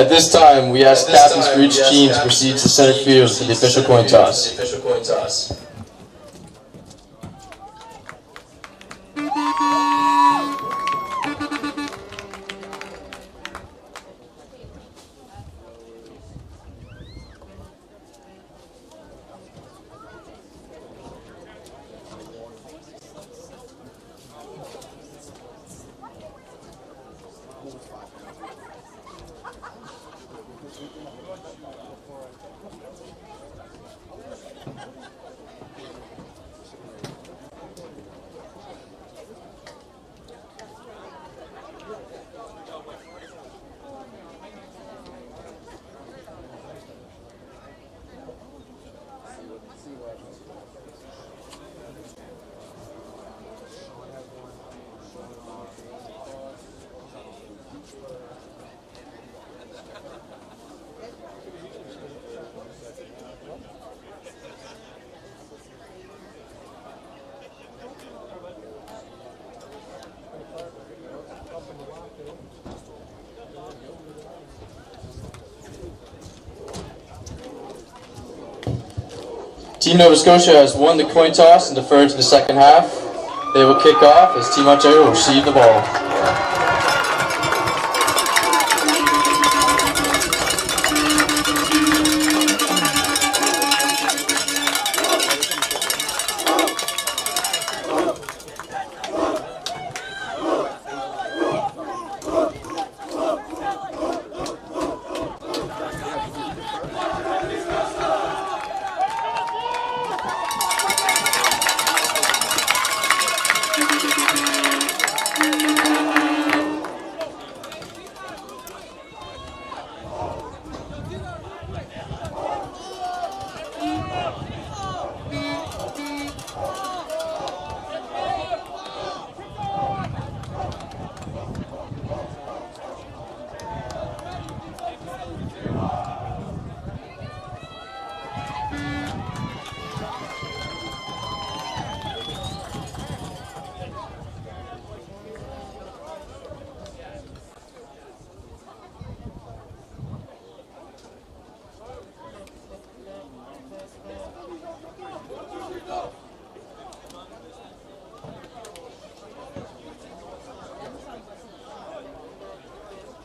At this time, we ask captains for each team to proceed to center field for the official coin toss. Team Nova Scotia has won the coin toss and deferred to the second half. They will kick off as Team Ontario will receive the ball.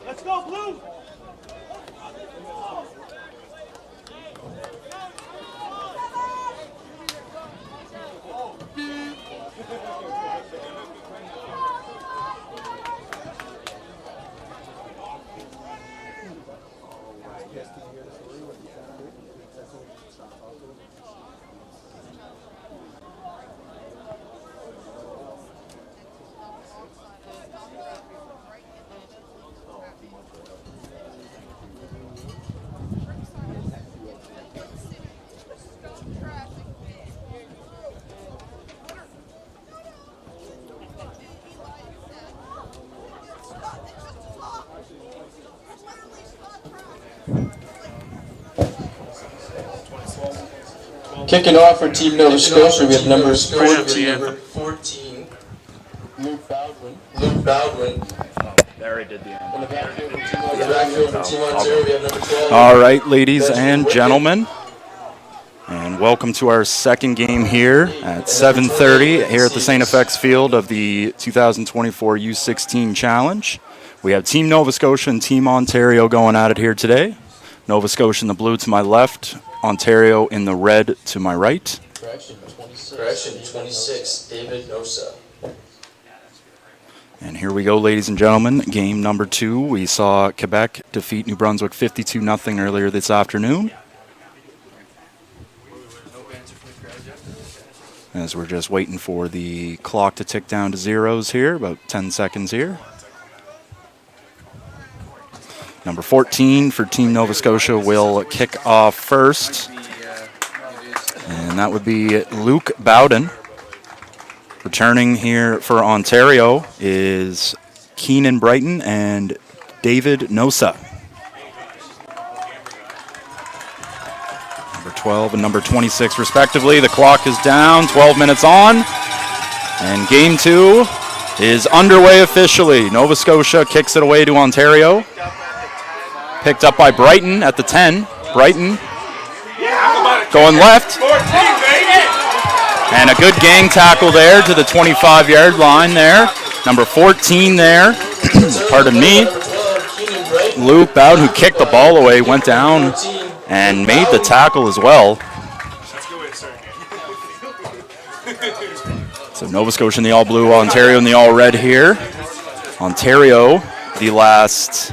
Let's go, Blue! Kicking off for Team Nova Scotia, we have number 14, Luke Baldwin. There he did the end. In the backfield for Team Ontario, we have number 12. All right, ladies and gentlemen, and welcome to our second game here at 7:30 here at the St. FX field of the 2024 U16 Challenge. We have Team Nova Scotia and Team Ontario going at it here today. Nova Scotia in the blue to my left, Ontario in the red to my right. Correction 26, David Nosa. And here we go, ladies and gentlemen. Game number 2. We saw Quebec defeat New Brunswick 52-0 earlier this afternoon. As we're just waiting for the clock to tick down to zeros here, about 10 seconds here. Number 14 for Team Nova Scotia will kick off first. And that would be Luke Bowden. Returning here for Ontario is Keenan Brighton and David Nosa. Number 12 and number 26 respectively. The clock is down, 12 minutes on. And game 2 is underway officially. Nova Scotia kicks it away to Ontario. Picked up by Brighton at the 10. Brighton going left. And a good gang tackle there to the 25-yard line there. Number 14 there. Pardon me. Luke Bowden, who kicked the ball away, went down and made the tackle as well. So Nova Scotia in the all-blue, Ontario in the all-red here. Ontario, the last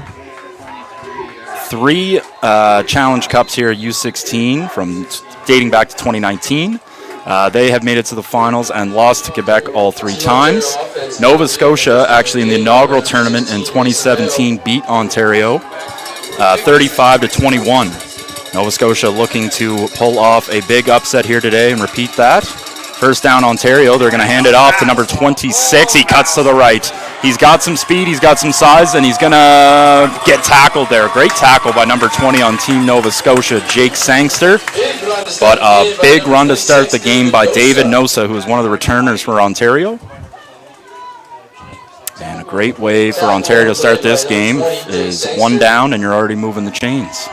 3 Challenge Cups here at U16 from dating back to 2019. They have made it to the finals and lost to Quebec all 3 times. Nova Scotia, actually in the inaugural tournament in 2017, beat Ontario 35-21. Nova Scotia looking to pull off a big upset here today and repeat that. First down, Ontario. They're going to hand it off to number 26. He cuts to the right. He's got some speed, he's got some size, and he's going to get tackled there. Great tackle by number 20 on Team Nova Scotia, Jake Sangster. But a big run to start the game by David Nosa, who is one of the returners for Ontario. And a great way for Ontario to start this game is 1 down, and you're already moving the chains.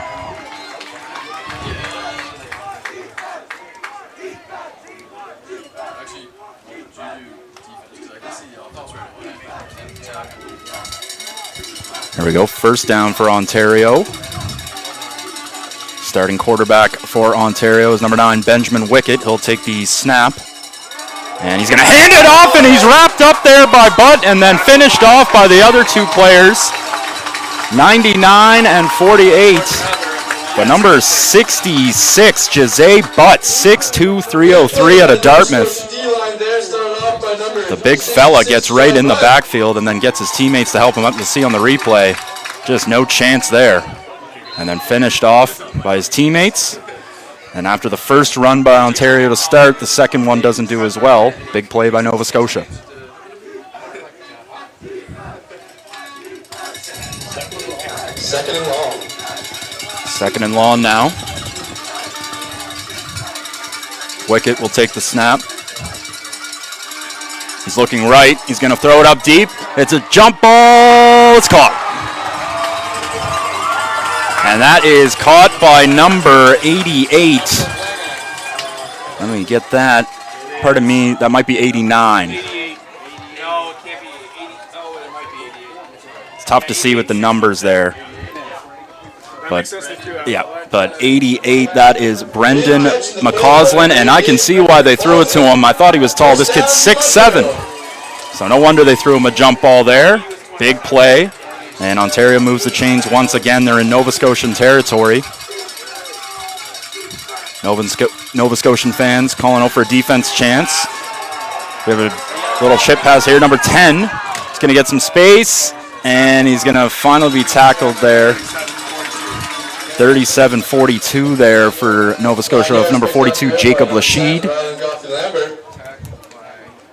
There we go, first down for Ontario. Starting quarterback for Ontario is number 9, Benjamin Wickett. He'll take the snap. And he's going to hand it off, and he's wrapped up there by Butt and then finished off by the other 2 players. 99 and 48. But number 66, Jose Butt, 6'2", 303 out of Dartmouth. The big fella gets right in the backfield and then gets his teammates to help him up. You'll see on the replay, just no chance there. And then finished off by his teammates. And after the first run by Ontario to start, the second one doesn't do as well. Big play by Nova Scotia. Second and long. Second and long now. Wickett will take the snap. He's looking right. He's going to throw it up deep. It's a jump ball. It's caught. And that is caught by number 88. Let me get that. Pardon me, that might be 89. 88. No, it can't be 80. Oh, it might be 88. It's tough to see with the numbers there. But yeah, but 88, that is Brendan McCausland, and I can see why they threw it to him. I thought he was tall. This kid's 6'7". So no wonder they threw him a jump ball there. Big play. And Ontario moves the chains once again. They're in Nova Scotian territory. Nova Scotian fans calling out for a defense chance. We have a little chip pass here. Number 10 is going to get some space, and he's going to finally be tackled there. 37-42 there for Nova Scotia of number 42, Jacob Lashid.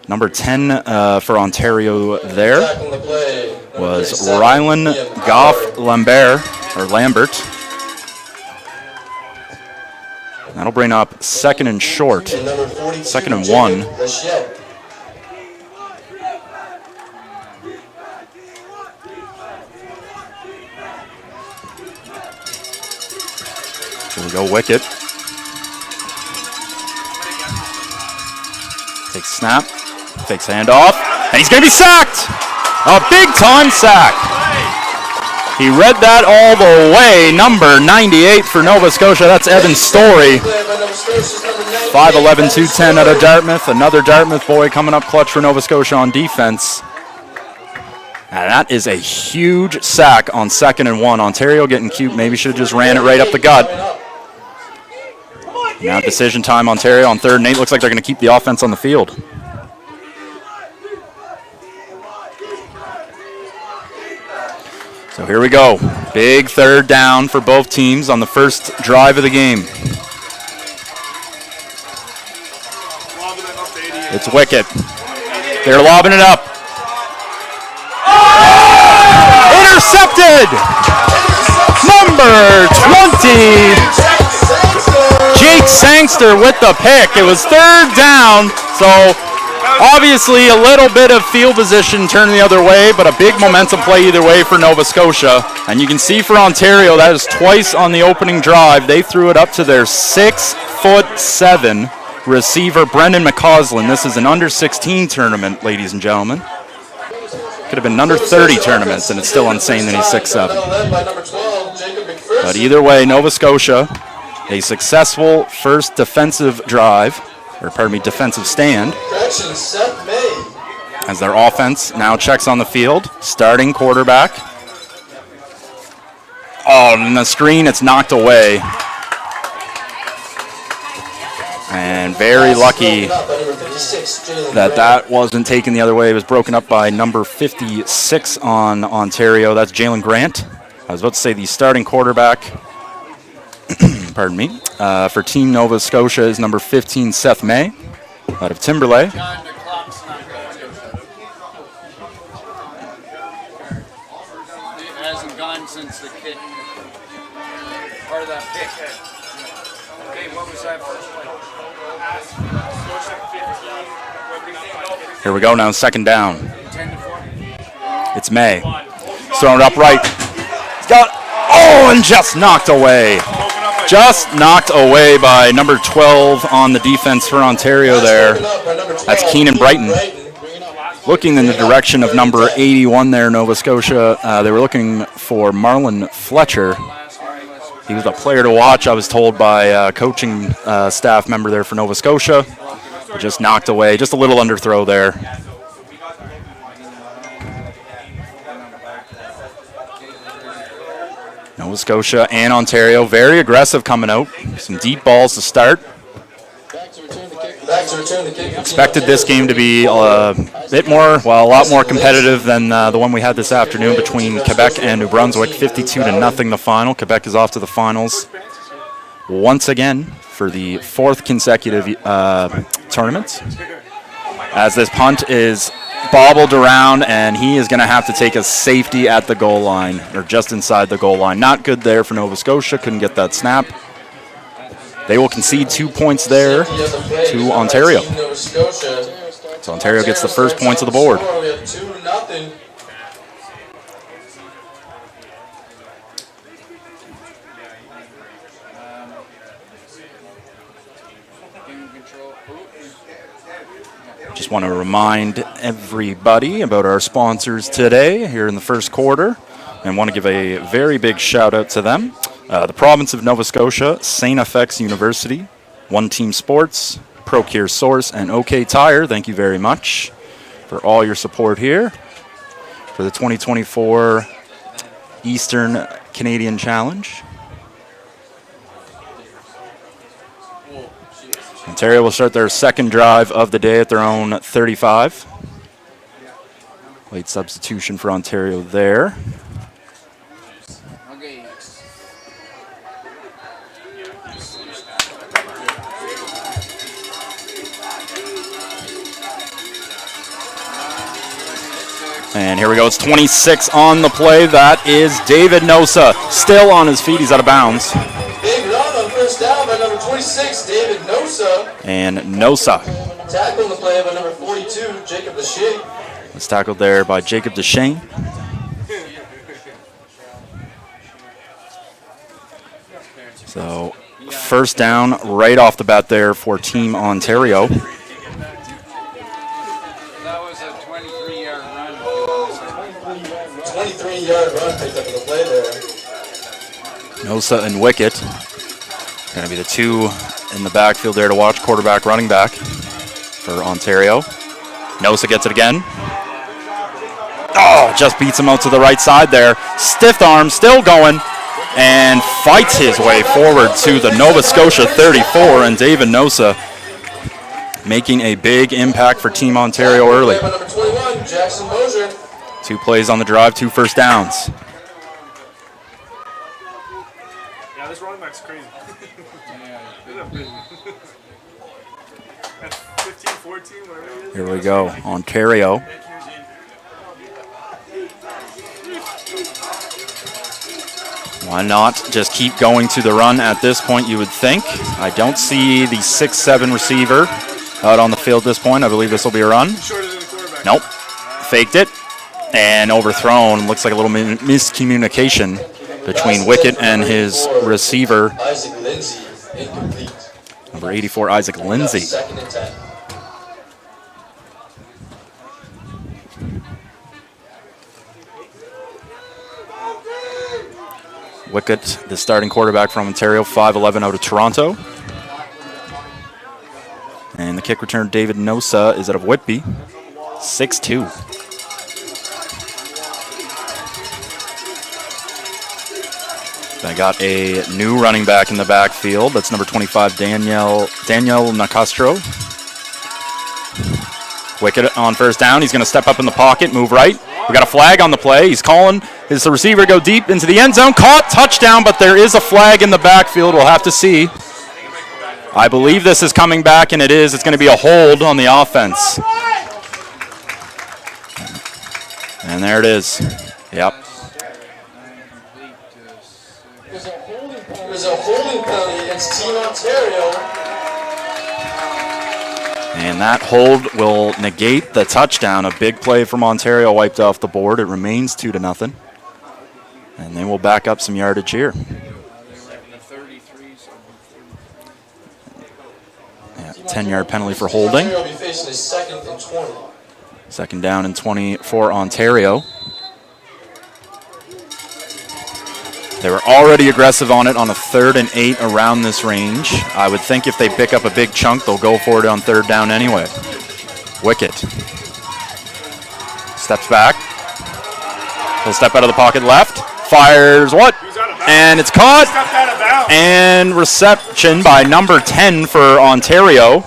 Number 10 for Ontario there was Rylan Goff Lambert. That'll bring up second and short, second and 1. Here we go, Wickett. Takes snap, takes handoff, and he's going to be sacked! A big-time sack. He read that all the way. Number 98 for Nova Scotia. That's Evan Story. 5'11", 210 out of Dartmouth. Another Dartmouth boy coming up clutch for Nova Scotia on defense. And that is a huge sack on second and 1. Ontario getting cute. Maybe should have just ran it right up the gut. Now decision time, Ontario on 3rd and 8. Looks like they're going to keep the offense on the field. So here we go. Big 3rd down for both teams on the first drive of the game. It's Wickett. They're lobbing it up. Intercepted! Number 20, Jake Sangster with the pick. It was 3rd down, so Obviously, a little bit of field position turning the other way, but a big momentum play either way for Nova Scotia. And you can see for Ontario, that is twice on the opening drive. They threw it up to their 6'7" receiver, Brendan McCausland. This is an under-16 tournament, ladies and gentlemen. Could have been an under-30 tournaments, and it's still insane that he's 6'7". But either way, Nova Scotia, a successful first defensive drive, or pardon me, defensive stand, as their offense now checks on the field. Starting quarterback. Oh, and the screen, it's knocked away. And very lucky that wasn't taken the other way. It was broken up by number 56 on Ontario. That's Jalen Grant. I was about to say the starting quarterback, pardon me, for Team Nova Scotia is number 15, Seth May, out of Timberlake. The clock's not going. It hasn't gone since the kick. Part of that pick. Okay, what was that first play? Here we go now, second down. 10-4. It's May. He's throwing it up right. He's got, oh, and just knocked away. Just knocked away by number 12 on the defense for Ontario there. That's Keenan Brighton. Looking in the direction of number 81 there, Nova Scotia. They were looking for Marlon Fletcher. He was a player to watch, I was told by a coaching staff member there for Nova Scotia. Just knocked away, just a little underthrow there. Nova Scotia and Ontario, very aggressive coming out. Some deep balls to start. Expected this game to be a bit more, well, a lot more competitive than the one we had this afternoon between Quebec and New Brunswick. 52-0 the final. Quebec is off to the finals once again for the fourth consecutive tournament. As this punt is bobbled around, and he is going to have to take a safety at the goal line, or just inside the goal line. Not good there for Nova Scotia. Couldn't get that snap. They will concede 2 points there to Ontario. So Ontario gets the first points of the board. Just want to remind everybody about our sponsors today here in the first quarter, and want to give a very big shout out to them. The province of Nova Scotia, St. FX University, One Team Sports, Procure Source, and OK Tire. Thank you very much for all your support here for the 2024 Eastern Canadian Challenge. Ontario will start their second drive of the day at their own 35. Late substitution for Ontario there. And here we go. It's 26 on the play. That is David Nosa. Still on his feet. He's out of bounds. Big run on first down by number 26, David Nosa. And Nosa. Tackle the play by number 42, Jacob Deshain. Was tackled there by Jacob Deshain. So first down right off the bat there for Team Ontario. That was a 23-yard run. 23-yard run picked up the play there. Nosa and Wickett. Going to be the two in the backfield there to watch, quarterback, running back for Ontario. Nosa gets it again. Oh, just beats him out to the right side there. Stiff arm, still going, and fights his way forward to the Nova Scotia 34, and David Nosa making a big impact for Team Ontario early. Number 21, Jackson Mosier. 2 plays on the drive, 2 first downs. Yeah, this running back's crazy. That's 15, 14, whatever it is. Here we go, Ontario. Why not just keep going to the run at this point, you would think. I don't see the 6'7" receiver out on the field at this point. I believe this will be a run. Shorter than the quarterback. Nope. Faked it. And overthrown. Looks like a little miscommunication between Wicket and his receiver. Isaac Lindsay, incomplete. Number 84, Isaac Lindsay. Second and 10. Wicket, the starting quarterback from Ontario, 5'11" out of Toronto. And the kick return, David Nosa, is out of Whitby, 6'2". They got a new running back in the backfield. That's number 25, Daniel Nacastro. Wicket on first down. He's going to step up in the pocket, move right. We got a flag on the play. He's calling his receiver to go deep into the end zone. Caught, touchdown, but there is a flag in the backfield. We'll have to see. I believe this is coming back, and it is. It's going to be a hold on the offense. And there it is. Yep. There's a holding penalty against Team Ontario. And that hold will negate the touchdown. A big play from Ontario wiped off the board. It remains 2-0. And they will back up some yardage here. Yeah, 10-yard penalty for holding. Ontario will be facing his second and 20. Second down and 20 for Ontario. They were already aggressive on it on a 3rd and 8 around this range. I would think if they pick up a big chunk, they'll go for it on 3rd down anyway. Wicket. Steps back. He'll step out of the pocket left. Fires what? And it's caught. And reception by number 10 for Ontario.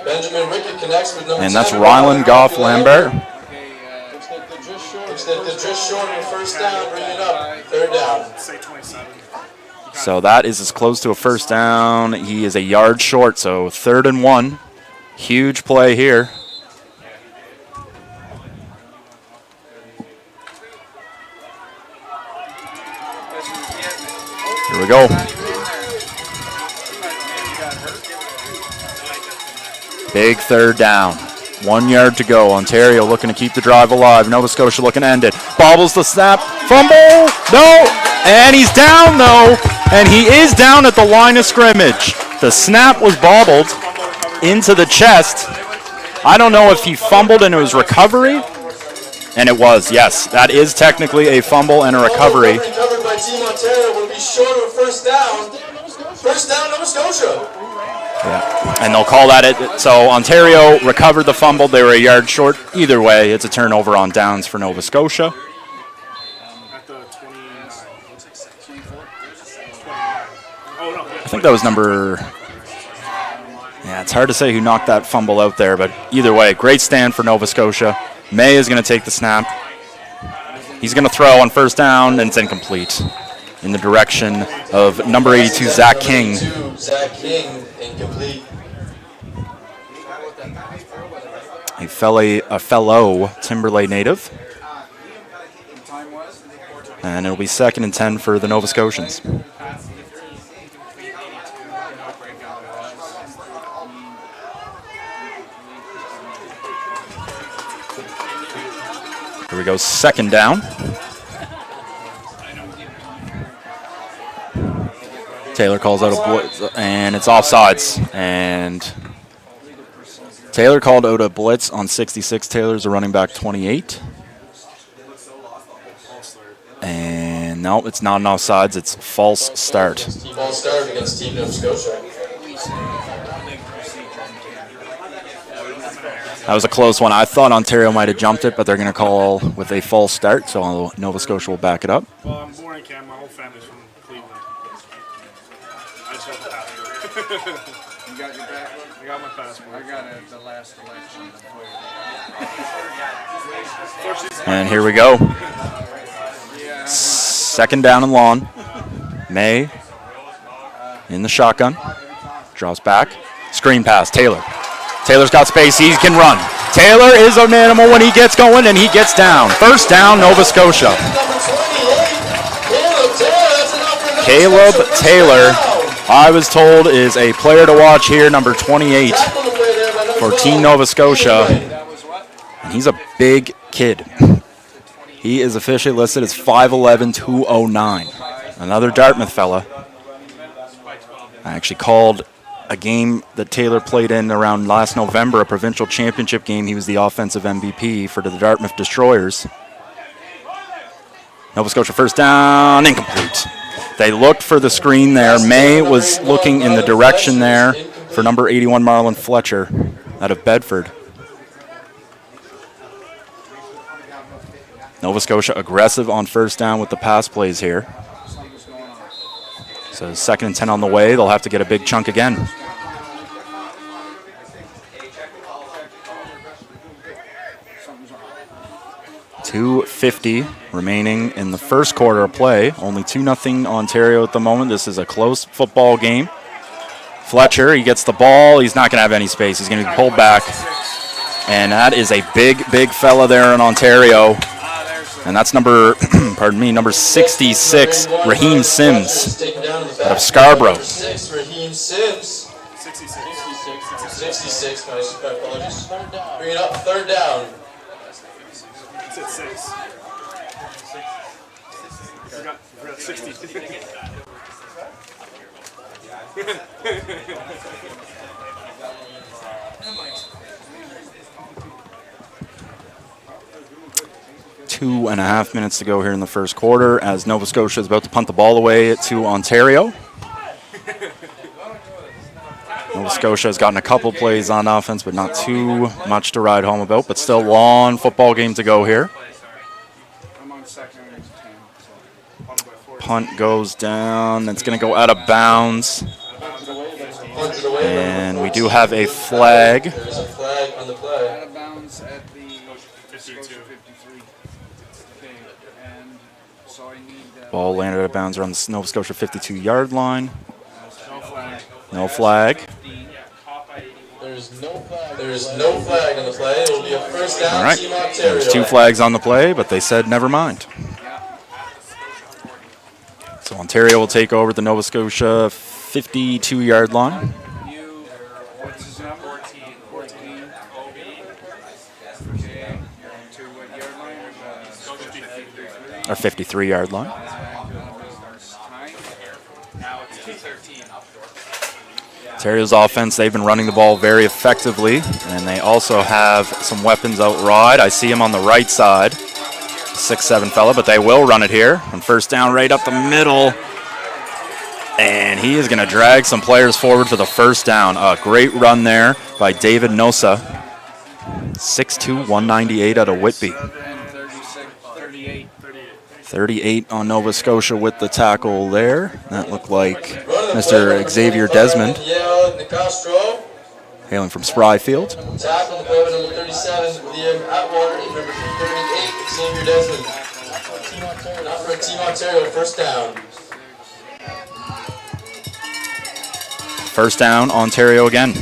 Benjamin Wicket connects with number 10. And that's Ryland Goff Lambert. They're just short of first down, bring it up. 3rd down. Say 27. So that is as close to a first down. He is a yard short, so 3rd and 1. Huge play here. Here we go. Big 3rd down. 1 yard to go. Ontario looking to keep the drive alive. Nova Scotia looking to end it. Bobbles the snap. Fumble. No. And he's down, though. And he is down at the line of scrimmage. The snap was bobbled into the chest. I don't know if he fumbled and it was recovery. And it was, yes. That is technically a fumble and a recovery. Recovered by Team Ontario will be short of a first down. First down, Nova Scotia. Yeah, and they'll call that it. So Ontario recovered the fumble. They were a yard short. Either way, it's a turnover on downs for Nova Scotia. At the 29. I think that was number... Yeah, it's hard to say who knocked that fumble out there, but either way, great stand for Nova Scotia. May is going to take the snap. He's going to throw on first down, and it's incomplete. In the direction of number 82, Zach King. Zach King, incomplete. A fellow Timberlake native. And it'll be 2nd and 10 for the Nova Scotians. Here we go, 2nd down. Taylor calls out a blitz, and it's offsides. And Taylor called out a blitz on 66. Taylor's a running back 28. And no, it's not an offsides. It's false start. False start against Team Nova Scotia. That was a close one. I thought Ontario might have jumped it, but they're going to call with a false start, so Nova Scotia will back it up. Well, I'm born in Canada. My whole family's from Cleveland. I just have the passport. You got your backbook? I got my passport. I got it at the last election. And here we go. 2nd down and long. May in the shotgun. Drops back. Screen pass. Taylor. Taylor's got space. He can run. Taylor is an animal when he gets going, and he gets down. First down, Nova Scotia. Caleb Taylor I was told is a player to watch here, number 28 for Team Nova Scotia. And he's a big kid. He is officially listed as 5'11", 209. Another Dartmouth fella. I actually called a game that Taylor played in around last November, a provincial championship game. He was the offensive MVP for the Dartmouth Destroyers. Nova Scotia first down, incomplete. They looked for the screen there. May was looking in the direction there for number 81, Marlon Fletcher out of Bedford. Nova Scotia aggressive on first down with the pass plays here. So 2nd and 10 on the way. They'll have to get a big chunk again. .250 remaining in the first quarter of play. Only 2-0 Ontario at the moment. This is a close football game. Fletcher, he gets the ball. He's not going to have any space. He's going to be pulled back. And that is a big, big fella there in Ontario. And that's number, number 66, Raheem Sims out of Scarborough. 66, Raheem Sims. 66, my apologies. Bring it up, 3rd down. It's at 6. We're at 60. Two and a half minutes to go here in the first quarter as Nova Scotia is about to punt the ball away to Ontario. Nova Scotia has gotten a couple plays on offense, but not too much to ride home about, but still long football game to go here. Punt goes down. It's going to go out of bounds. And we do have a flag. There's a flag on the play. Out of bounds at the 52. And so I need Ball landed out of bounds around the Nova Scotia 52-yard line. No flag. There's no flag on the play. It will be a first down. All right. Team Ontario. There's 2 flags on the play, but they said never mind. So Ontario will take over the Nova Scotia 52-yard line. What's his number? 14. Okay. To what yard line? Our 53-yard line. Now it's 2:13. Ontario's offense, they've been running the ball very effectively, and they also have some weapons out wide. I see him on the right side, 6'7" fella, but they will run it here. On first down, right up the middle, and he is going to drag some players forward for the first down. A great run there by David Nosa, 6'2", 198 out of Whitby. 38 on Nova Scotia with the tackle there. That looked like Mr. Xavier Desmond, hailing from Spryfield. Tackle the play with number 37, Liam Atwater, and number 38, Xavier Desmond. Team Ontario, not for Team Ontario, first down. First down, Ontario again.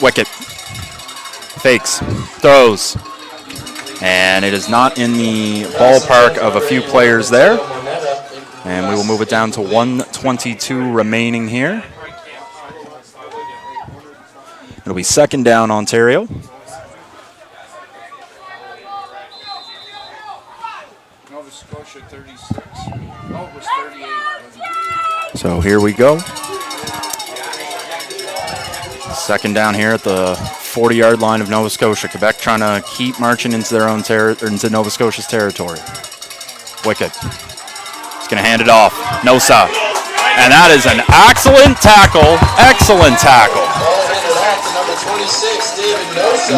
Wicket. Fakes. Throws. And it is not in the ballpark of a few players there. And we will move it down to 1:22 remaining here. It'll be second down, Ontario. Nova Scotia 36. Oh, it was 38. So here we go. Second down here at the 40-yard line of Nova Scotia. Quebec trying to keep marching into their own into Nova Scotia's territory. Wicket. He's going to hand it off. Nosa. And that is an excellent tackle. Excellent tackle.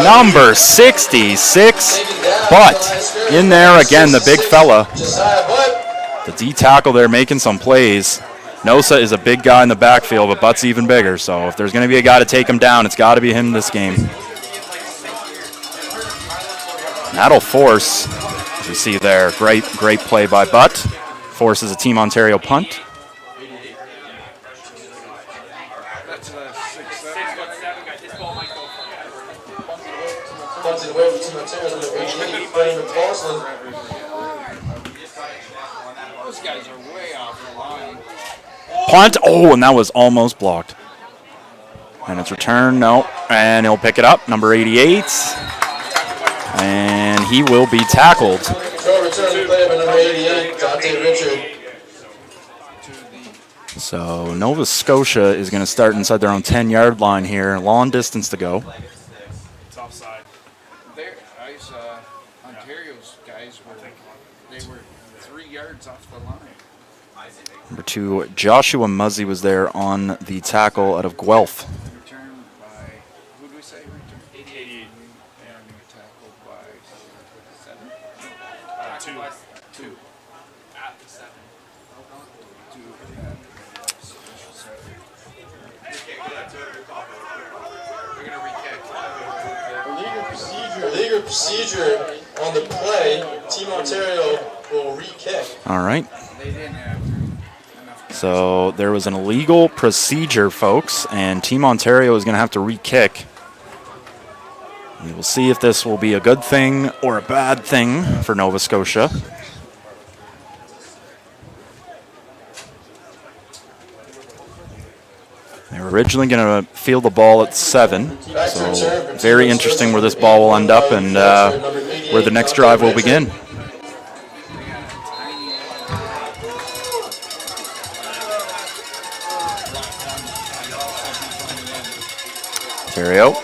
Number 66. But in there again, the big fella. The D tackle there making some plays. Nosa is a big guy in the backfield, but Butt's even bigger. So if there's going to be a guy to take him down, it's got to be him this game. And that'll force, as you see there, great play by Butt. Forces a Team Ontario punt. Punted away from Team Ontario, number 88, Freddie McCausland. Those guys are way off the line. Punt. Oh, and that was almost blocked. And it's returned. No. And he'll pick it up. Number 88. And he will be tackled. Control return to play by number 88, Dante Richard. So Nova Scotia is going to start inside their own 10-yard line here. Long distance to go. It's offside. There, I saw Ontario's guys were 3 yards off the line. Number 2, Joshua Muzzy was there on the tackle out of Guelph. Returned by, who do we say? Returned 88. And tackled by 7? 2. At the 7. 2. We're going to re-kick. Illegal procedure on the play. Team Ontario will re-kick. All right. They didn't have enough. So there was an illegal procedure, folks, and Team Ontario is going to have to re-kick. We will see if this will be a good thing or a bad thing for Nova Scotia. They were originally going to field the ball at 7, so very interesting where this ball will end up and where the next drive will begin. Ontario.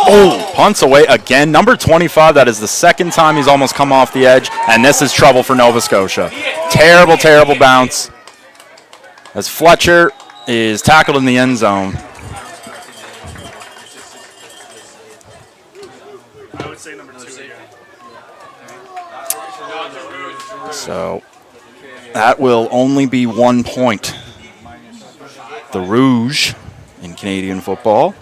Oh, punts away again. Number 25, that is the second time he's almost come off the edge, and this is trouble for Nova Scotia. Terrible, terrible bounce as Fletcher is tackled in the end zone. I would say number 2 again. So that will only be 1 point. The Rouge in Canadian football.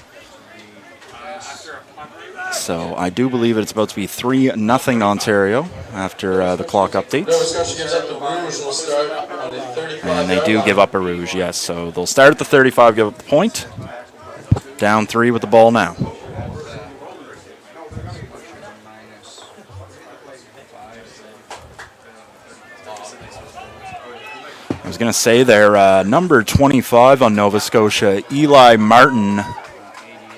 So I do believe it's about to be 3-0 Ontario after the clock updates. Nova Scotia gives up the Rouge and will start on the 35. And they do give up a Rouge, yes. So they'll start at the 35, give up the point. Down 3 with the ball now. I was going to say there, number 25 on Nova Scotia, Eli Martin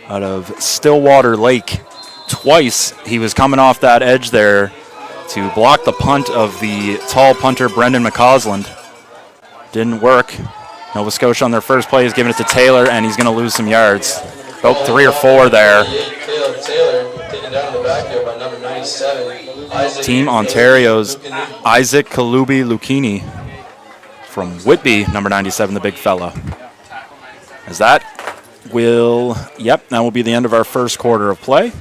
out of Stillwater Lake. Twice he was coming off that edge there to block the punt of the tall punter Brendan McCausland. Didn't work. Nova Scotia on their first play is giving it to Taylor, and he's going to lose some yards. About 3 or 4 there. Taylor taken down in the backfield by number 97. Team Ontario's Isaac Kalubi Lucchini from Whitby, number 97, the big fella. As that will, that will be the end of our first quarter of play.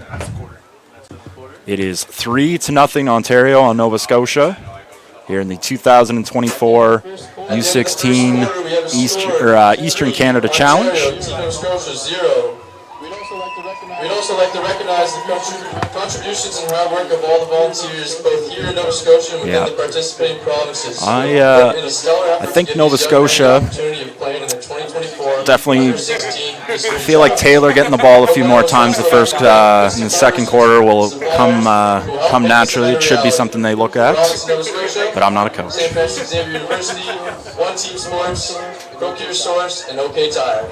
It is 3-0 Ontario on Nova Scotia here in the 2024 U16 Eastern Canada Challenge. We'd also like to recognize the contributions and hard work of all the volunteers, both here in Nova Scotia and within the participating provinces. I think Nova Scotia definitely. I feel like Taylor getting the ball a few more times in the second quarter will come naturally. It should be something they look at, but I'm not a coach. St. Francis Xavier University, One Team Sports, Procure Source, and OK Tire.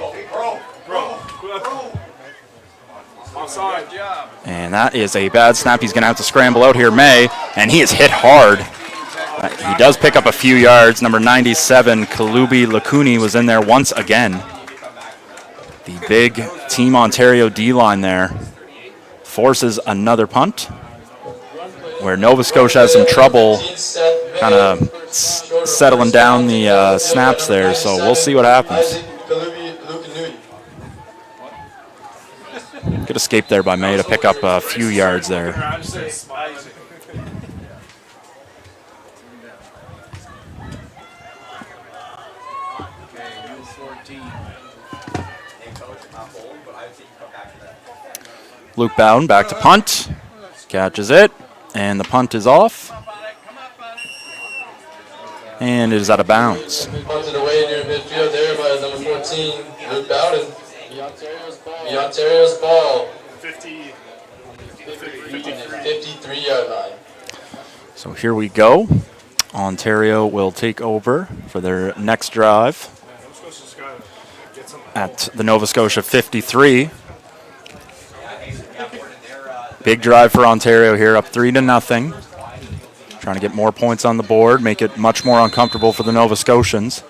And that is a bad snap. He's going to have to scramble out here, May, and he is hit hard. He does pick up a few yards. Number 97, Kalubi Lakuni, was in there once again. The big Team Ontario D-line there forces another punt, where Nova Scotia has some trouble kind of settling down the snaps there, so we'll see what happens. Good escape there by May to pick up a few yards there. Luke Bowden back to punt. Catches it, and the punt is off. And it is out of bounds. Punted away near midfield there by number 14, Luke Bowden. The Ontario's ball. 53-yard line. So here we go. Ontario will take over for their next drive. at the Nova Scotia 53. Big drive for Ontario here, up 3-0. Trying to get more points on the board, make it much more uncomfortable for the Nova Scotians.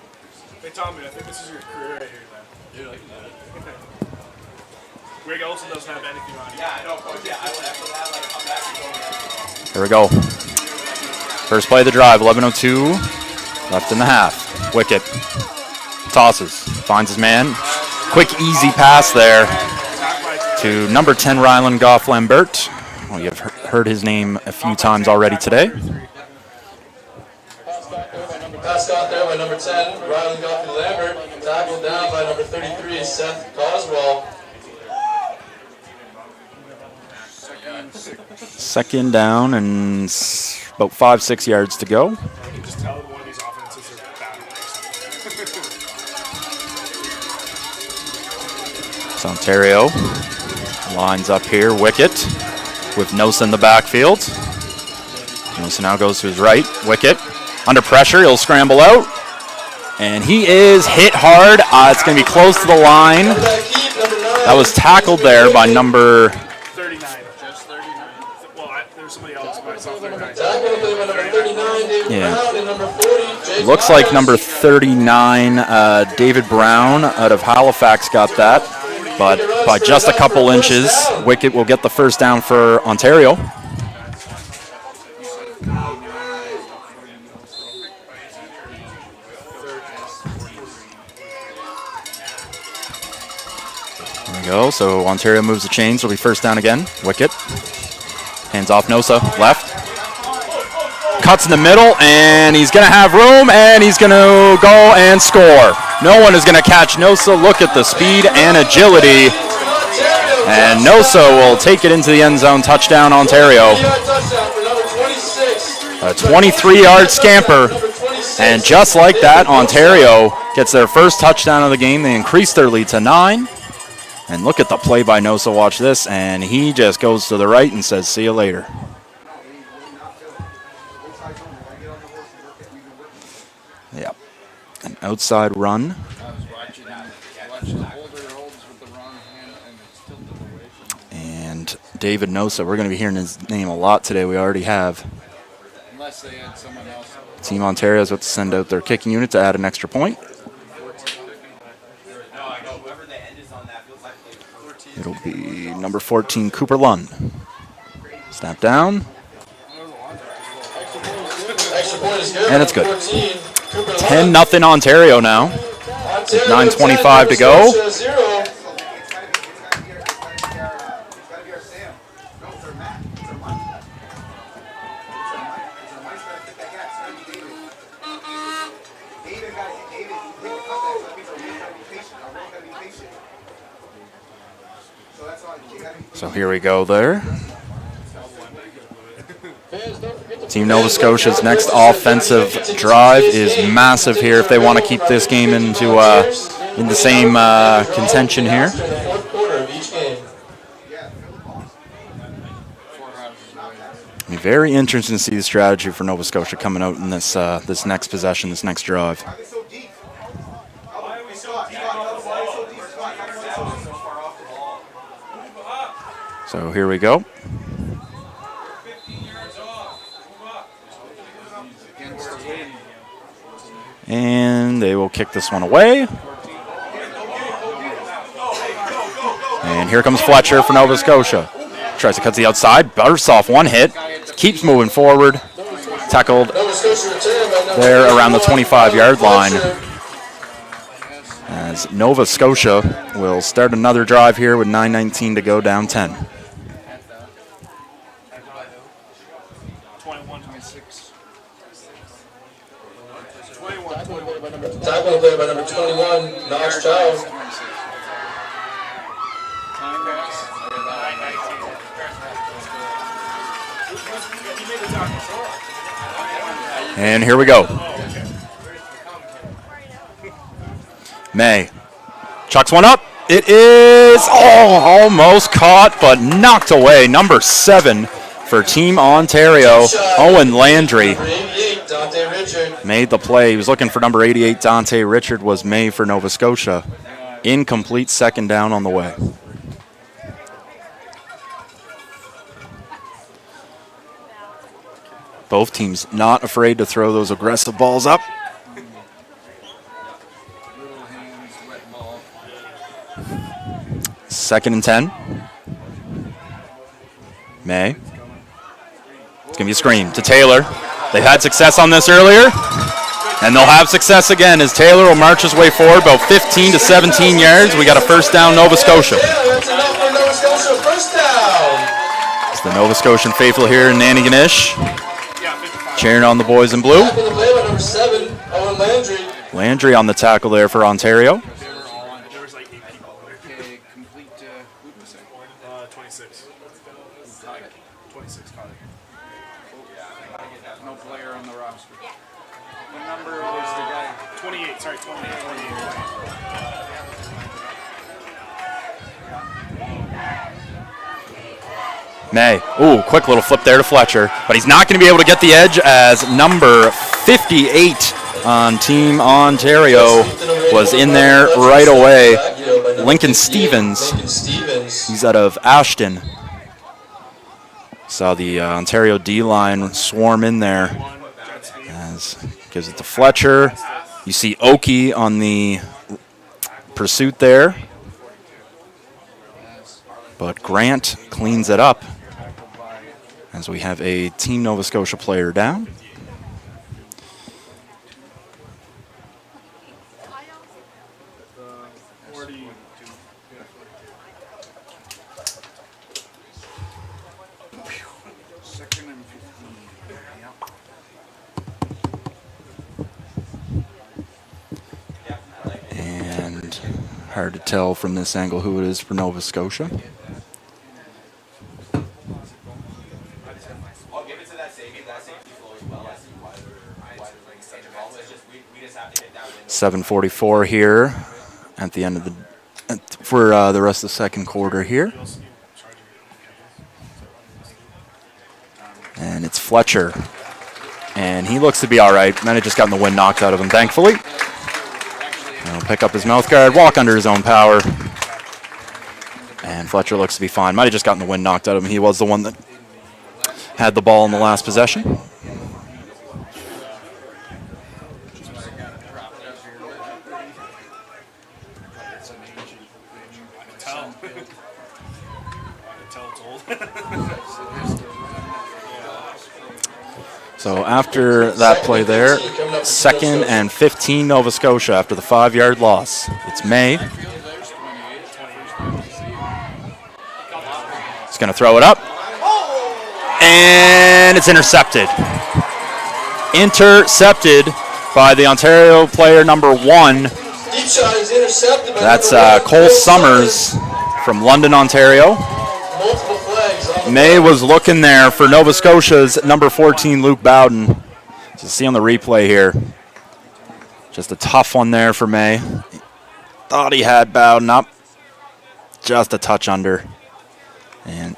Hey, Tommy, I think this is your career right here, man. Greg Olson doesn't have anything on you. Yeah, I know, Coach. Yeah, I would have to come back and go. Here we go. First play of the drive, 11:02 left in the half. Wicket tosses, finds his man. Quick, easy pass there to number 10, Rylan Goff-Lambert. Well, you've heard his name a few times already today. Pass caught there by number 10, Rylan Goff-Lambert. Tackled down by number 33, Seth Coswell. Second down and about 5-6 yards to go. You can just tell one of these offenses are bad at So Ontario lines up here, Wicket with Nosa in the backfield. Nosa now goes to his right, Wicket under pressure, he'll scramble out. And he is hit hard. It's going to be close to the line. That was tackled there by number 39. Just 39. Well, there's somebody else, but I saw 39. Yeah. Looks like number 39, David Brown out of Halifax got that. But by just a couple inches, Wicket will get the first down for Ontario. There we go. So Ontario moves the chains. It'll be first down again. Wicket. Hands off Nosa. Left. Cuts in the middle, and he's going to have room, and he's going to go and score. No one is going to catch Nosa. Look at the speed and agility. And Nosa will take it into the end zone. Touchdown, Ontario. A 23-yard scamper. And just like that, Ontario gets their first touchdown of the game. They increase their lead to 9. And look at the play by Nosa. Watch this. And he just goes to the right and says, see you later. Yep. An outside run. And David Nosa, we're going to be hearing his name a lot today. We already have. Unless they had someone else. Team Ontario is about to send out their kicking unit to add an extra point. It'll be number 14, Cooper Lund. Snap down. And it's good. 10-0 Ontario now. 9:25 to go. So here we go there. Team Nova Scotia's next offensive drive is massive here if they want to keep this game in the same contention here. It'll be very interesting to see the strategy for Nova Scotia coming out in this this next possession, this next drive. So here we go. And they will kick this one away. And here comes Fletcher for Nova Scotia. Tries to cut to the outside, bursts off one hit, keeps moving forward. Tackled there around the 25-yard line. As Nova Scotia will start another drive here with 9:19 to go, down 10. Tackle play by number 21, Knox Child. And here we go. May chucks one up. It is almost caught, but knocked away. Number 7 for Team Ontario, Owen Landry. Made the play. He was looking for number 88. Dante Richard was May for Nova Scotia. Incomplete, second down on the way. Both teams not afraid to throw those aggressive balls up. Second and 10. May. It's going to be a screen to Taylor. They've had success on this earlier, and they'll have success again as Taylor will march his way forward about 15 to 17 yards. We got a first down, Nova Scotia. That's enough for Nova Scotia. First down. It's the Nova Scotian faithful here in Antigonish, cheering on the boys in blue. Back in the play by number 7, Owen Landry. Landry on the tackle there for Ontario. There was like 8 people there. Okay, complete, who was it? 26. 26 caught it. No player on the roster. What number was the guy? 28, sorry, 28. May. Ooh, quick little flip there to Fletcher. But he's not going to be able to get the edge as number 58 on Team Ontario was in there right away. Lincoln Stevens. He's out of Ashton. Saw the Ontario D-line swarm in there. As gives it to Fletcher. You see Oki on the pursuit there. But Grant cleans it up as we have a Team Nova Scotia player down. Second and 15. Yep. And hard to tell from this angle who it is for Nova Scotia. 7:44 here at the end of for the rest of the second quarter here. And it's Fletcher. And he looks to be all right. Might have just gotten the wind knocked out of him, thankfully. And he'll pick up his mouth guard, walk under his own power. And Fletcher looks to be fine. Might have just gotten the wind knocked out of him. He was the one that had the ball in the last possession. So after that play there, second and 15 Nova Scotia after the 5-yard loss. It's May. He's going to throw it up. And it's intercepted. Intercepted by the Ontario player number 1. Deep shot is intercepted by That's Cole Summers from London, Ontario. multiple flags. May was looking there for Nova Scotia's number 14, Luke Bowden. So see on the replay here. Just a tough one there for May. Thought he had Bowden up. Just a touch under. And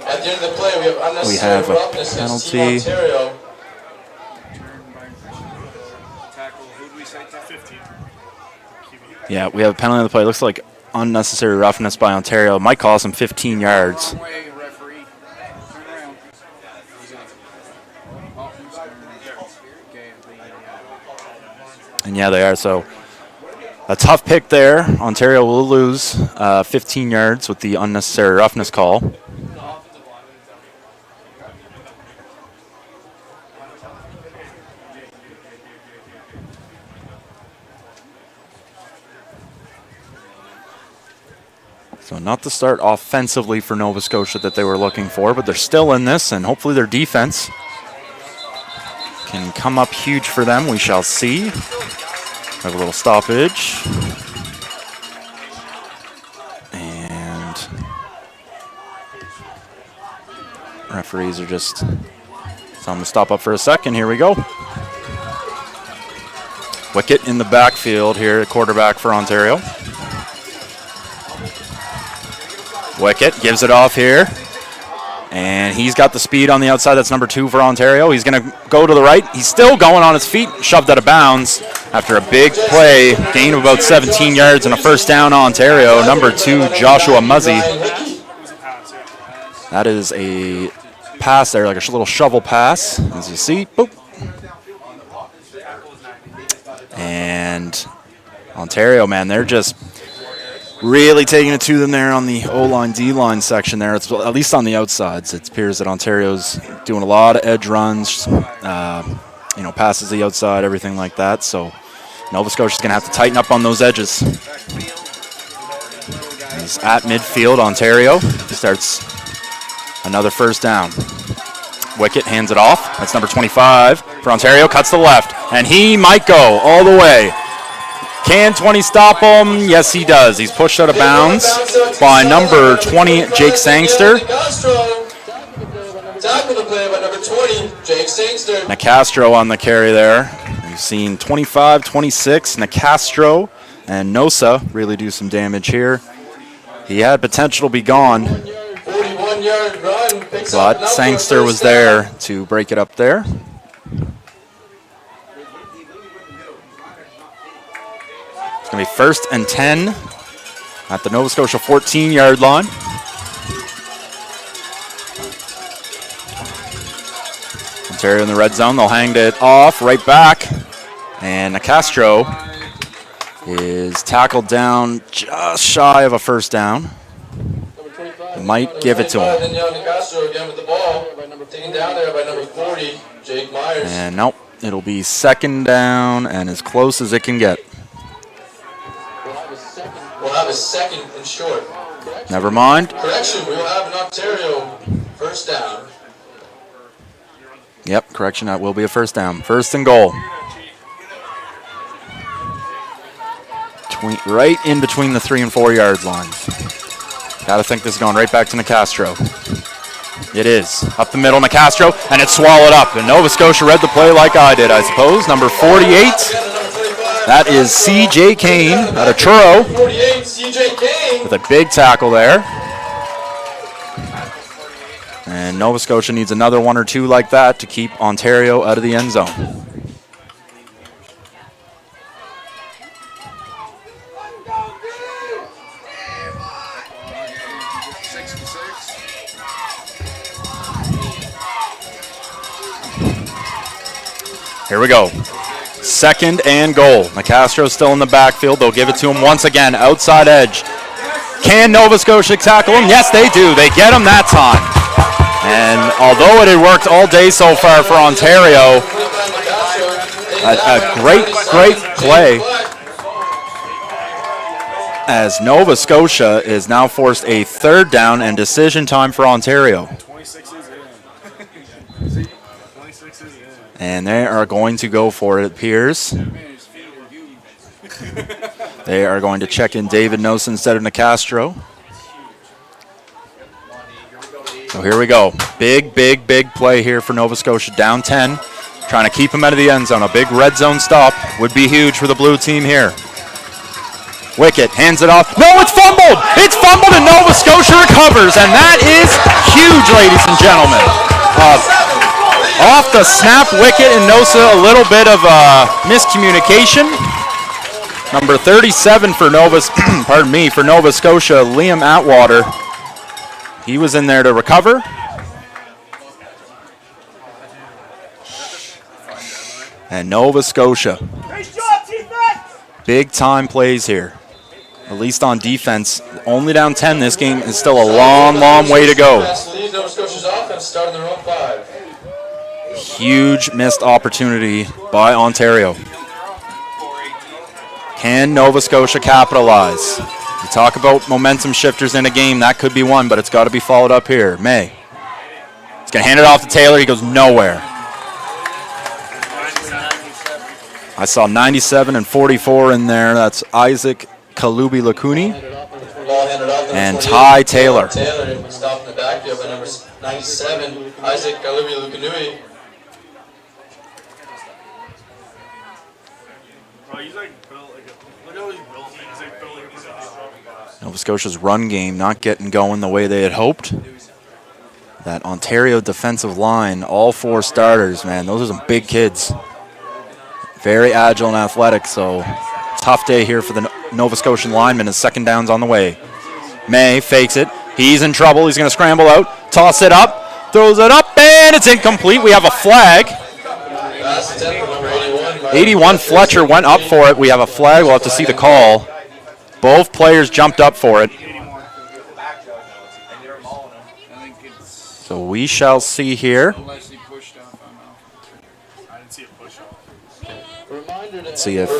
at the end of the play, we have unnecessary we have a roughness against Team penalty. Ontario. Tackle, who do we say tackle? 15. Yeah, we have a penalty on the play. Looks like unnecessary roughness by Ontario. Might cost him 15 yards. Wrong way, referee. Turn around. Oh, who's turning? Okay, And yeah, they are. So a tough pick there. Ontario will lose 15 yards with the unnecessary roughness call. So not the start offensively for Nova Scotia that they were looking for, but they're still in this, and hopefully their defense can come up huge for them. We shall see. Have a little stoppage. And referees are just telling them to stop up for a second. Here we go. Wicket in the backfield here, quarterback for Ontario. Wicket gives it off here. And he's got the speed on the outside. That's number 2 for Ontario. He's going to go to the right. He's still going on his feet, shoved out of bounds. After a big play, gain of about 17 yards and a first down, Ontario. Number 2, Joshua Muzzy. That is a pass there, like a little shovel pass, as you see. Boop. And Ontario, man, they're just really taking it to them there on the O-line, D-line section there. It's, at least on the outsides, it appears that Ontario's doing a lot of edge runs, passes the outside, everything like that. So Nova Scotia's going to have to tighten up on those edges. He's at midfield. Ontario starts another first down. Wicket hands it off. That's number 25 for Ontario. Cuts to the left, and he might go all the way. Can 20 stop him? Yes, he does. He's pushed out of bounds by number 20, Jake Sangster. Tackle the play by number 20, Jake Sangster. Nicastro on the carry there. We've seen 25, 26, Nicastro and Nosa really do some damage here. He had potential to be gone, 41-yard run. but Sangster was there to break it up there. It's going to be 1st and 10 at the Nova Scotia 14-yard line. Ontario in the red zone. They'll hang it off right back. And Nicastro is tackled down just shy of a first down. Might give it to him. Nicastro again with the ball. Taken down there by number 40, Jake Myers. And nope, it'll be 2nd down and as close as it can get. We'll have a 2nd and short. Never mind. Correction, we will have an Ontario first down. Yep, correction, that will be a first down. 1st and goal. Right in between the 3 and 4 yard lines. Gotta think this is going right back to Nicastro. It is. Up the middle, Nicastro, and it's swallowed up. And Nova Scotia read the play like I did, I suppose. Number 48. That is C.J. Kane out of Truro. 48, C.J. Kane. With a big tackle there. And Nova Scotia needs another 1 or 2 like that to keep Ontario out of the end zone. Here we go. 2nd and goal. Nicastro's still in the backfield. They'll give it to him once again. Outside edge. Can Nova Scotia tackle him? Yes, they do. They get him that time. And although it had worked all day so far for Ontario, a great play as Nova Scotia is now forced a 3rd down and decision time for Ontario. 26 is in. 26 is in. And they are going to go for it, appears. They are going to check in David Nosa instead of Nicastro. So here we go. Big play here for Nova Scotia. Down 10. Trying to keep him out of the end zone. A big red zone stop would be huge for the blue team here. Wicket hands it off. No, it's fumbled! It's fumbled and Nova Scotia recovers. And that is huge, ladies and gentlemen. Off the snap, Wicket and Nosa, a little bit of miscommunication. Number 37 for Nova Scotia, Liam Atwater. He was in there to recover. And Nova Scotia. Big time plays here. At least on defense. Only down 10 this game is still a long way to go. Nova Scotia's offense starting their own 5. Huge missed opportunity by Ontario. Can Nova Scotia capitalize? You talk about momentum shifters in a game, that could be one, but it's got to be followed up here. May. He's going to hand it off to Taylor. He goes nowhere. I saw 97 and 44 in there. That's Isaac Kalubi-Lakuni and Ty Taylor. Taylor stopped in the backfield by number 97, Isaac Kalubi-Lakuni. Oh, he's like built like a, look how he's built. He's like built like a professional. Nova Scotia's run game not getting going the way they had hoped. That Ontario defensive line, all 4 starters, man, those are some big kids. Very agile and athletic, so tough day here for the Nova Scotian lineman as second down's on the way. May fakes it. He's in trouble. He's going to scramble out, toss it up, throws it up, and it's incomplete. We have a flag. 81 Fletcher went up for it. We have a flag. We'll have to see the call. Both players jumped up for it. So we shall see here. Let's see if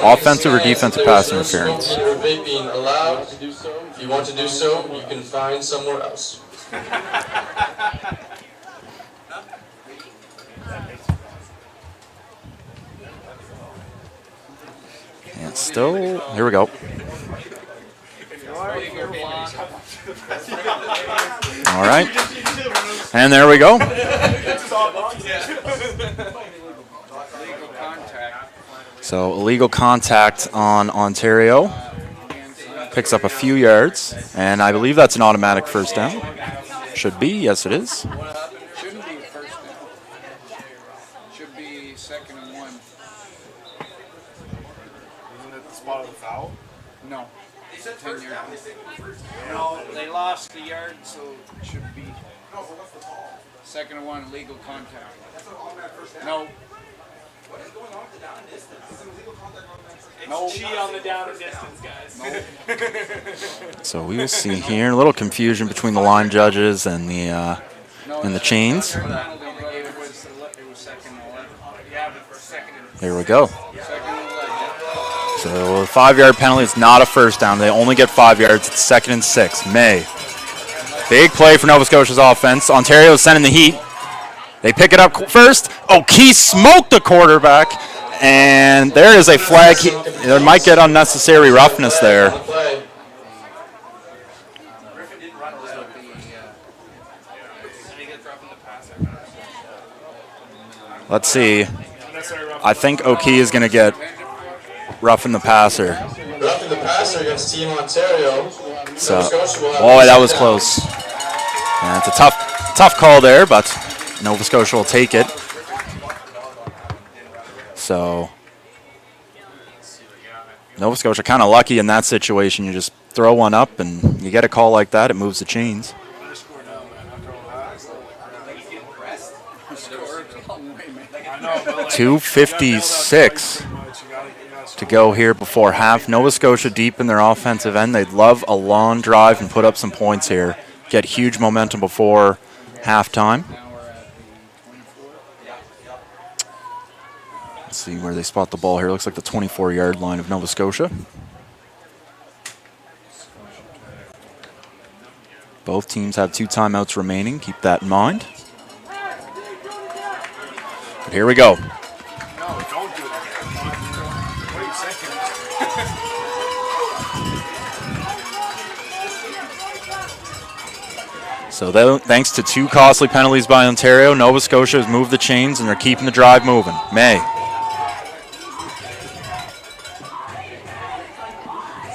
offensive or defensive pass interference. Vaping allowed. If you want to do so, you can find somewhere else. And still, here we go. All right. And there we go. So illegal contact on Ontario. Picks up a few yards, and I believe that's an automatic first down. Should be, yes it is. Shouldn't be first down. Should be 2nd and 1. Isn't it the spot of the foul? No. 10 yards. No, they lost the yard, so it should be 2nd and 1, illegal contact. No. What is going on with the down and distance? Illegal contact on that. No. It's on the down and distance, guys. So we will see here a little confusion between the line judges and the chains. There we go. So a 5-yard penalty is not a first down. They only get 5 yards. It's 2nd and 6. May. Big play for Nova Scotia's offense. Ontario is sending the heat. They pick it up first. O'Kee smoked the quarterback. And there is a flag. There might get unnecessary roughness there. Let's see. I think O'Kee is going to get roughing the passer. Roughing the passer against Team Ontario. So, boy, that was close. It's a tough call there, but Nova Scotia will take it. So, Nova Scotia kind of lucky in that situation. You just throw one up and you get a call like that, it moves the chains. 2:56 to go here before half. Nova Scotia deep in their offensive end. They'd love a long drive and put up some points here. Get huge momentum before halftime. Let's see where they spot the ball here. Looks like the 24-yard line of Nova Scotia. Both teams have 2 timeouts remaining. Keep that in mind. But here we go. No, don't do that. What are you thinking? So thanks to 2 costly penalties by Ontario, Nova Scotia has moved the chains and they're keeping the drive moving. May.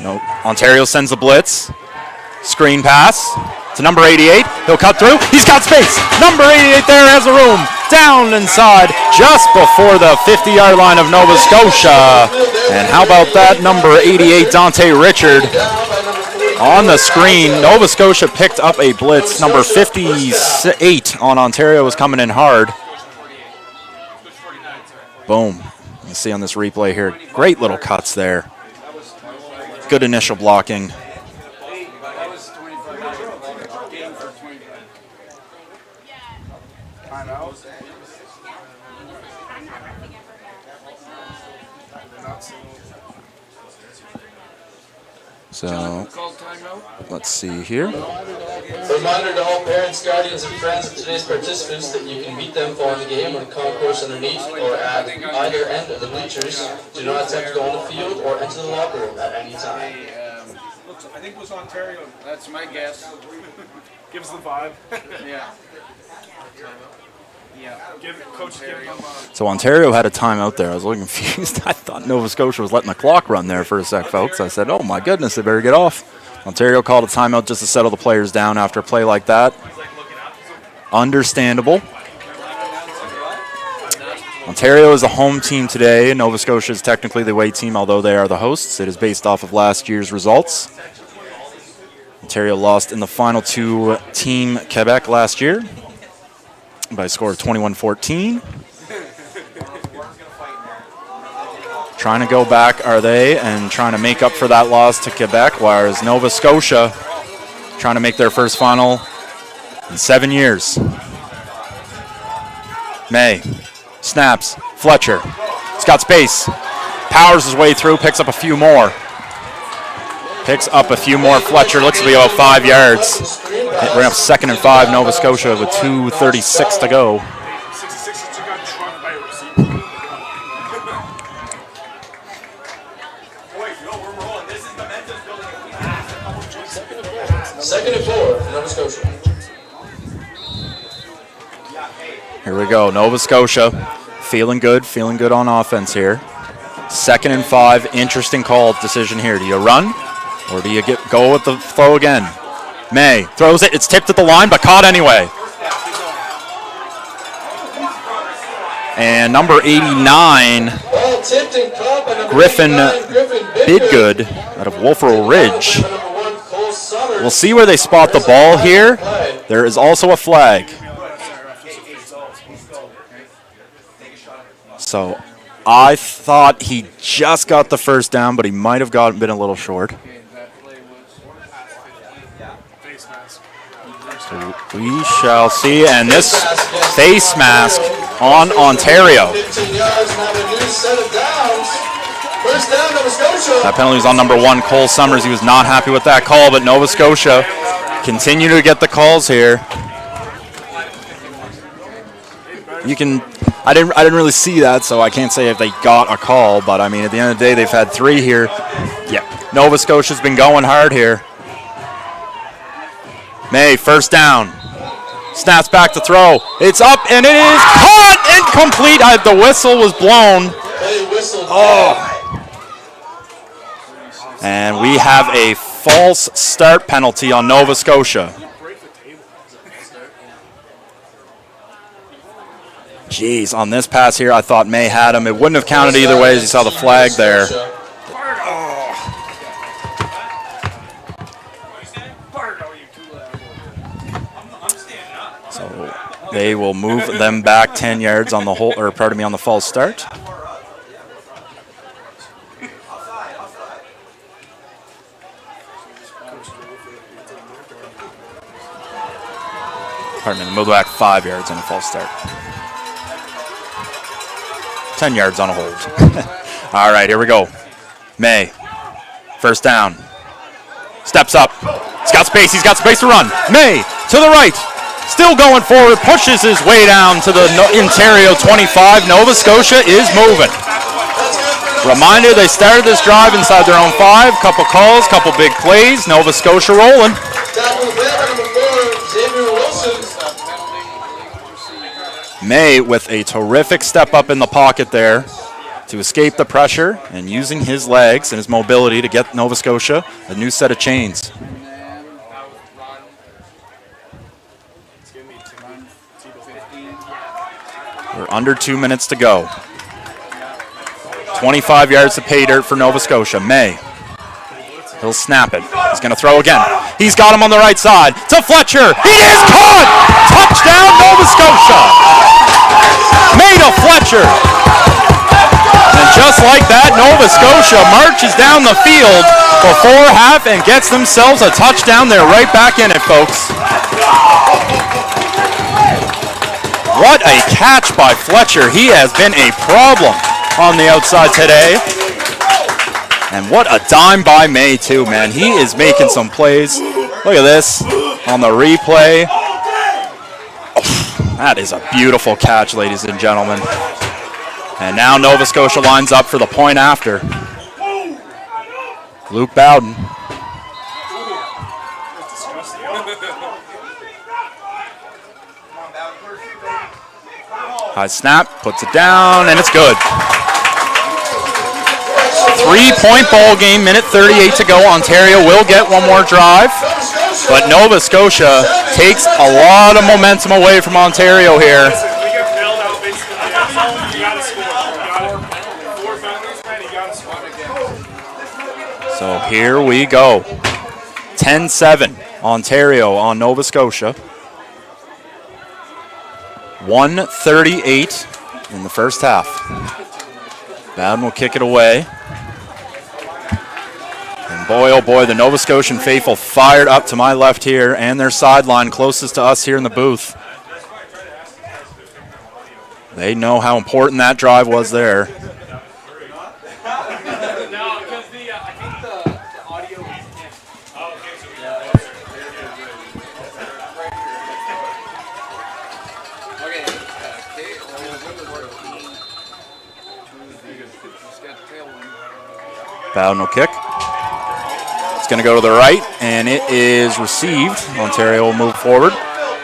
No, Ontario sends a blitz. Screen pass to number 88. He'll cut through. He's got space. Number 88 there has a room. Down inside just before the 50-yard line of Nova Scotia. And how about that? Number 88, Dante Richard. On the screen, Nova Scotia picked up a blitz. Number 58 on Ontario was coming in hard. Boom. You see on this replay here, great little cuts there. Good initial blocking. So, let's see here. Reminder to all parents, guardians, and friends of today's participants that you can meet them following the game on the concourse underneath or at either end of the bleachers. Do not attempt to go on the field or enter the locker room at any time. I think it was Ontario. That's my guess. Give us the vibe. Yeah. Yeah. Coach, give him So Ontario had a timeout there. I was a little confused. I thought Nova Scotia was letting the clock run there for a sec, folks. I said, oh my goodness, they better get off. Ontario called a timeout just to settle the players down after a play like that. Understandable. Ontario is the home team today. Nova Scotia is technically the away team, although they are the hosts. It is based off of last year's results. Ontario lost in the final to Team Quebec last year by a score of 21-14. Trying to go back, are they, and trying to make up for that loss to Quebec, whereas Nova Scotia trying to make their first final in 7 years. May snaps, Fletcher. He's got space. Powers his way through, picks up a few more. Fletcher looks to be about 5 yards. We're going to have 2nd and 5, Nova Scotia with 2:36 to go. 66 just got trucked by a receiver. Second and 4 for Nova Scotia. Here we go, Nova Scotia feeling good on offense here. 2nd and 5, interesting call decision here. Do you run or do you go with the throw again? May throws it, it's tipped at the line but caught anyway. And number 89, Ball tipped and caught by number Griffin 89, Bidgood out of Wolfero Ridge. We'll see where they spot the ball here. There is also a flag. So I thought he just got the first down, but he might have been a little short. So we shall see. And this face mask on Ontario. 15 yards, now a new set of downs. First down, Nova Scotia. That penalty was on number 1, Cole Summers. He was not happy with that call, but Nova Scotia continue to get the calls here. I didn't really see that, so I can't say if they got a call, but I mean, at the end of the day, they've had 3 here. Yeah, Nova Scotia's been going hard here. May, first down. Snaps back to throw. It's up, and it is caught incomplete. The whistle was blown. They whistled. Oh. And we have a false start penalty on Nova Scotia. Jeez, on this pass here, I thought May had him. It wouldn't have counted either way as you saw the flag there. So they will move them back 10 yards on the whole, on the false start. Pardon me, move back 5 yards on a false start. 10 yards on a hold. All right, here we go. May, first down. Steps up. He's got space to run. May, to the right. Still going forward, pushes his way down to the Ontario 25. Nova Scotia is moving. Reminder, they started this drive inside their own 5. Couple calls, couple big plays. Nova Scotia rolling. May with a terrific step up in the pocket there to escape the pressure and using his legs and his mobility to get Nova Scotia a new set of chains. We're under 2 minutes to go. 25 yards to pay dirt for Nova Scotia. May. He'll snap it. He's going to throw again. He's got him on the right side. To Fletcher. He is caught! Touchdown, Nova Scotia! May to Fletcher. And just like that, Nova Scotia marches down the field before half and gets themselves a touchdown. They're right back in it, folks. What a catch by Fletcher. He has been a problem on the outside today. And what a dime by May, too, man. He is making some plays. Look at this on the replay. Oh, that is a beautiful catch, ladies and gentlemen. And now Nova Scotia lines up for the point after. Luke Bowden. High snap, puts it down, and it's good. 3-point ball game, minute 38 to go. Ontario will get one more drive, but Nova Scotia takes a lot of momentum away from Ontario here. We get bailed out basically. You gotta Here we go. 10-7, Ontario on Nova Scotia. 1:38 in the first half. Bowden will kick it away. And boy, oh boy, the Nova Scotian faithful fired up to my left here and their sideline closest to us here in the booth. They know how important that drive was there. Bowden will kick. It's going to go to the right, and it is received. Ontario will move forward,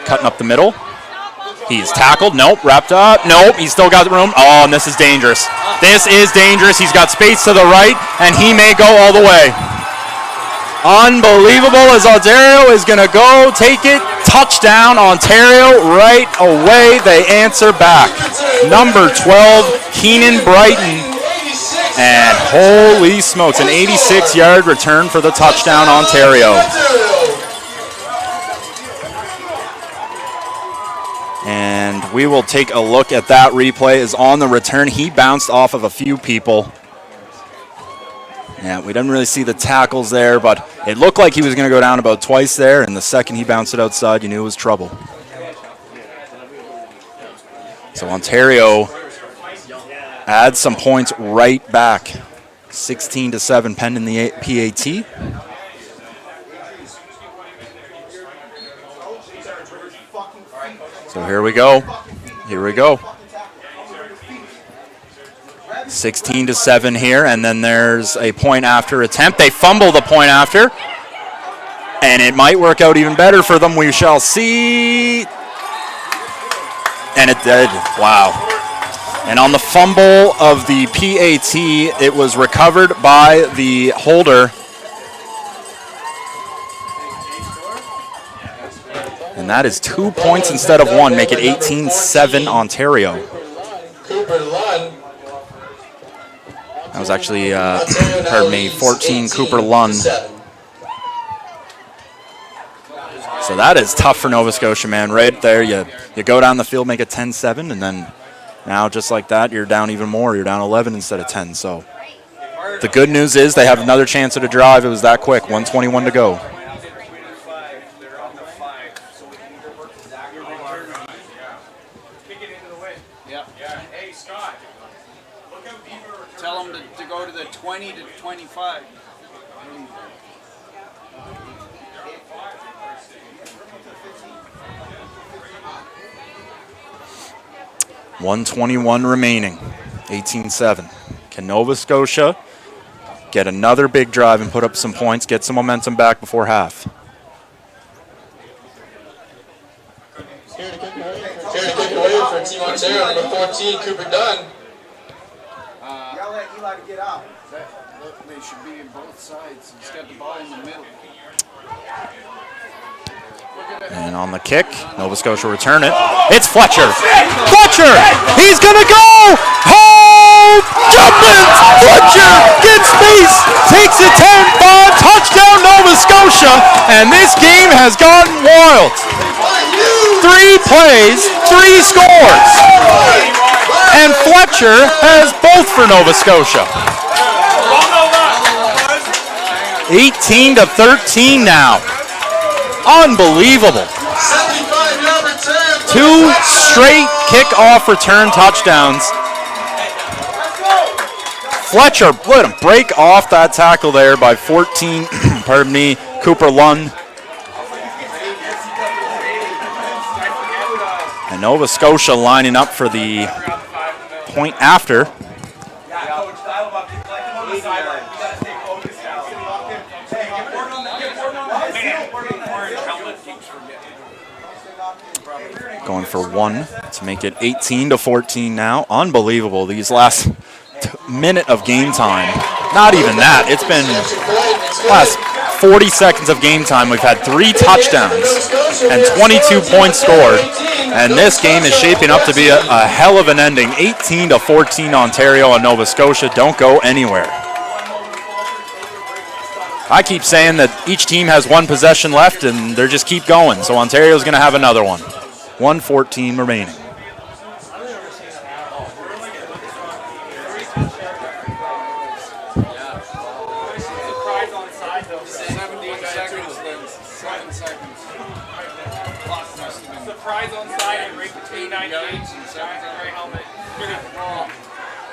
cutting up the middle. He's tackled. Nope. Wrapped up. Nope. He's still got the room. Oh, and this is dangerous. This is dangerous. He's got space to the right, and he may go all the way. Unbelievable as Ontario is going to go. Take it. Touchdown, Ontario. Right away, they answer back. Number 12, Keenan Brighton. And holy smokes, an 86-yard return for the touchdown, Ontario. And we will take a look at that replay. Is on the return. He bounced off of a few people. Yeah, we didn't really see the tackles there, but it looked like he was going to go down about twice there, and the second he bounced it outside, you knew it was trouble. So Ontario adds some points right back. 16-7 pending the PAT. So here we go. Here we go. 16-7 here, and then there's a point after attempt. They fumble the point after, and it might work out even better for them. We shall see. And it did. Wow. And on the fumble of the PAT, it was recovered by the holder. And that is 2 points instead of one, make it 18-7 Ontario. That was actually, 14 Cooper Lund. So that is tough for Nova Scotia, man. Right there, you go down the field, make it 10-7, and then now, just like that, you're down even more. You're down 11 instead of 10. So the good news is they have another chance at a drive. It was that quick. 1:21 to go. Tell them to go to the 20 to 25. 1:21 remaining, 18-7. Can Nova Scotia get another big drive and put up some points, get some momentum back before half? Here to kick away for Team Ontario, number 14, Cooper Dunn. Y'all let Eli get out. They should be in both sides. He's got the ball in the middle. And on the kick, Nova Scotia return it. It's Fletcher. Fletcher! He's going to go! Oh! Jumpins! Fletcher gets space! Takes it 10-5. Touchdown Nova Scotia! And this game has gotten wild. 3 plays, 3 scores. And Fletcher has both for Nova Scotia. 18-13 now. Unbelievable. 2 straight kickoff return touchdowns. Fletcher let him break off that tackle there by 14, pardon me, Cooper Lund. And Nova Scotia lining up for the point after. Going for 1 to make it 18-14 now. Unbelievable. These last minute of game time. Not even that. It's been last 40 seconds of game time. We've had 3 touchdowns and 22 points scored. And this game is shaping up to be a hell of an ending. 18-14 Ontario and Nova Scotia. Don't go anywhere. I keep saying that each team has one possession left, and they just keep going. So Ontario's going to have another one. 1:14 remaining.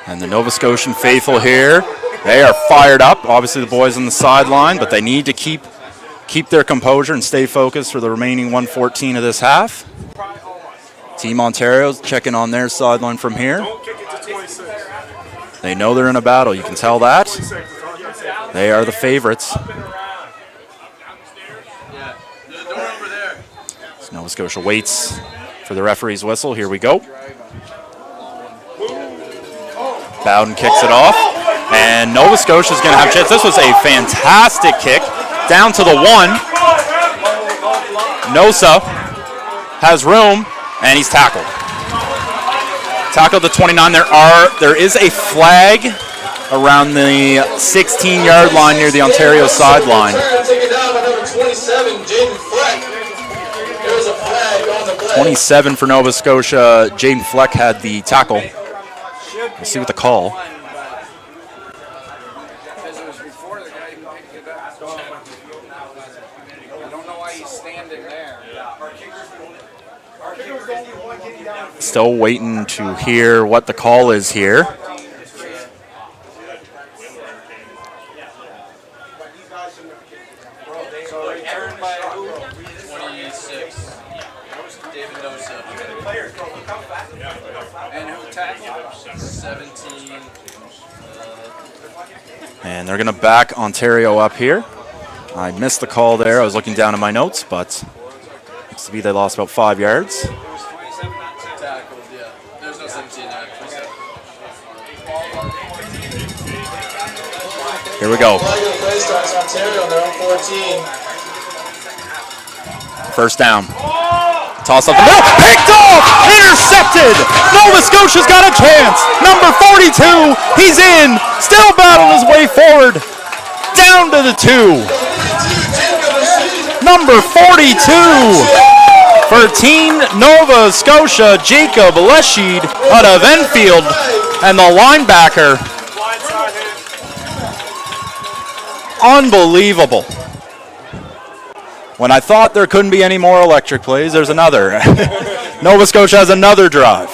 And the Nova Scotian faithful here, they are fired up. Obviously the boys on the sideline, but they need to keep their composure and stay focused for the remaining 1:14 of this half. Team Ontario's checking on their sideline from here. They know they're in a battle. You can tell that. They are the favorites. So Nova Scotia waits for the referee's whistle. Here we go. Bowden kicks it off, and Nova Scotia's going to have a chance. This was a fantastic kick down to the 1. Nosa has room, and he's tackled. Tackled the 29. There is a flag around the 16-yard line near the Ontario sideline. 27 for Nova Scotia. Jaden Fleck had the tackle. We'll see what the call. Still waiting to hear what the call is here. And they're going to back Ontario up here. I missed the call there. I was looking down at my notes, but looks to be they lost about 5 yards. Here we go. First down. Toss up the middle. Picked off! Intercepted! Nova Scotia's got a chance. Number 42. He's in. Still battling his way forward. Down to the 2. Number 42. For Team Nova Scotia, Jacob Leshid out of Enfield. And the linebacker. Unbelievable. When I thought there couldn't be any more electric plays, there's another. Nova Scotia has another drive.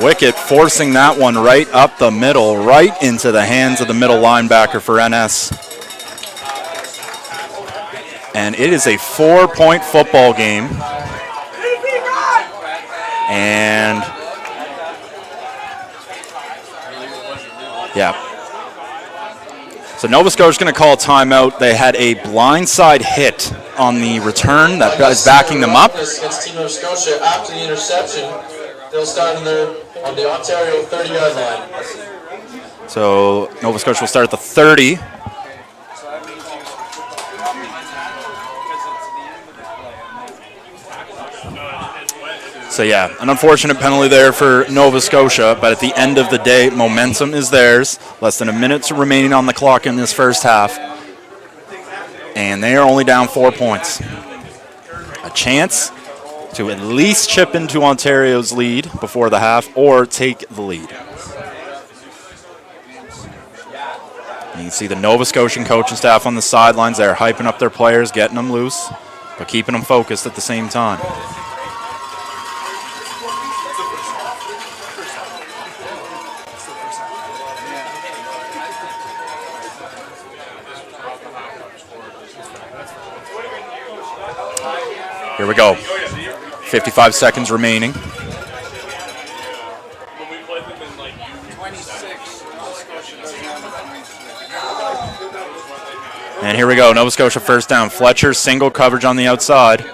Wicket forcing that one right up the middle, right into the hands of the middle linebacker for NS. And it is a 4-point football game. And yeah. So Nova Scotia's going to call a timeout. They had a blindside hit on the return that is backing them up. Against Team Nova Scotia after the interception, they'll start on the Ontario 30-yard line. So Nova Scotia will start at the 30. So yeah, an unfortunate penalty there for Nova Scotia, but at the end of the day, momentum is theirs. Less than a minute remaining on the clock in this first half. And they are only down 4 points. A chance to at least chip into Ontario's lead before the half or take the lead. And you can see the Nova Scotian coaching staff on the sidelines. They're hyping up their players, getting them loose, but keeping them focused at the same time. Here we go. 55 seconds remaining. And here we go. Nova Scotia first down. Fletcher, single coverage on the outside.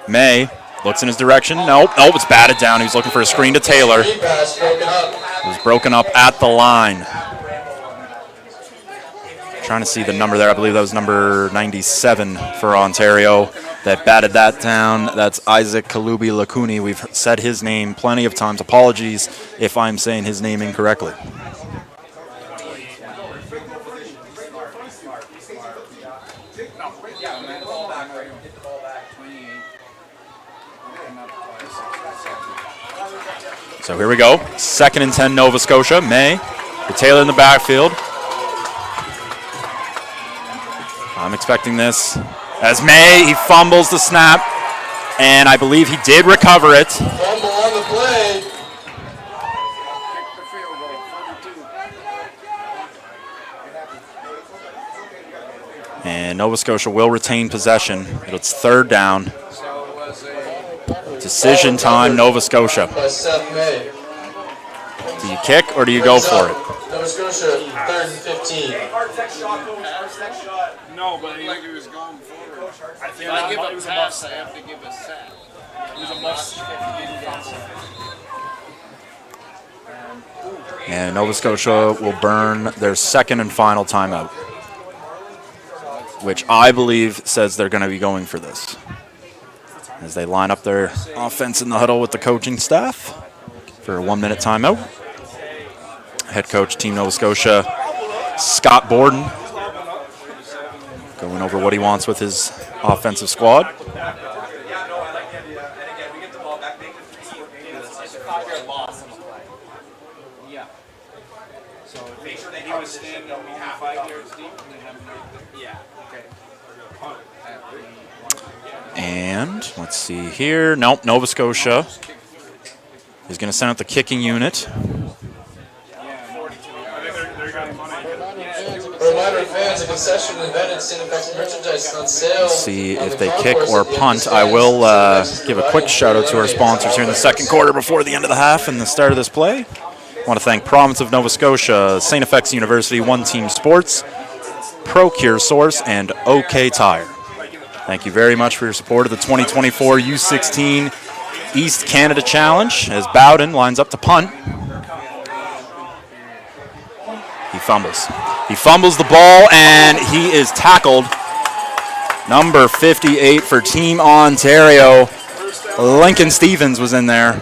May looks in his direction. Nope, it's batted down. He was looking for a screen to Taylor. It was broken up at the line. Trying to see the number there. I believe that was number 97 for Ontario. that batted that down. That's Isaac Kalubi Lakuni. We've said his name plenty of times. Apologies if I'm saying his name incorrectly. So here we go. 2nd and 10, Nova Scotia. May, the Taylor in the backfield. I'm expecting this. As May, he fumbles the snap, and I believe he did recover it. Fumble on the play. And Nova Scotia will retain possession. It's 3rd down. Decision time, Nova Scotia. By Seth May. Do you kick or do you go for it? Nova Scotia, 3rd and 15. No, but Like he was going forward. I think If I give it a was a pass, must. I have to give a set. It was a must. And Nova Scotia will burn their 2nd and final timeout, which I believe says they're going to be going for this, as they line up their offense in the huddle with the coaching staff for a 1-minute timeout. Head coach, Team Nova Scotia, Scott Borden, going over what he wants with his offensive squad. Yeah. So make sure they was standing only 5 yards deep and they haven't made it. Yeah. Okay. And let's see here. Nope, Nova Scotia is going to send out the kicking unit. Reminder fans, a concession event and St. FX merchandise on sale. See if they kick or punt. I will give a quick shout out to our sponsors here in the 2nd quarter before the end of the half and the start of this play. I want to thank Province of Nova Scotia, St. FX University, One Team Sports, Procure Source, and OK Tire. Thank you very much for your support of the 2024 U16 East Canada Challenge as Bowden lines up to punt. He fumbles. He fumbles the ball, and he is tackled. Number 58 for Team Ontario. Lincoln Stevens was in there.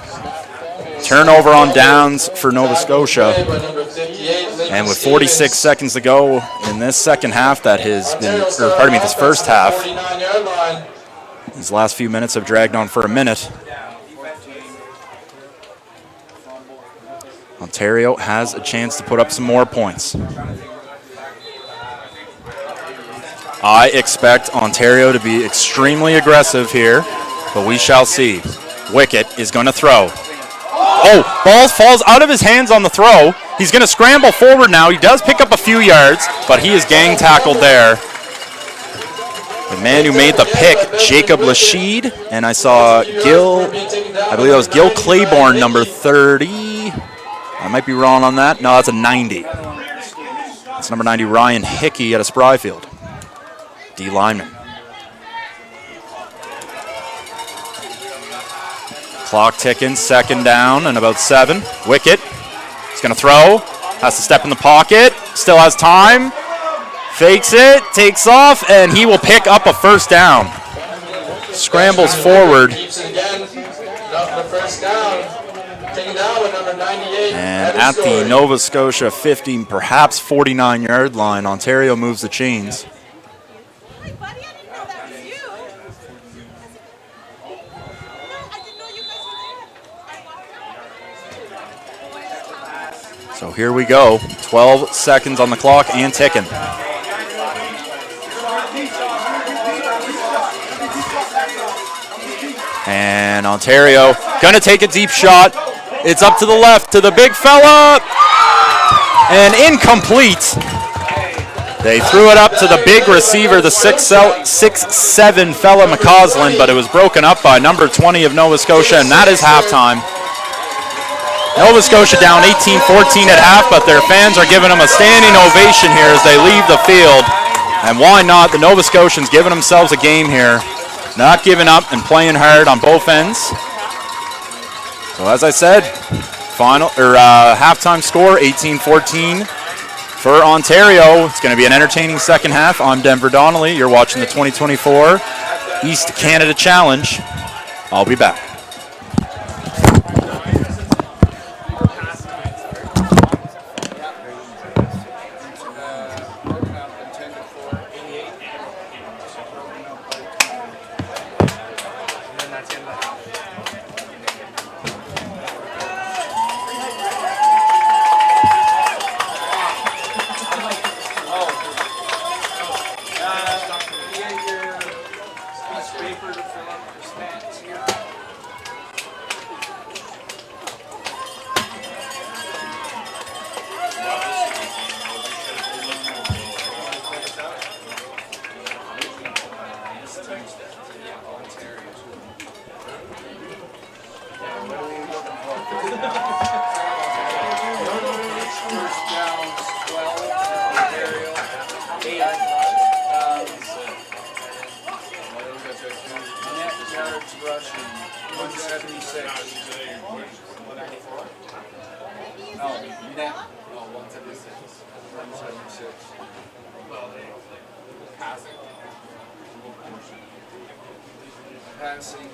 Turnover on downs for Nova Scotia. And with 46 seconds to go in this 2nd half, that has been, or pardon me, this 1st half, these last few minutes have dragged on for a minute. Ontario has a chance to put up some more points. I expect Ontario to be extremely aggressive here, but we shall see. Wicket is going to throw. Oh, ball falls out of his hands on the throw. He's going to scramble forward now. He does pick up a few yards, but he is gang tackled there. The man who made the pick, Jacob Lashid, and I saw Gil, I believe that was Gil Claiborne, number 30. I might be wrong on that. No, that's a 90. That's number 90, Ryan Hickey out of Spryfield. D lineman. Clock ticking, 2nd down and about 7. Wicket. He's going to throw. Has to step in the pocket. Still has time. Fakes it, takes off, and he will pick up a 1st down. Scrambles forward. Keeps it again. Not the 1st down. Taken down with number 98. And at the Nova Scotia 50, perhaps 49-yard line, Ontario moves the chains. Hey, buddy, I didn't know that was you. No, I didn't know you guys were there. So here we go. 12 seconds on the clock and ticking. And Ontario gonna take a deep shot. It's up to the left to the big fella. And incomplete. They threw it up to the big receiver, the 6'7" fella McCausland, but it was broken up by number 20 of Nova Scotia, and that is halftime. Nova Scotia down 18-14 at half, but their fans are giving them a standing ovation here as they leave the field. And why not? The Nova Scotians giving themselves a game here. Not giving up and playing hard on both ends. So as I said, halftime score 18-14 for Ontario. It's going to be an entertaining 2nd half. I'm Denver Donnelly. You're watching the 2024 East Canada Challenge. I'll be back. Broken up and 10 to 4, 88. Broken up by 20. And then that's in the half. Paper to fill up the stats here. First down, 12, Ontario, 8. Net yards rushing, 176. No, net. No, 176. 176. Passing,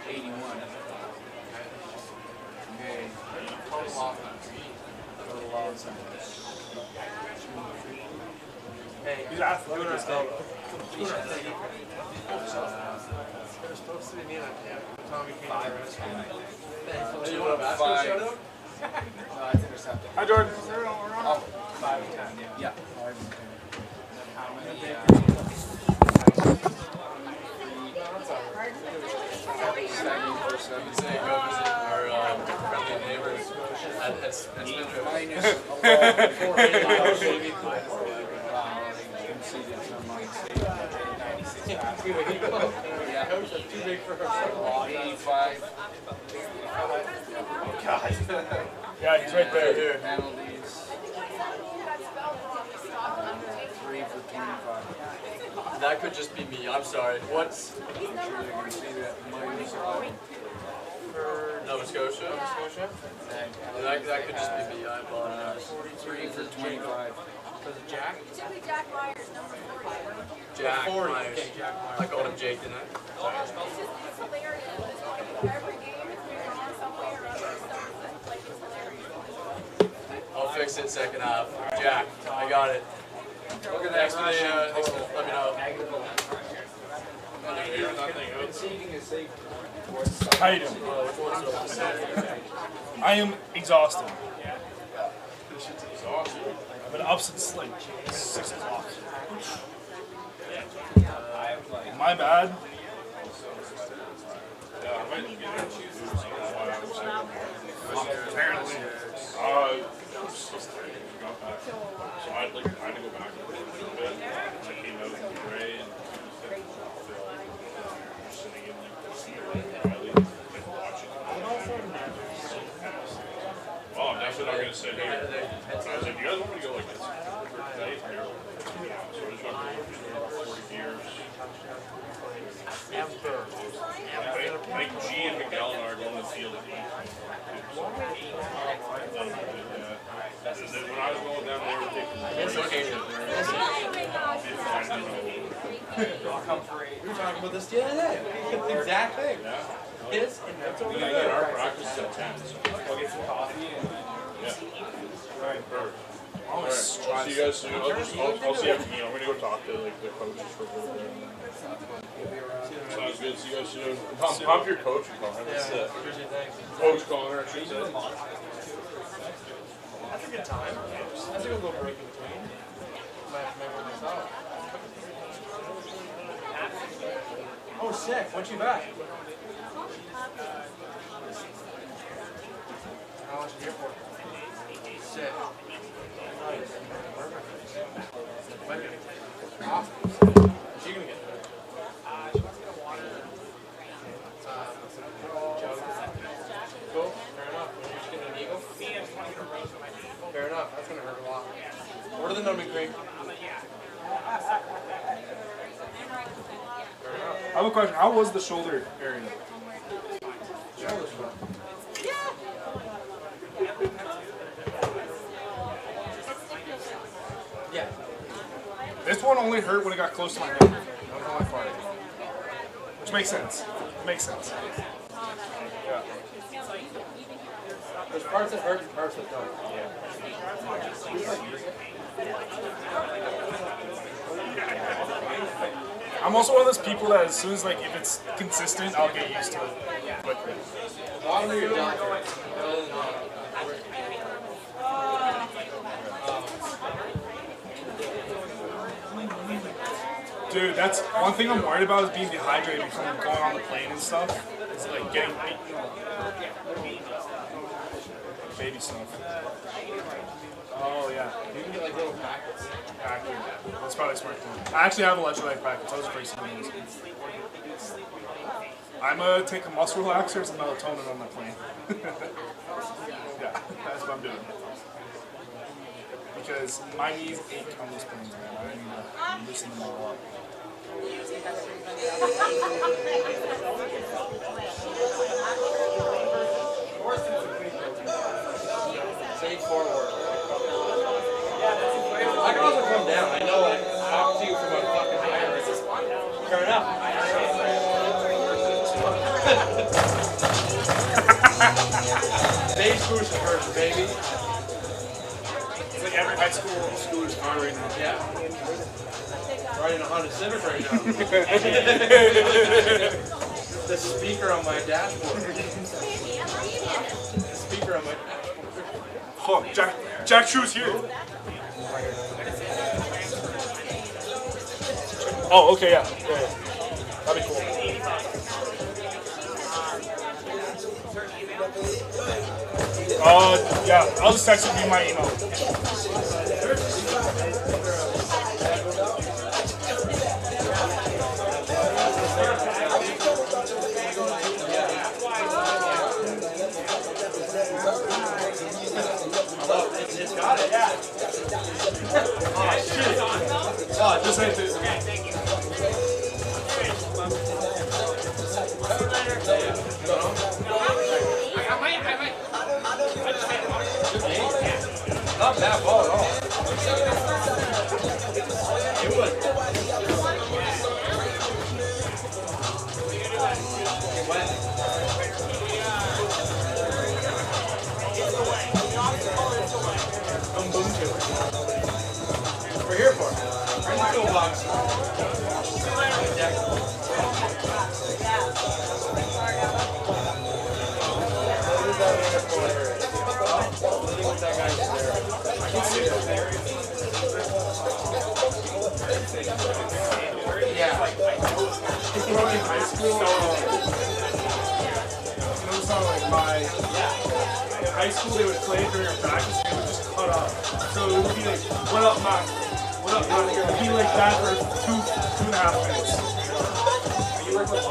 81. Okay. Total offense. Hey, he's athletic as hell. They're supposed to be me like Tommy came to the restaurant. Do you want a basketball shout out? No, it's intercepted. Hi, Jordan. Oh, 5 and 10, yeah. 5 and 10. How many, Stacking for 7. Say go visit our friendly neighbors. It's been Minus 11. Wow, they conceded some on state. 96 passes. Yeah. Coach, that's too big for her. 85. Yeah, he's right there. Here. Penalties. 3 for 25. That could just be me. I'm sorry. What's I'm sure they can see that minus 11. for Nova Scotia? That could just be me. I apologize. 3 for 25. Was it Jack? Jack Myers, number 40. Jack 40. Myers. Okay, Jack Myers. I called him Jake, didn't I? It's hilarious. Every game, if we're on some way or other, stuff like it's hilarious. I'll fix it second half. Jack, I got it. Look at Thanks that for the, rushing thanks for, total. let me know. Conceding is safe. How you doing? I am exhausted. I've been up since like 6 o'clock. My bad. Apparently. So I had to go back a little bit. I came out with Ray and just sitting in Riley, like watching. Well, I'm definitely not gonna sit here. I was like, you guys want me to go like this? So I just got 40 years. I think G and Miguel and I are going to the field at 8. And then when I was going down, they were taking We were talking about this the other day. Exact thing. His and that's over we gotta get our practice at 10. So. Go get some coffee and Yeah. Right, perfect. All right. I'll see you guys soon. I'll see you after, I'm gonna go talk to like the coaches for a little bit. Sounds good. See you guys soon. Pump your coach, Connor. appreciate thanks. Coach Connor, I should say. That's a good time. That's a good little break in between. Might have to make one myself. Oh, sick. When's you back? How much are you here for? Sick. Nice. Perfect. When? Awesome. What's she gonna get? Cool. Fair enough. When you're just getting an eagle? Fair enough. That's gonna hurt a lot. Order the numbing cream. I have a question. How was the shoulder area? Shoulder's fun. Yeah. This one only hurt when it got close to my neck. That was the only part. Which makes sense. It makes sense. Yeah. There's parts that hurt and parts that don't. I'm also one of those people that as soon as like if it's consistent, I'll get used to it. But Bottom of your doctor. dude, that's one thing I'm worried about is being dehydrated because I'm going on the plane and stuff. It's like getting baby stuff. Oh yeah. You can get like little packets. That's probably a smart thing. I actually have electrolyte packets. I was crazy. I'm gonna take a muscle relaxers and melatonin on my plane. Yeah, that's what I'm doing. Because my knees ache on these planes, man. I need to loosen them all up. Sage forward. I can also come down. I know, like, I talk to you from a fucking higher. Fair enough. Stage boost first, baby. It's like every high school schooler's car right now. Yeah. Riding a Honda Civic right now. The speaker on my dashboard. The speaker on my dashboard. Oh, Jack True's here. Oh, okay, yeah. That'd be cool. Yeah, I'll just text you my email. It's got it, yeah. Oh, shit. Oh, just like this. Not bad ball at all. It was. It went. We're here for it. Bring the toolbox. That guy's there. I can see that there. Yeah. In high school, those are like in high school they would play during our practice and they would just cut off. So it would be like, what up, Mac? What up, Mac? It would be like that for 2.5 minutes. Are you working with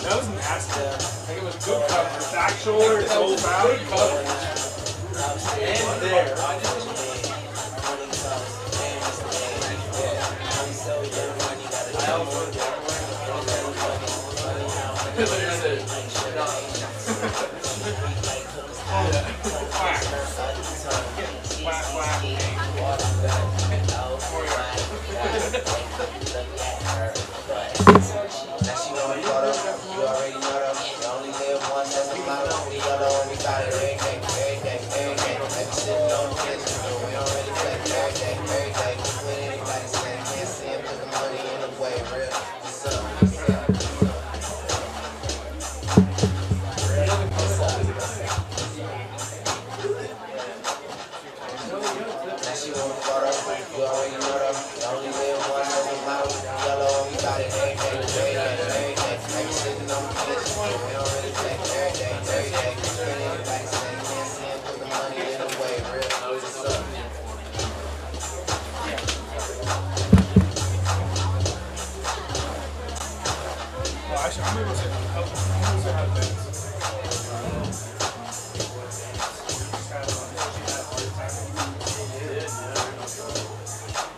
That was nasty. Like it was good coverage. Back shoulder, goes out. And there.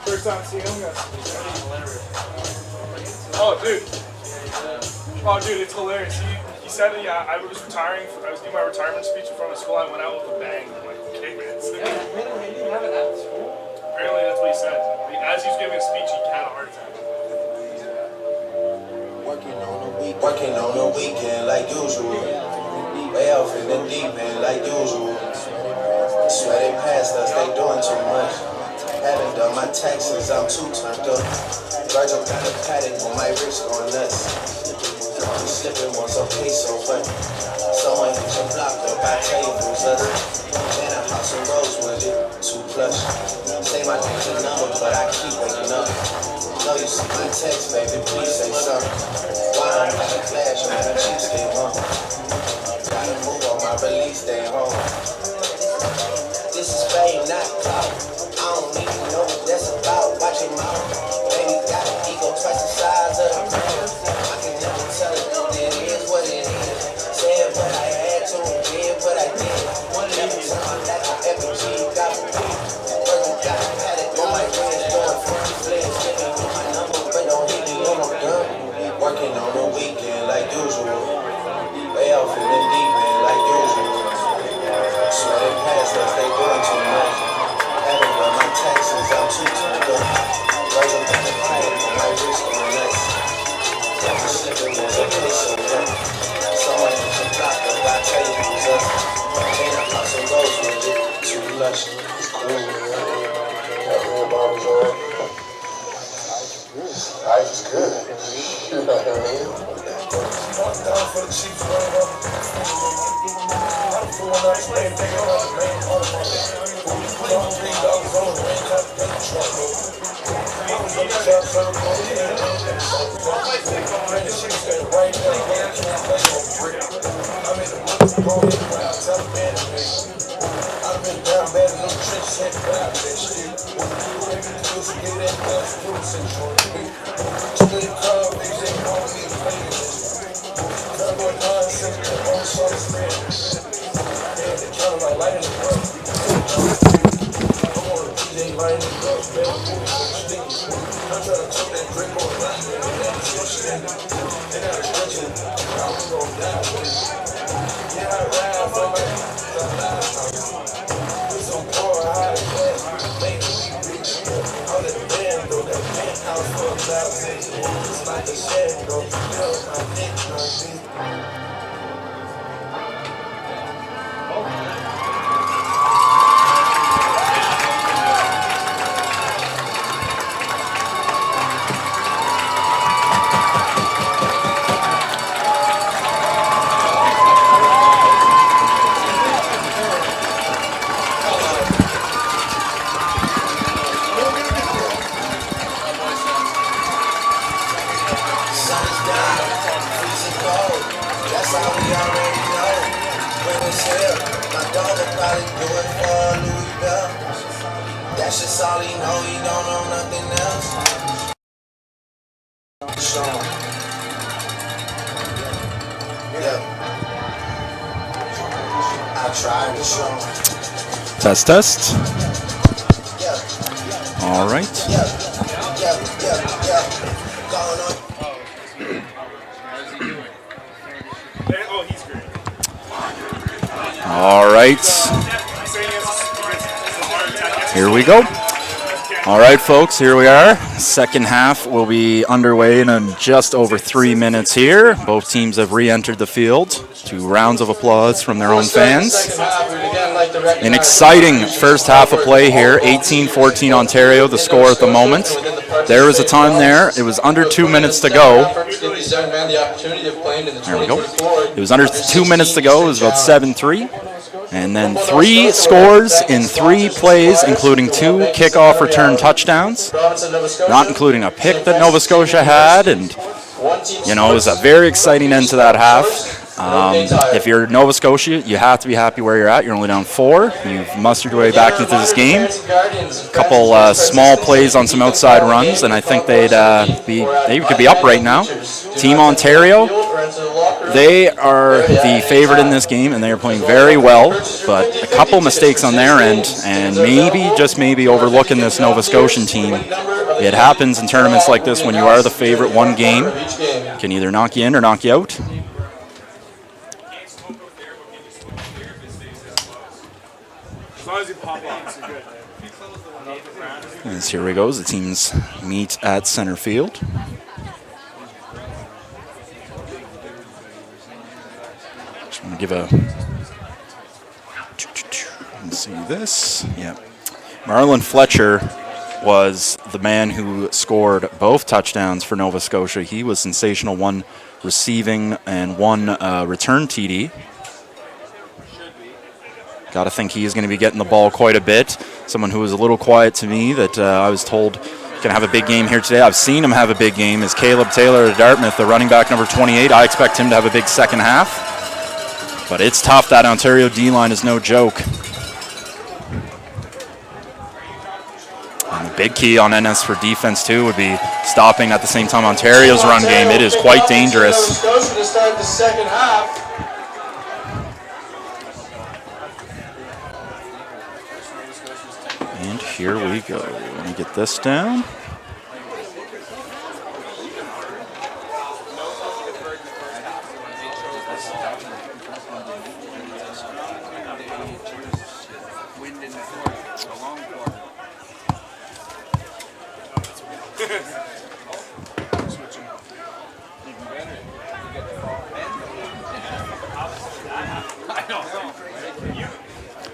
First time seeing him, oh, dude. Oh, dude, it's hilarious. He said, yeah, I was retiring. I was doing my retirement speech in front of school. I went out with a bang. I'm like, okay, man. Apparently, that's what he said. As he was giving a speech, he had a heart attack. Working on the weekend like usual. Way off in the deep end like usual. Sweating past us, they doing too much. Haven't done my taxes, I'm too turned up. Virgil got a paddock on my wrist going nuts. I'm slipping once, okay, so what? Someone hit your block up, I tell you who's us. Then a house of rose with it, too plush. Say my name's a number, but I keep waking up. Know you see my text, baby, please say something. Why I'm at a flash, man, the cheapskate, huh? Gotta move on my release day home. This is fame, not clout. I don't even know what that's about. Watch your mouth. Baby got an ego twice the size of a man. I can never tell it. It is what it is. Said what I had to and did what I did. Never turn my back on FG. Got me big. Virgil got a paddock on my wrist. Doing 40 flares. Give me my number, but don't hit me on my gun. Working on the weekend like usual. Way off in the deep end like usual. Sweating past us, they doing too much. Haven't done my taxes, I'm too turned up. Virgil got the paddock on my wrist going nuts. I'm slipping on the piss so young. Someone hit your block up, I tell you who's us. Ain't a house of rose with it, too lush. It's cool, man. That real barbers on. Life is good. You know what I mean? Down for the cheap run up. I'm pulling up, staying thinking about the main part of my life. $3 on the main top of the truck. I was up the top for the police. And the shit stayed right there. I'm in the woods, going in the tell the man to me. I've been down bad in them trenches, had to grab that shit. Used to get that glass of food central. Split car, they say, call me a playlist. Cowboy nonsense, that won't show the spread. Yeah, they tryna like light in the club. I'm on a DJ light in the club, man. I'm tryna choke that drink on the line, man. That's your shit. They gotta stretch it. I'm gonna die with it. Yeah, I ride for my so poor, high class, make me rich. All that band, though, that penthouse for $1,000. It's like a shed, though. My dick, my dick. That's just all he know, he don't know nothing else. I tried to show 'em. Test, test. All right. Going on. Oh, he's great. All right. Here we go. All right, folks, here we are. Second half will be underway in just over 3 minutes here. Both teams have re-entered the field. 2 rounds of applause from their own fans. An exciting first half of play here. 18-14 Ontario, the score at the moment. There was a time there. It was under 2 minutes to go. There we go. It was under 2 minutes to go. It was about 7-3. And then 3 scores in 3 plays, including 2 kickoff return touchdowns, not including a pick that Nova Scotia had. And, you know, it was a very exciting end to that half. If you're Nova Scotia, you have to be happy where you're at. You're only down 4. You've mustered your way back into this game. A couple small plays on some outside runs, and I think they could be up right now. Team Ontario, they are the favorite in this game, and they are playing very well, but a couple mistakes on their end, and maybe, just maybe, overlooking this Nova Scotian team. It happens in tournaments like this when you are the favorite. One game can either knock you in or knock you out. As long as you pop off, you're good. As here we go, the teams meet at center field. Just want to give a... Let's see this. Yeah. Marlon Fletcher was the man who scored both touchdowns for Nova Scotia. He was sensational, 1 receiving and 1 return TD. Got to think he is going to be getting the ball quite a bit. Someone who was a little quiet to me that I was told can have a big game here today. I've seen him have a big game is Caleb Taylor at Dartmouth, the running back number 28. I expect him to have a big second half. But it's tough. That Ontario D-line is no joke. And the big key on NS for defense, too, would be stopping at the same time Ontario's run game. It is quite dangerous. Nova Scotia to start the second half. And here we go. Let me get this down.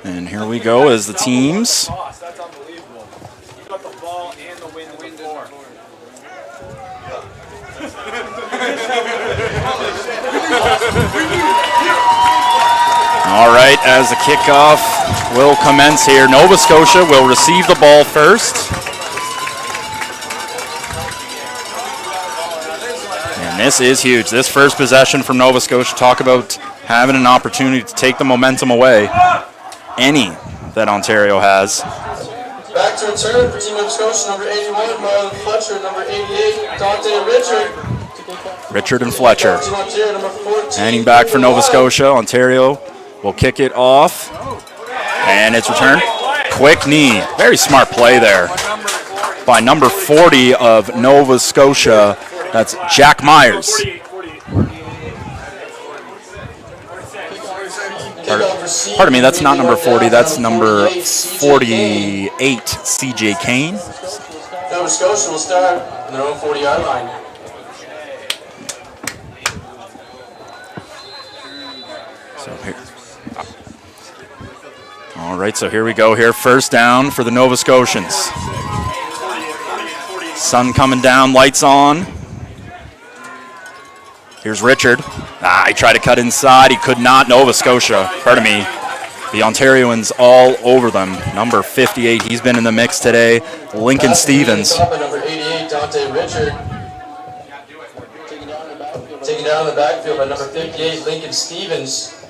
And here we go as the teams. That's unbelievable. You got the ball and the wind in the floor. All right, as the kickoff will commence here, Nova Scotia will receive the ball first. And this is huge. This first possession from Nova Scotia, talk about having an opportunity to take the momentum away. Any that Ontario has. Back to return for Team Nova Scotia, number 81, Marlon Fletcher, number 88, Dante Richard. Richard and Fletcher. Team Ontario, number 14. Handing back for Nova Scotia. Ontario will kick it off. And it's returned. Quick knee. Very smart play there by number 40 of Nova Scotia. That's Jack Myers. Pardon me, that's not number 40. That's number 48, CJ Kane. Nova Scotia will start on their own 40-yard line. So here. All right, so here we go here. First down for the Nova Scotians. Sun coming down, lights on. Here's Richard. He tried to cut inside. He could not. Nova Scotia, pardon me. The Ontarians all over them. Number 58, he's been in the mix today. Lincoln Stevens. Number 88, Dante Richard. Taken down in the backfield by number 58, Lincoln Stevens.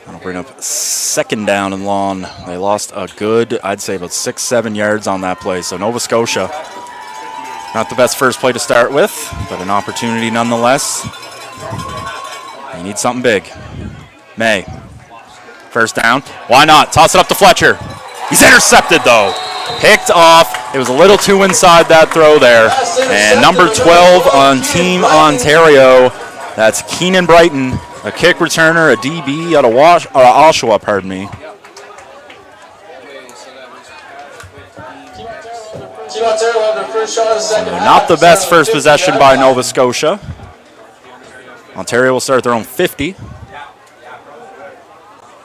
That'll bring up second down and long. They lost a good, I'd say about 6-7 yards on that play. So Nova Scotia, not the best first play to start with, but an opportunity nonetheless. He needs something big. May. First down. Why not? Toss it up to Fletcher. He's intercepted, though. Picked off. It was a little too inside that throw there. And number 12 on Team Ontario, that's Keenan Brighton, a kick returner, a DB out of Oshawa, pardon me. Team Ontario will have their first shot of the second half. Not the best first possession by Nova Scotia. Ontario will start their own 50.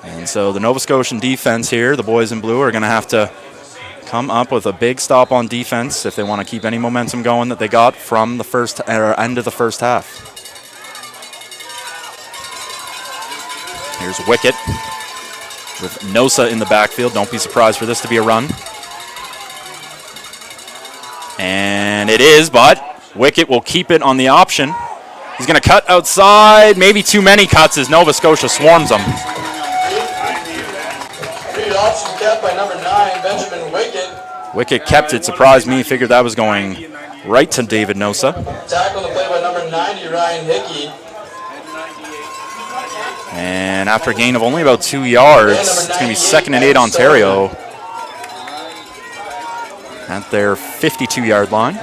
And so the Nova Scotian defense here, the boys in blue, are going to have to come up with a big stop on defense if they want to keep any momentum going that they got from the end of the first half. Here's Wicket with Nosa in the backfield. Don't be surprised for this to be a run. And it is, but Wicket will keep it on the option. He's going to cut outside. Maybe too many cuts as Nova Scotia swarms them. Read option kept by number 9, Benjamin Wicket. Wicket kept it. Surprised me. Figured that was going right to David Nosa. Tackle the play by number 90, Ryan Hickey. And after a gain of only about 2 yards, it's going to be 2nd and 8 Ontario at their 52-yard line.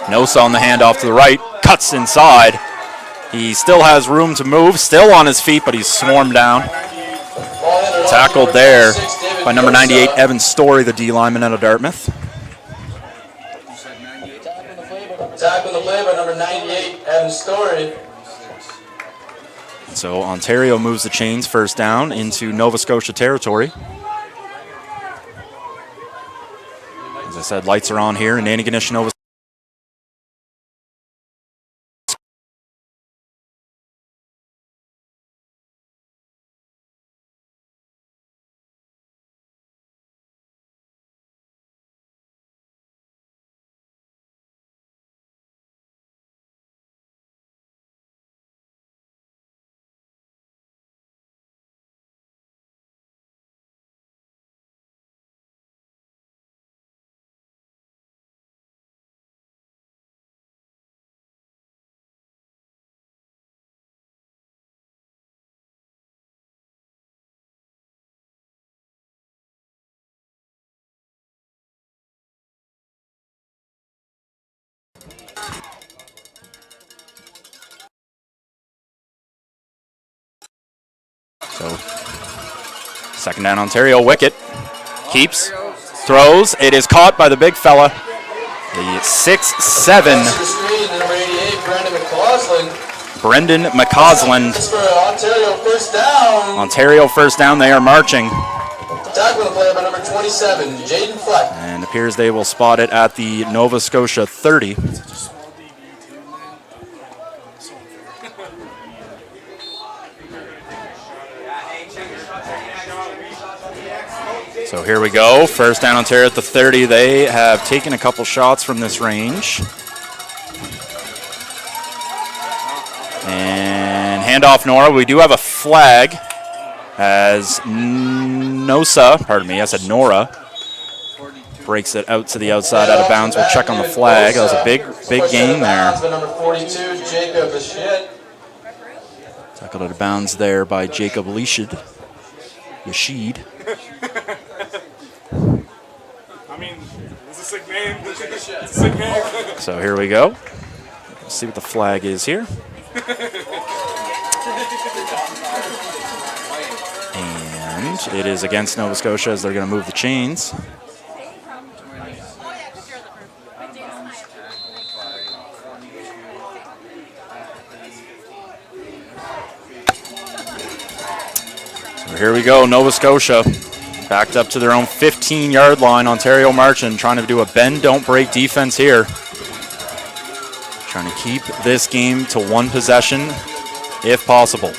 Nosa on the handoff to the right, cuts inside. He still has room to move, still on his feet, but he's swarmed down. Tackled there by number 98, Evan Story, the D lineman out of Dartmouth. Tackle the play by number 98, Evan Story. So Ontario moves the chains first down into Nova Scotia territory. As I said, lights are on here in Antigonish, Nova Scotia. So, 2nd down Ontario, Wicket keeps, throws, it is caught by the big fella, the 6'7", Brendan McCausland. Ontario first down. Ontario first down, they are marching. Tackle the play by number 27, Jaden Fleck. And appears they will spot it at the Nova Scotia 30. So here we go, first down Ontario at the 30. They have taken a couple shots from this range. And handoff Nora. We do have a flag as Nosa, pardon me, I said Nora, breaks it out to the outside out of bounds. We'll check on the flag. That was a big gain there. Number 42, Jacob Yashid. Tackled out of bounds there by Jacob Yashid. I mean, it's a sick name. It's a sick name. So here we go. Let's see what the flag is here. And it is against Nova Scotia as they're going to move the chains. So here we go, Nova Scotia backed up to their own 15-yard line. Ontario marching, trying to do a bend, don't break defense here. Trying to keep this game to one possession if possible.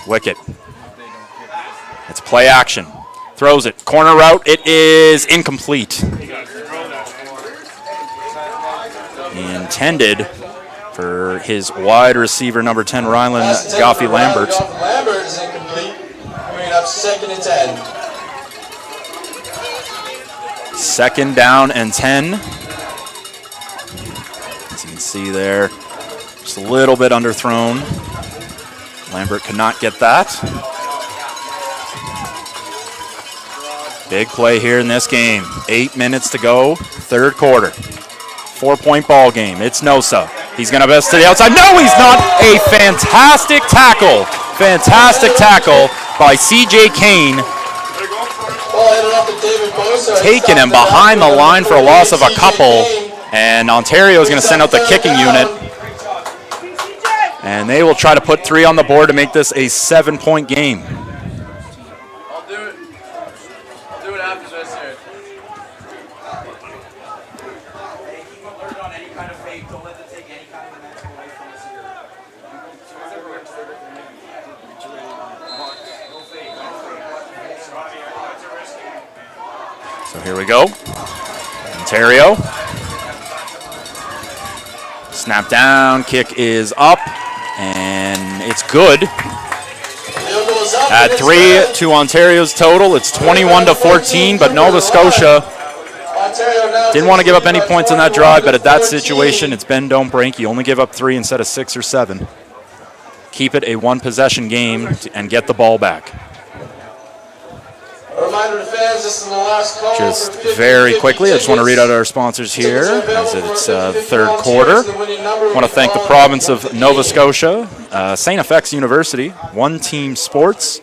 Wicket. It's play action. Throws it. Corner route. It is incomplete. Intended for his wide receiver, number 10, Rylan Goffey-Lambert. Lambert is incomplete. have 2nd and 10. 2nd down and 10. As you can see there, just a little bit underthrown. Lambert could not get that. Big play here in this game. 8 minutes to go, 3rd quarter. 4-point ball game. It's Nosa. He's going to bust to the outside. No, he's not. A fantastic tackle. Fantastic tackle by C.J. Kane. Taking him behind the line for a loss of a couple. And Ontario is going to send out the kicking unit. And they will try to put 3 on the board to make this a 7-point game. I'll do it. I'll do it after this here. So here we go. Ontario. Snap down, kick is up, and it's good. Add 3 to Ontario's total. It's 21-14, but Nova Scotia didn't want to give up any points on that drive, but at that situation, it's bend, don't break. You only give up 3 instead of 6 or 7. Keep it a 1-possession game and get the ball back. A reminder to fans, this is the last call. Just very quickly, I just want to read out our sponsors here as it's the 3rd quarter. I want to thank the province of Nova Scotia, St. FX University, One Team Sports,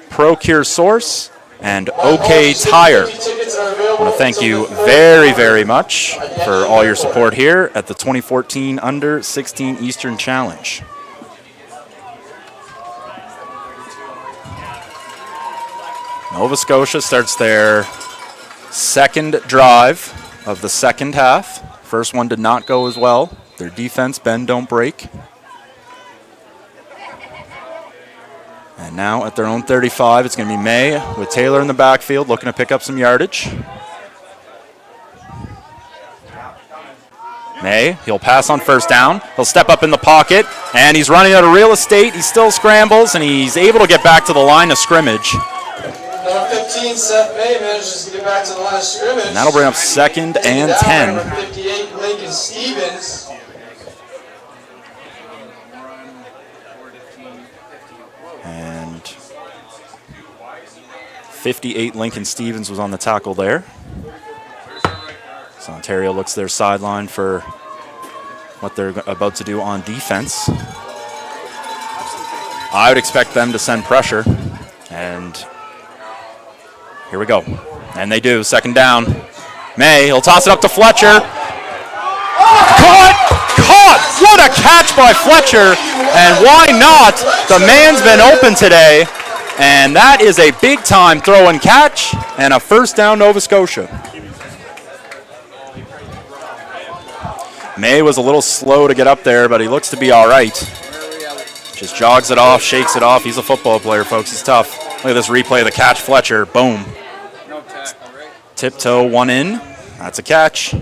Procure Source, and OK Tire. I want to thank you very, very much for all your support here at the 2014 Under-16 Eastern Challenge. Nova Scotia starts their 2nd drive of the 2nd half. First one did not go as well. Their defense, bend, don't break. And now at their own 35, it's going to be May with Taylor in the backfield looking to pick up some yardage. May, he'll pass on 1st down. He'll step up in the pocket, and he's running out of real estate. He still scrambles, and he's able to get back to the line of scrimmage. Number 15, Seth May, manages to get back to the line of scrimmage. And that'll bring up 2nd and 10. Number 58, Lincoln Stevens. And 58, Lincoln Stevens was on the tackle there. So Ontario looks their sideline for what they're about to do on defense. I would expect them to send pressure. And here we go. And they do. 2nd down. May, he'll toss it up to Fletcher. Caught! What a catch by Fletcher. And why not? The man's been open today. And that is a big-time throw and catch. And a 1st down, Nova Scotia. May was a little slow to get up there, but he looks to be all right. Just jogs it off, shakes it off. He's a football player, folks. He's tough. Look at this replay of the catch. Fletcher, boom. No tackle, right? Tiptoe, 1 in. That's a catch.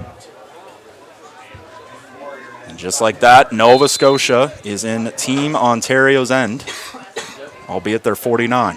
And just like that, Nova Scotia is in Team Ontario's end, albeit they're 49.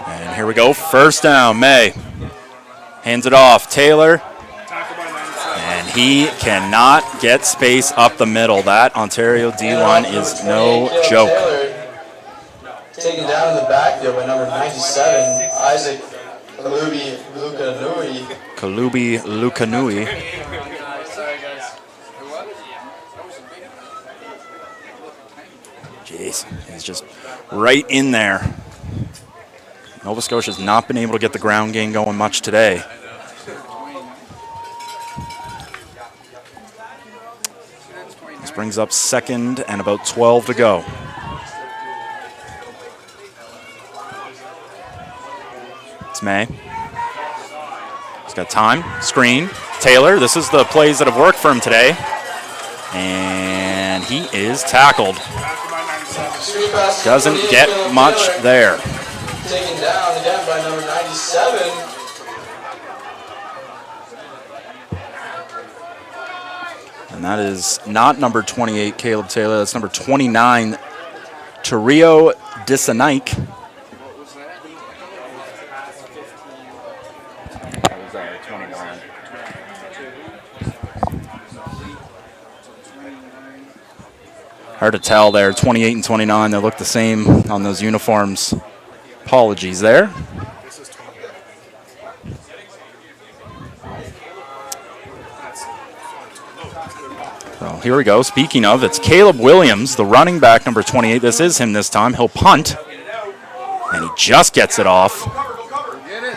And here we go, 1st down, May. Hands it off, Taylor. And he cannot get space up the middle. That Ontario D-line is no joke. Taken down in the backfield by number 97, Isaac Kalubi Lukanui. Sorry, guys. Who was? Jeez, he's just right in there. Nova Scotia's not been able to get the ground game going much today. This brings up 2nd and about 12 to go. It's May. He's got time. Screen. Taylor. This is the plays that have worked for him today. And And he is tackled. After my 97. Screen pass. Doesn't 28, get Caleb much Taylor. there. Taken down again by number 97. And that is not number 28, Caleb Taylor. That's number 29, Tario Disanike. What was that? That was 29. Hard to tell there, 28 and 29. They look the same on those uniforms. Apologies there. So here we go. Speaking of, it's Caleb Williams, the running back, number 28. This is him this time. He'll punt. And he just gets it off.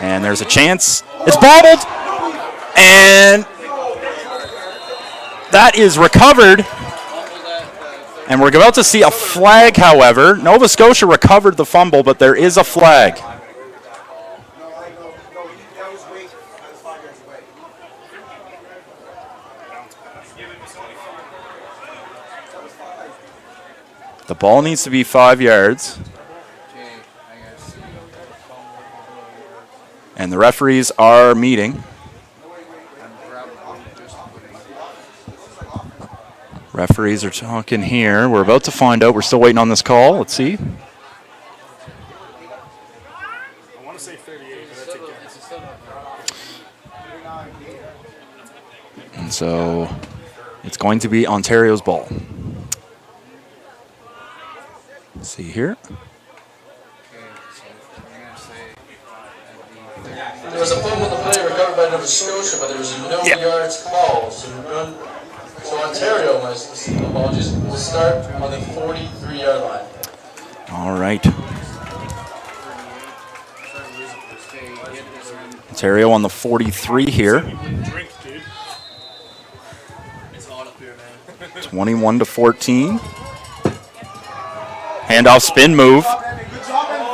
And there's a chance. It's bobbled. And that is recovered. And we're about to see a flag, however. Nova Scotia recovered the fumble, but there is a flag. The ball needs to be 5 yards. And the referees are meeting. Referees are talking here. We're about to find out. We're still waiting on this call. Let's see. I want to say 38, but that's a guess. And so it's going to be Ontario's ball. Let's see here. There was a fumble with the play recovered by Nova Scotia, but there was no yards called. So Ontario, my apologies, will start on the 43-yard line. All right. Ontario on the 43 here. Drink, dude. 21-14. Handoff spin move.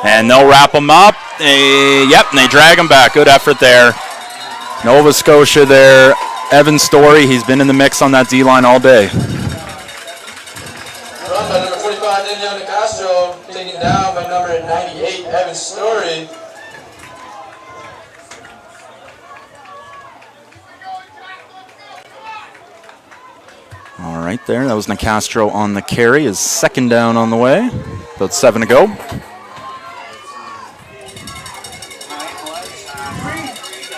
And they'll wrap them up. And they drag them back. Good effort there. Nova Scotia there. Evan Story, he's been in the mix on that D-line all day. Run by number 25, Daniel Castro, taken down by number 98, Evan Story. All right there, that was Nicastro on the carry. His second down on the way. About 7 to go.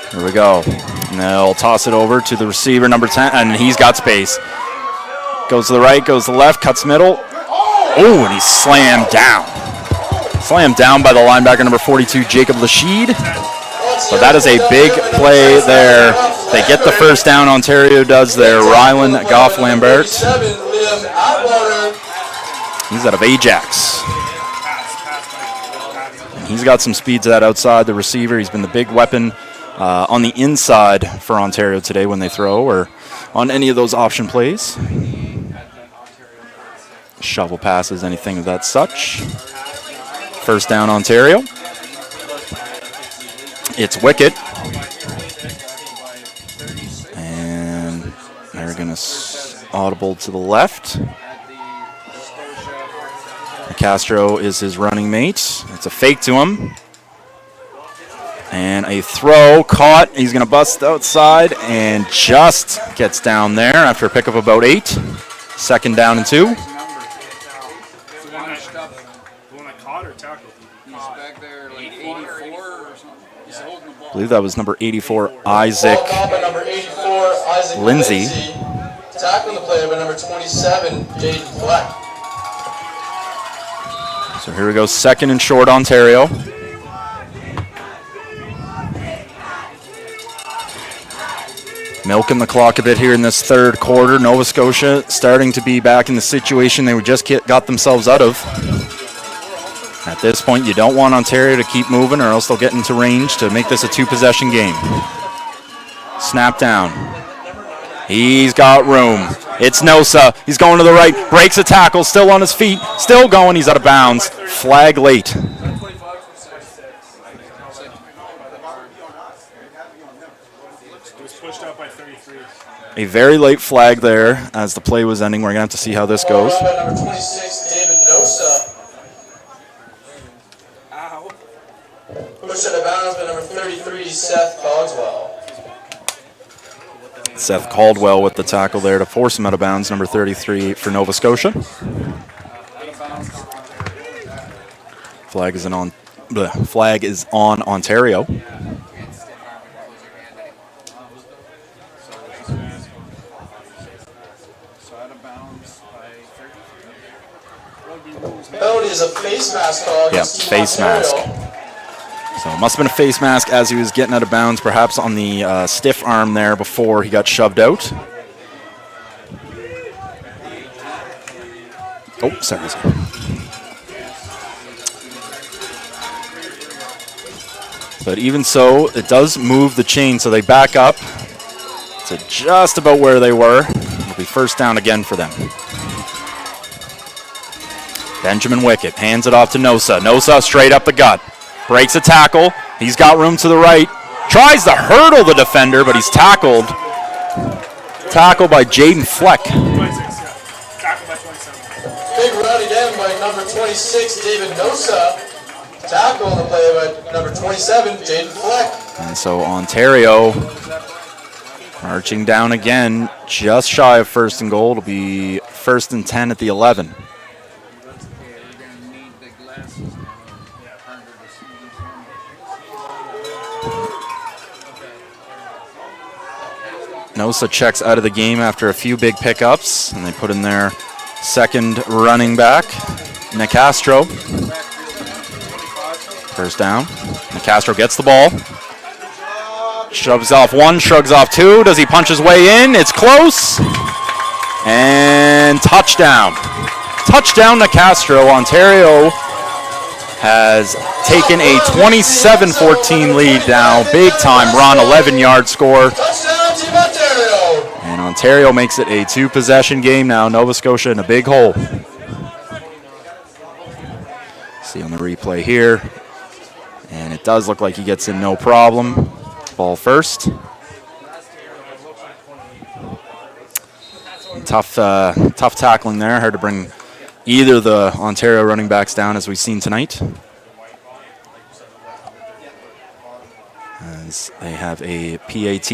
Here we go. And they'll toss it over to the receiver, number 10, and he's got space. Goes to the right, goes to the left, cuts middle. Oh, and he's slammed down. Slammed down by the linebacker, number 42, Jacob Lashid. But that is a big play there. They get the first down, Ontario does there. Rylan Goff-Lambert. He's out of Ajax. And he's got some speed to that outside, the receiver. He's been the big weapon on the inside for Ontario today when they throw or on any of those option plays. Shovel passes, anything of that such. First down, Ontario. It's Wicket. And they're going to audible to the left. Castro is his running mate. It's a fake to him. And a throw caught. He's going to bust outside and just gets down there after a pickup of about 8. Second down and 2. The one I caught or tackled? He's back there like 84 or something. He's holding the ball. I believe that was number 84, Isaac Ball caught by number 84, Isaac Lindsay. Tackling the player by number 27, Jaden Fleck. So here we go, second and short, Ontario. Milking the clock a bit here in this third quarter. Nova Scotia starting to be back in the situation they just got themselves out of. At this point, you don't want Ontario to keep moving or else they'll get into range to make this a 2-possession game. Snap down. He's got room. It's Nosa. He's going to the right. Breaks a tackle. Still on his feet. Still going. He's out of bounds. Flag late. It was pushed out by 33. A very late flag there as the play was ending. We're going to have to see how this goes. Ball run by number 26, David Nosa. Push out of bounds by number 33, Seth Cogswell. Seth Caldwell with the tackle there to force him out of bounds, number 33 for Nova Scotia. Flag is on Ontario. Penalty is a face mask call. Yep, against Team face mask. Ontario. So it must have been a face mask as he was getting out of bounds, perhaps on the stiff arm there before he got shoved out. Oh, sorry. But even so, it does move the chain, so they back up to just about where they were. It'll be first down again for them. Benjamin Wickett hands it off to Nosa. Nosa straight up the gut. Breaks a tackle. He's got room to the right. Tries to hurdle the defender, but he's tackled. Tackled by Jaden Fleck. 26, yeah. Tackle by 27. Big run again by number 26, David Nosa. Tackle on the play by number 27, Jaden Fleck. And so Ontario marching down again, just shy of first and goal. It'll be first and 10 at the 11. Nosa checks out of the game after a few big pickups, and they put in their second running back, Nicastro. First down. Nicastro gets the ball. Shoves off one, shrugs off two. Does he punch his way in? It's close. And touchdown. Touchdown Nicastro. Ontario has taken a 27-14 lead now. Big time run, 11-yard score. Touchdown, Team Ontario. And Ontario makes it a two-possession game now. Nova Scotia in a big hole. See on the replay here. And it does look like he gets in no problem. Ball first. And tough tackling there. Hard to bring either the Ontario running backs down as we've seen tonight. As they have a PAT.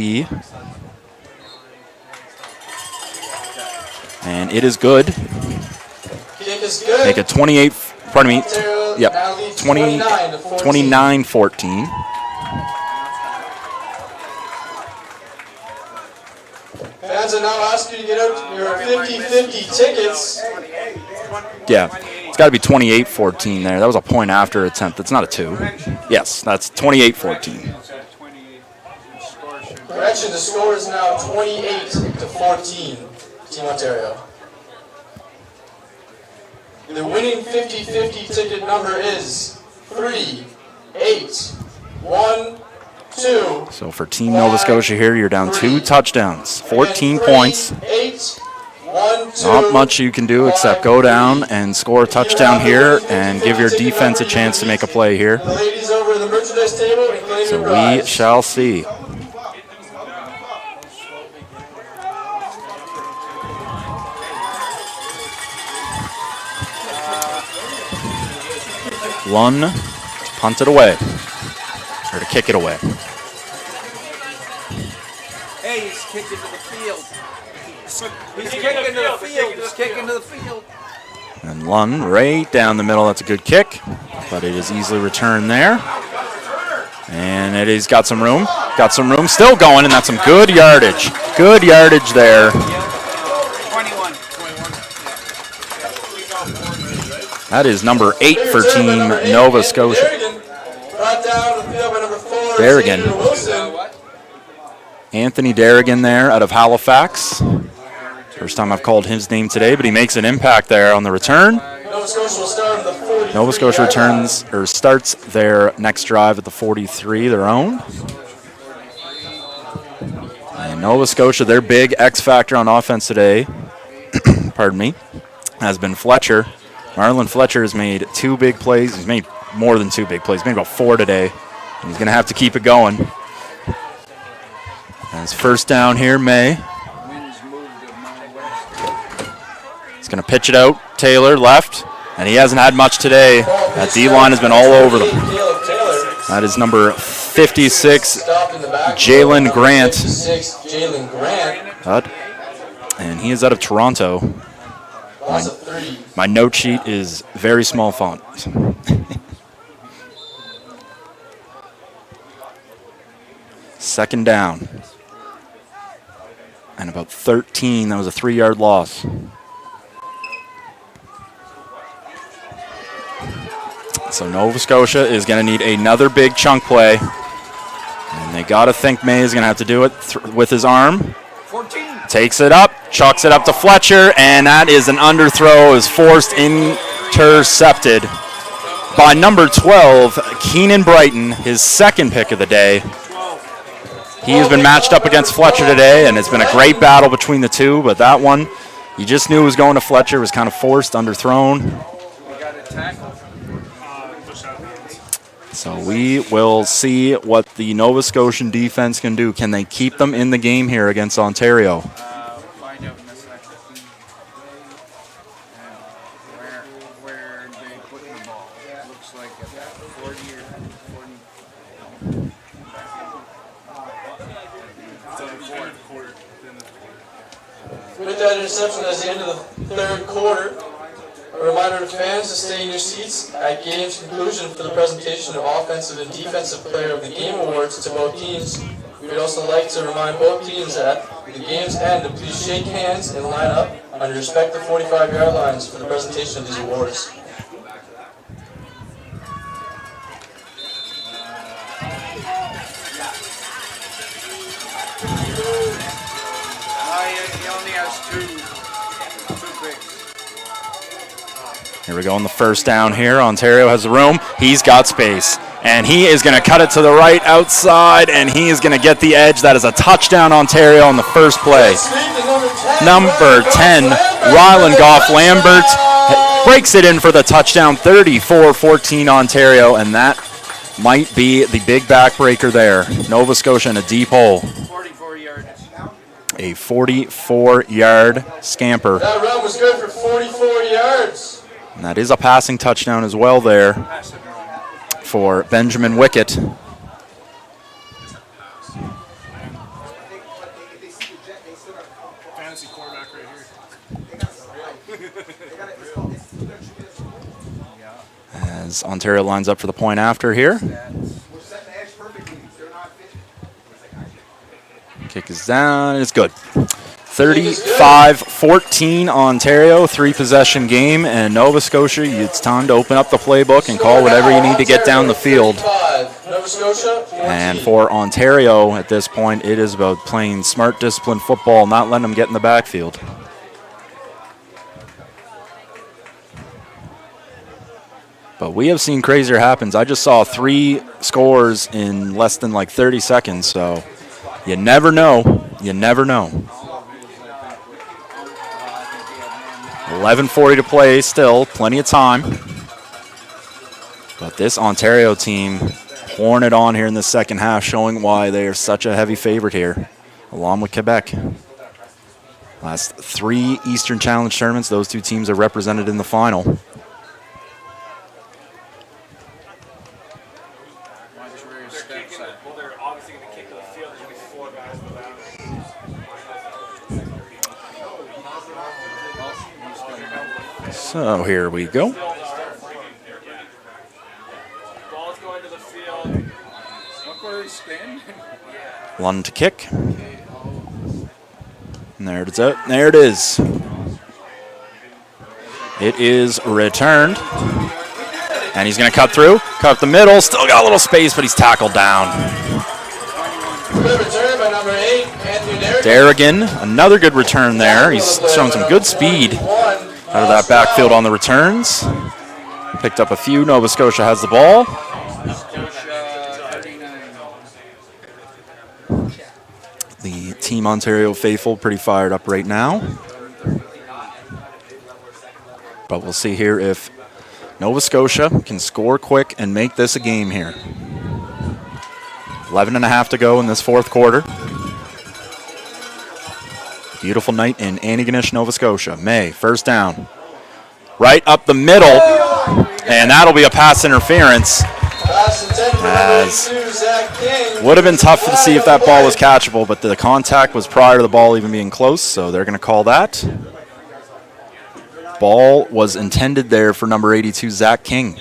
And it is good. Kick is good. Make it 28, pardon me, Ontario yep, now leads 29-14. 29-14. Fans are now asking you to get out your 50-50 tickets. Yeah, it's got to be 28-14 there. That was a point after attempt. That's not a two. Yes, that's 28-14. Correction, the score is now 28-14, Team Ontario. The winning 50-50 ticket number is 3-8-1-2. So for Team Nova Scotia here, you're down 2 touchdowns, 14 points. 3-8-1-2. Not much you can do except go down and score a touchdown here and give your defense a chance to make a play here. The ladies over at the merchandise table and claim So your we prize. shall see. Lunn to punt it away, or to kick it away. Hey, he's kicking to the field. He's kicking to the field. He's kicking to the field. And Lunn right down the middle. That's a good kick, but it is easily returned there. And it has got some room. Got some room still going, and that's some good yardage. Good yardage there. 21. That is number 8 for Team Nova Scotia. Brought down the field by number 4, Darrigan. Xavier Wilson. Anthony Darrigan there out of Halifax. First time I've called his name today, but he makes an impact there on the return. Nova Scotia will start on the 43. Nova Scotia returns or starts their next drive at the 43, their own. And Nova Scotia, their big X factor on offense today, pardon me, has been Fletcher. Marlon Fletcher has made 2 big plays. He's made more than 2 big plays. He's made about 4 today. And he's going to have to keep it going. As first down here, May. He's going to pitch it out. Taylor left, and he hasn't had much today. That D-line has been all over them. That is number 56, Jalen Grant. And he is out of Toronto. My note sheet is very small font. Second down. And about 13. That was a 3-yard loss. So Nova Scotia is going to need another big chunk play. And they got to think May is going to have to do it with his arm. 14. Takes it up, chucks it up to Fletcher, and that is an underthrow, is forced, intercepted by number 12, Keenan Brighton, his second pick of the day. He has been matched up against Fletcher today, and it's been a great battle between the two, but that one, you just knew it was going to Fletcher, was kind of forced, underthrown. We got a tackle. So we will see what the Nova Scotian defense can do. Can they keep them in the game here against Ontario? Find out in a second. Where they put the ball. It looks like a 40 or 40. With that interception, that's the end of the third quarter. A reminder to fans to stay in your seats at game's conclusion for the presentation of Offensive and Defensive Player of the Game awards to both teams. We would also like to remind both teams that at the game's end to please shake hands and line up on your respective 45-yard lines for the presentation of these awards. He only has two picks. Here we go on the first down here. Ontario has the room. He's got space. And he is going to cut it to the right outside, and he is going to get the edge. That is a touchdown, Ontario, on the first play. Number 10, Rylan Goff-Lambert breaks it in for the touchdown, 34-14 Ontario, and that might be the big backbreaker there. Nova Scotia in a deep hole. 44 yards. A 44-yard scamper. That run was good for 44 yards. And that is a passing touchdown as well there for Benjamin Wickett. Fantasy quarterback right here. As Ontario lines up for the point after here. Kick is down, and it's good. 35-14 Ontario, 3-possession game, and Nova Scotia, it's time to open up the playbook and call whatever you need to get down the field. And for Ontario at this point, it is about playing smart, disciplined football, not letting them get in the backfield. But we have seen crazier happens. I just saw 3 scores in less than like 30 seconds, so you never know. You never know. 11:40 to play still, plenty of time. But this Ontario team pouring it on here in the second half, showing why they are such a heavy favorite here, along with Quebec. Last 3 Eastern Challenge tournaments, those 2 teams are represented in the final. Watch where his steps at. Well, they're obviously going to kick to the field. There's only 4 guys in the boundary. So here we go. Ball's going to the field. Look where he's standing. Lund to kick. And there it is. There it is. It is returned. And he's going to cut through. Cut up the middle. Still got a little space, but he's tackled down. Good return by number 8, Anthony Darrigan, another good return there. He's shown some good speed out of that backfield on the returns. Picked up a few. Nova Scotia has the ball. The Team Ontario faithful pretty fired up right now. But we'll see here if Nova Scotia can score quick and make this a game here. 11 and a half to go in this fourth quarter. Beautiful night in Antigonish, Nova Scotia. May, first down. Right up the middle, and that'll be a pass interference. As would have been tough to see if that ball was catchable, but the contact was prior to the ball even being close, so they're going to call that. Ball was intended there for number 82, Zach King.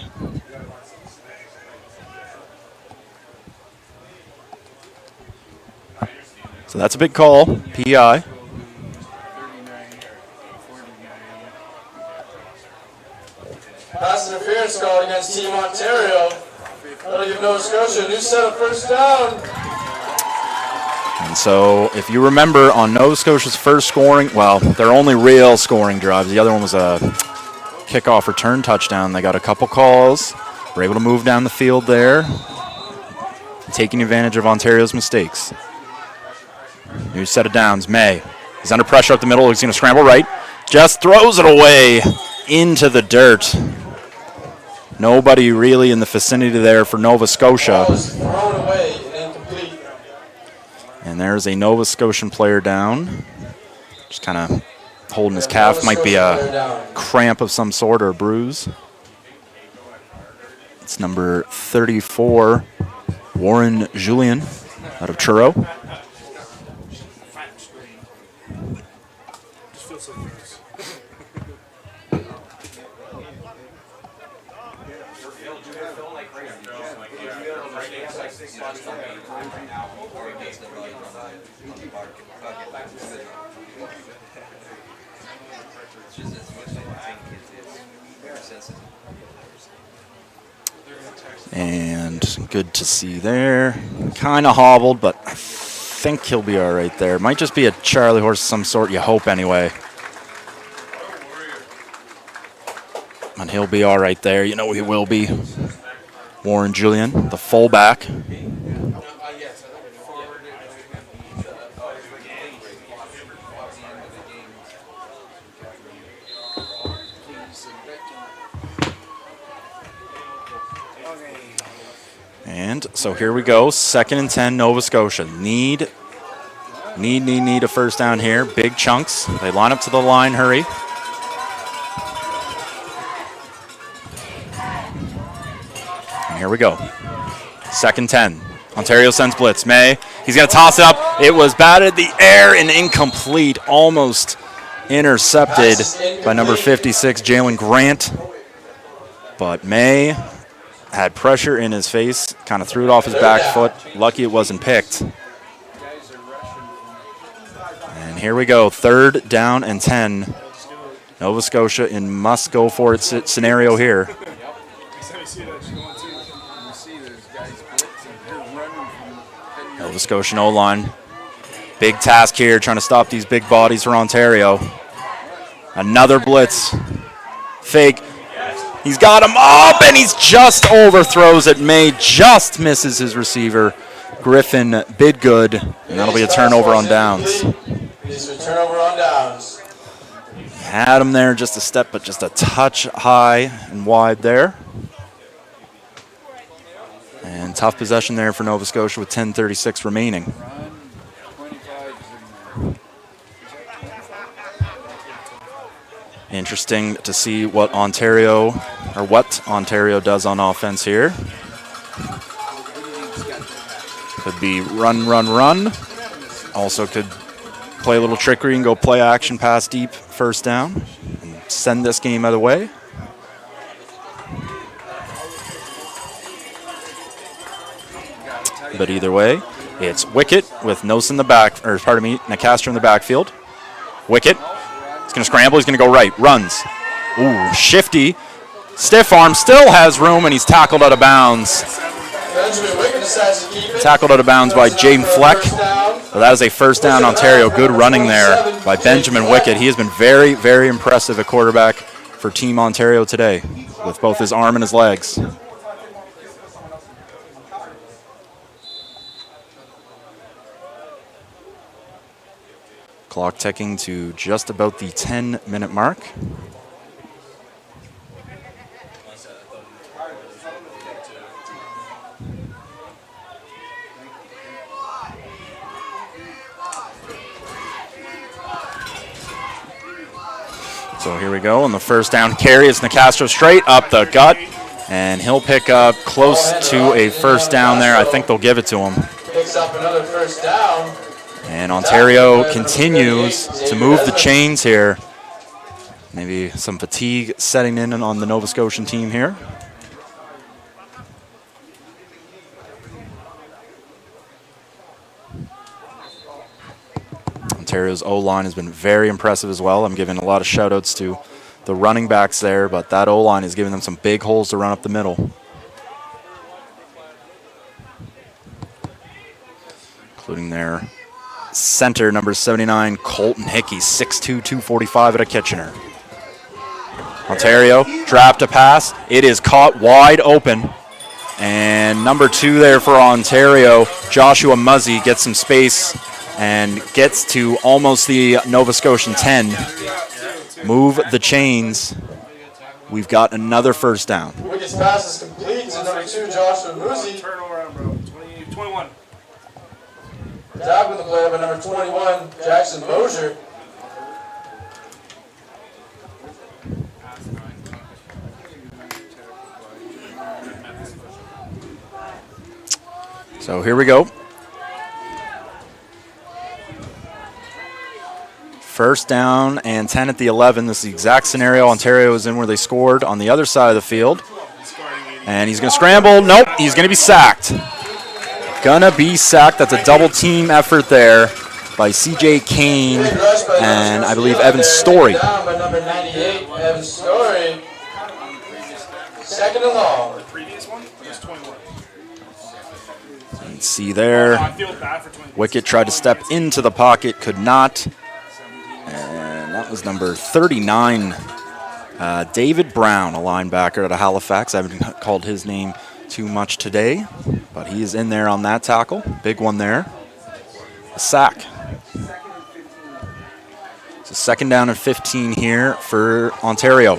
So that's a big call, PI. Pass interference call against Team Ontario. That'll give Nova Scotia a new set of first down. And so if you remember on Nova Scotia's first scoring, well, their only real scoring drives, the other one was a kickoff return touchdown. They got a couple calls, were able to move down the field there, taking advantage of Ontario's mistakes. New set of downs, May. He's under pressure up the middle, he's going to scramble right, just throws it away into the dirt. Nobody really in the vicinity there for Nova Scotia. Thrown away and incomplete. And there's a Nova Scotian player down. Just kind of holding his calf. Might be a cramp of some sort or a bruise. It's number 34, Warren Julien out of Truro. And good to see there. Kind of hobbled, but I think he'll be all right there. Might just be a Charlie horse of some sort, you hope anyway. And he'll be all right there. You know he will be. Warren Julien, the fullback. And so here we go, 2nd and 10, Nova Scotia. Need a first down here. Big chunks. They line up to the line, hurry. And here we go. 2nd 10. Ontario sends blitz. May, he's going to toss it up. It was batted the air and incomplete. Almost intercepted by number 56, Jalen Grant. But May had pressure in his face, kind of threw it off his back foot. Lucky it wasn't picked. And here we go, 3rd down and 10. Nova Scotia in must-go-for-it scenario here. Nova Scotian O-line. Big task here, trying to stop these big bodies for Ontario. Another blitz. Fake. He's got him up, and he's just overthrows it. May just misses his receiver. Griffin Bidgood, and that'll be a turnover on downs. Turnover on downs. Had him there just a step, but just a touch high and wide there. And tough possession there for Nova Scotia with 10:36 remaining. Interesting to see what Ontario does on offense here. Could be run, run, run. Also could play a little trickery and go play action pass deep first down and send this game out of the way. But either way, it's Wickett with Nose in the back, or pardon me, Nicastro in the backfield. Wickett. He's going to scramble. He's going to go right. Runs. Ooh, shifty. Stiff arm. Still has room, and he's tackled out of bounds. Tackled out of bounds by Jaden Fleck. Well, that is a first down, Ontario. Good running there by Benjamin Wickett. He has been very, very impressive at quarterback for Team Ontario today with both his arm and his legs. Clock ticking to just about the 10-minute mark. So here we go, and the first down carry is Nicastro straight up the gut, and he'll pick up close to a first down there. I think they'll give it to him. Picks up another first down. And Ontario continues to move the chains here. Maybe some fatigue setting in on the Nova Scotian team here. Ontario's O-line has been very impressive as well. I'm giving a lot of shout-outs to the running backs there, but that O-line is giving them some big holes to run up the middle. Including their center, number 79, Colton Hickey, 6'2", 245 out of Kitchener. Ontario dropped a pass. It is caught wide open. And number 2 there for Ontario, Joshua Muzzy, gets some space and gets to almost the Nova Scotian 10. Move the chains. We've got another first down. Wicket's pass is complete to number 2, Joshua Muzzy. Turn around, bro. 21. Tackling the play by number 21, Jackson Mosier. So here we go. First down and 10 at the 11. This is the exact scenario Ontario is in where they scored on the other side of the field. And he's going to scramble. Nope, he's going to be sacked. Gonna be sacked. That's a double team effort there by CJ Kane and I believe Evan Story. Down by number 98, Evan Story. Second and long. The previous one was 21. You can see there, I feel bad for 21. Wicket tried to step into the pocket, could not. And that was number 39, David Brown, a linebacker out of Halifax. I haven't called his name too much today, but he is in there on that tackle. Big one there. A sack. So second down and 15 here for Ontario.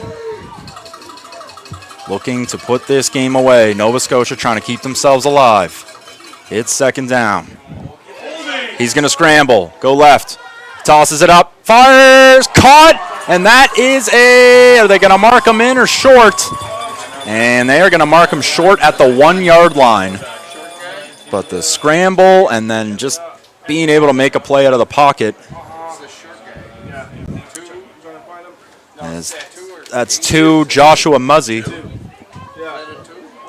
Looking to put this game away. Nova Scotia trying to keep themselves alive. It's second down. He's going to scramble. Go left. Tosses it up. Fires. Caught. And that is are they going to mark him in or short? And they are going to mark him short at the 1 yard line. But the scramble and then just being able to make a play out of the pocket. That's 2, Joshua Muzzy.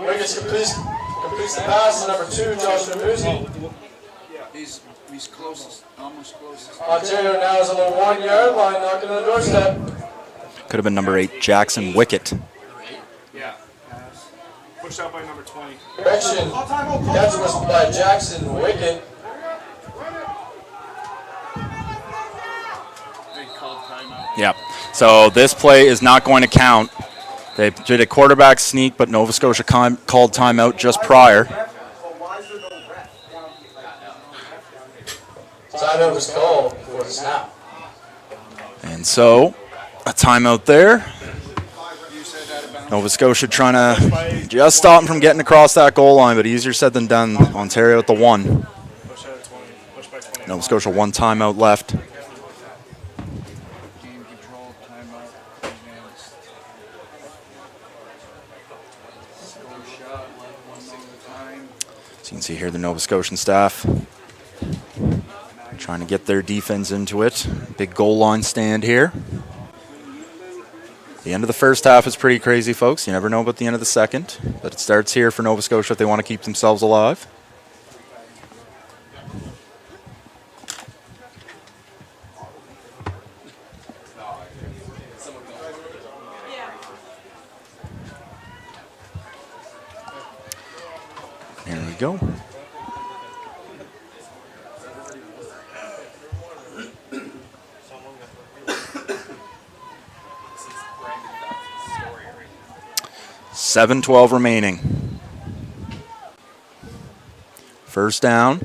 Wiggins completes the pass to number 2, Joshua Muzzy. He's closest, almost closest. Ontario now is on the 1 yard line, knocking on the doorstep. Could have been number 8, Jackson Wicket. Yeah. Pushed out by number 20. Correction. Catch was by Jackson Wicket. They called timeout. Yep. So this play is not going to count. They did a quarterback sneak, but Nova Scotia called timeout just prior. Timeout was called before the snap. And so a timeout there. Nova Scotia trying to just stop him from getting across that goal line, but easier said than done. Ontario at the 1. Nova Scotia 1 timeout left. Game control, timeout, advanced. Scotia, 1 time. So you can see here the Nova Scotian staff trying to get their defense into it. Big goal line stand here. The end of the first half is pretty crazy, folks. You never know about the end of the second, but it starts here for Nova Scotia if they want to keep themselves alive. Here we go. $7:12 remaining. First down.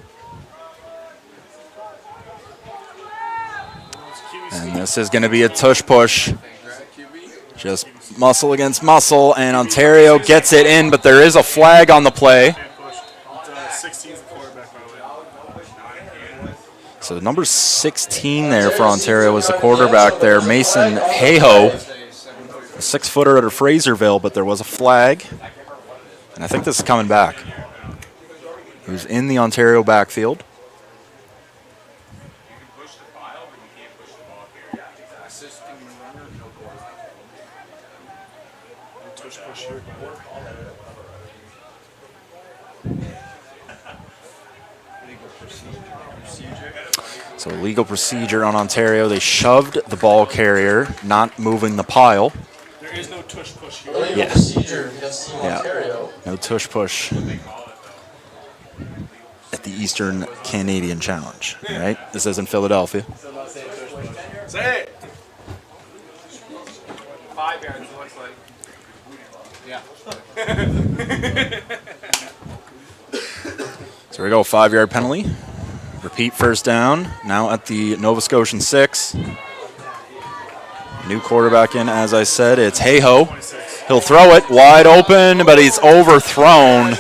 And this is going to be a tush push. Just muscle against muscle, and Ontario gets it in, but there is a flag on the play. So number 16 there for Ontario was the quarterback there, Mason Hayho. A 6-footer out of Fraserville, but there was a flag. And I think this is coming back. He was in the Ontario backfield. So legal procedure on Ontario. They shoved the ball carrier, not moving the pile. There is no tush push here. Legal Yeah. procedure against Team Yeah. Ontario. No tush push at the Eastern Canadian Challenge, right? This is in Philadelphia. Say it. 5 yards, it looks like. So here we go, 5-yard penalty. Repeat first down, now at the Nova Scotian 6. New quarterback in, as I said, it's Hayho. He'll throw it wide open, but he's overthrown.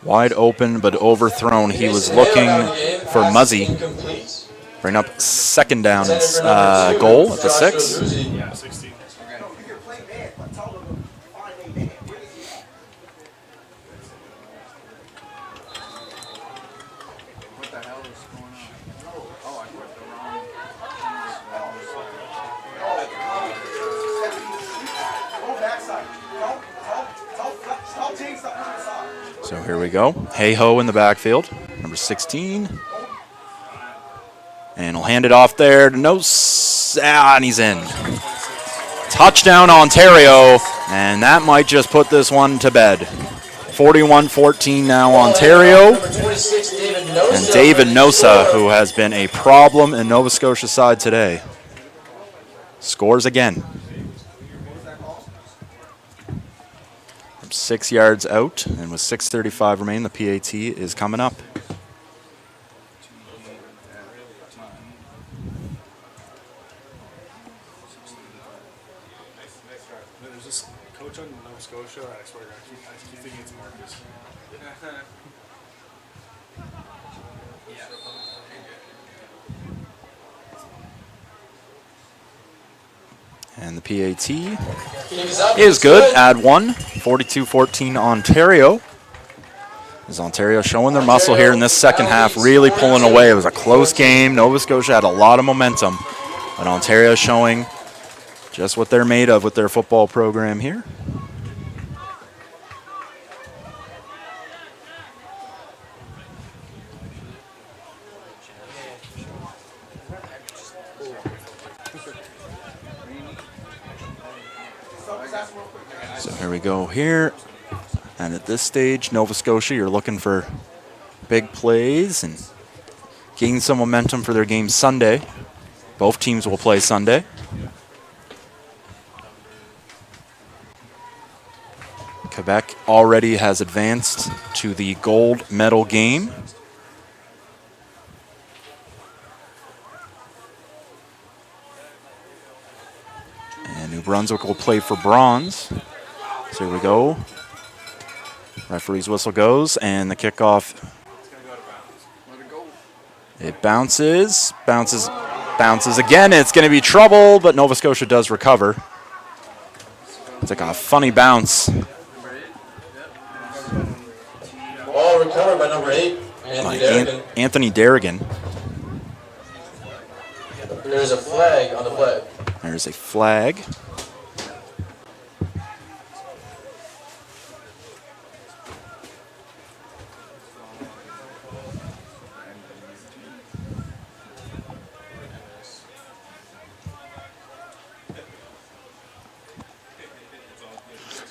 Wide open, but overthrown. He was looking for Muzzy. Bring up second down and goal at the 6. Yeah, 16. What the hell is going on? Oh, I put the wrong. So here we go. Hayho in the backfield, number 16. And he'll hand it off there to and he's in. Touchdown Ontario, and that might just put this one to bed. 41-14 now Ontario. Number 26, David Nosa. And David Nosa, who has been a problem in Nova Scotia side today, scores again. From 6 yards out, and with 6:35 remaining, the PAT is coming up. There's this coach on Nova Scotia, I swear, I keep thinking it's Marcus. And the PAT is good. Add 1. 42-14 Ontario. Is Ontario showing their muscle here in this second half, really pulling away. It was a close game. Nova Scotia had a lot of momentum. But Ontario showing just what they're made of with their football program here. So here we go here. And at this stage, Nova Scotia, you're looking for big plays and gain some momentum for their game Sunday. Both teams will play Sunday. Quebec already has advanced to the gold medal game. And New Brunswick will play for bronze. So here we go. Referee's whistle goes, and the kickoff. It bounces again. It's going to be trouble, but Nova Scotia does recover. It's like a funny bounce. Ball recovered by number 8, Anthony Derrigan. Anthony Derrigan. There's a flag on the play. There's a flag.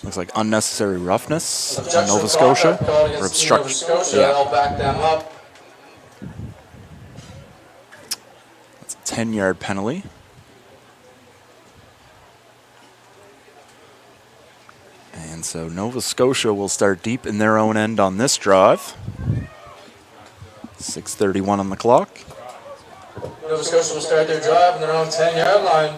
Looks like unnecessary roughness on Nova Scotia. Or obstruction. Yeah. I'll back them up. That's a 10-yard penalty. And so Nova Scotia will start deep in their own end on this drive. 6:31 on the clock. Nova Scotia will start their drive on their own 10-yard line.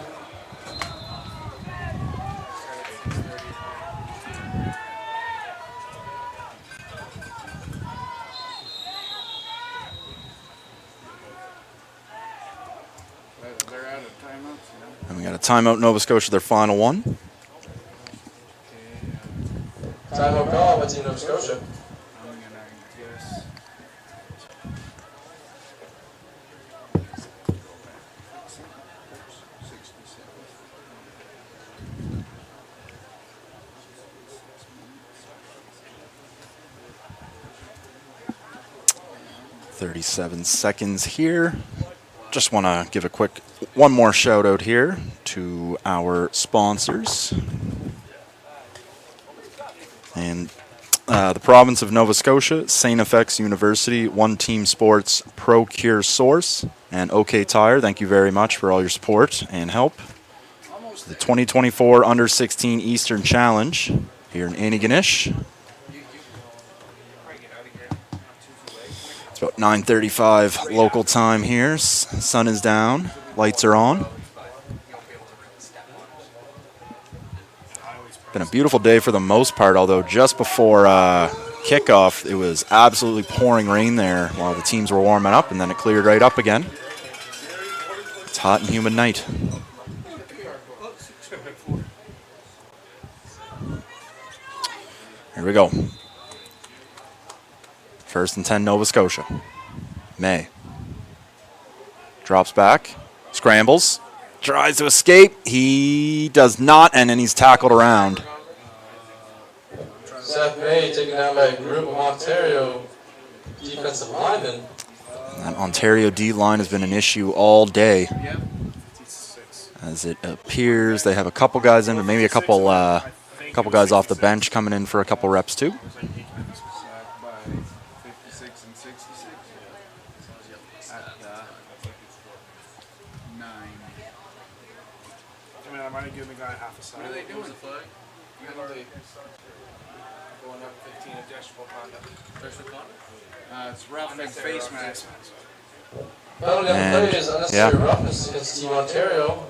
And we got a timeout, Nova Scotia, their final one. Timeout call, what's in Nova Scotia? I'm gonna guess. 37 seconds here. Just want to give a quick one more shout out here to our sponsors. And the province of Nova Scotia, St. FX University, One Team Sports, Procure Source, and OK Tire. Thank you very much for all your support and help. The 2024 Under-16 Eastern Challenge here in Antigonish. It's about 9:35 local time here. Sun is down, lights are on. Been a beautiful day for the most part, although just before kickoff, it was absolutely pouring rain there while the teams were warming up, and then it cleared right up again. It's a hot and humid night. Here we go. First and 10, Nova Scotia. May. Drops back, scrambles. Tries to escape. He does not, and then he's tackled around. Seth May taken down by a group of Ontario defensive linemen. That Ontario D-line has been an issue all day. As it appears, they have a couple guys in, but maybe a couple guys off the bench coming in for a couple reps too. I might have given the guy half a sack. What are they doing? Going up 15 objectionable conduct. Objectionable conduct? It's rough and face mask. Penalty on the play is unnecessary roughness against Team Ontario.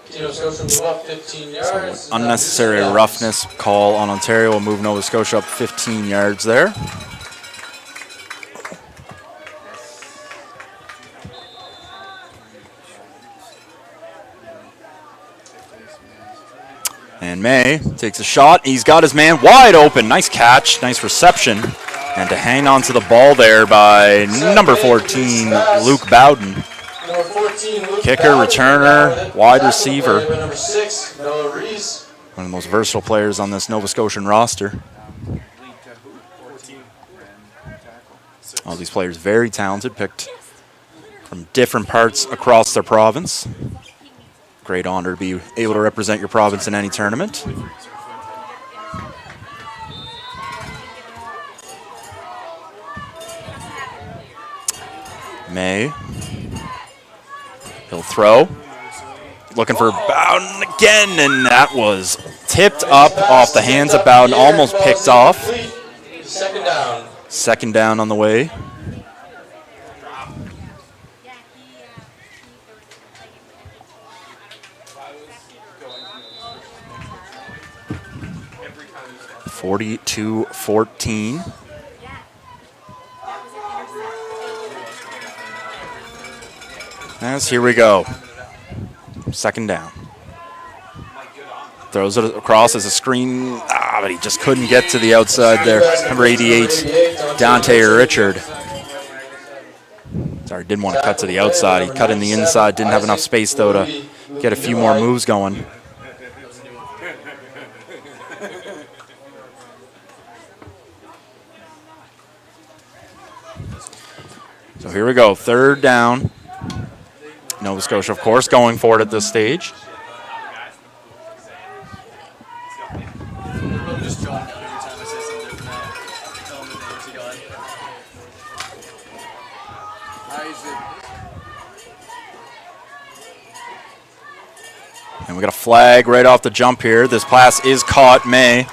Team Nova Scotia move up 15 yards. Unnecessary roughness call on Ontario will move Nova Scotia up 15 yards there. And May takes a shot. He's got his man wide open. Nice catch, nice reception. And to hang on to the ball there by number 14, Luke Bowden. Number 14, Luke Kicker, Bowden. returner, wide receiver. Number 6, Noah Reese. One of the most versatile players on this Nova Scotian roster. All these players very talented, picked from different parts across their province. Great honor to be able to represent your province in any tournament. May. He'll throw. Looking for Bowden again, and that was tipped up off the hands of Bowden, almost picked off. Second down. Second down on the way. (42-14). As here we go. Second down. Throws it across as a screen, but he just couldn't get to the outside there. Number 88, Dante Richard. Sorry, didn't want to cut to the outside. He cut in the inside, didn't have enough space though to get a few more moves going. So here we go, third down. Nova Scotia, of course, going for it at this stage. And we got a flag right off the jump here. This pass is caught. May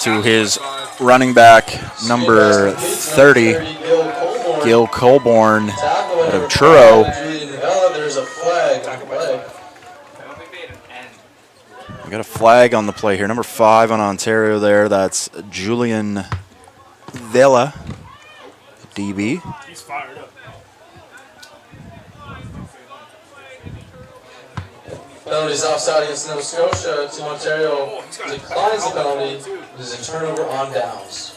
to his running back, number 30, Gil Colborn out of Truro. There's a flag. We got a flag on the play here. Number 5 on Ontario there. That's Julian Vela, DB. He's fired up. Penalties offside against Nova Scotia. Team Ontario declines the penalty. It is a turnover on downs.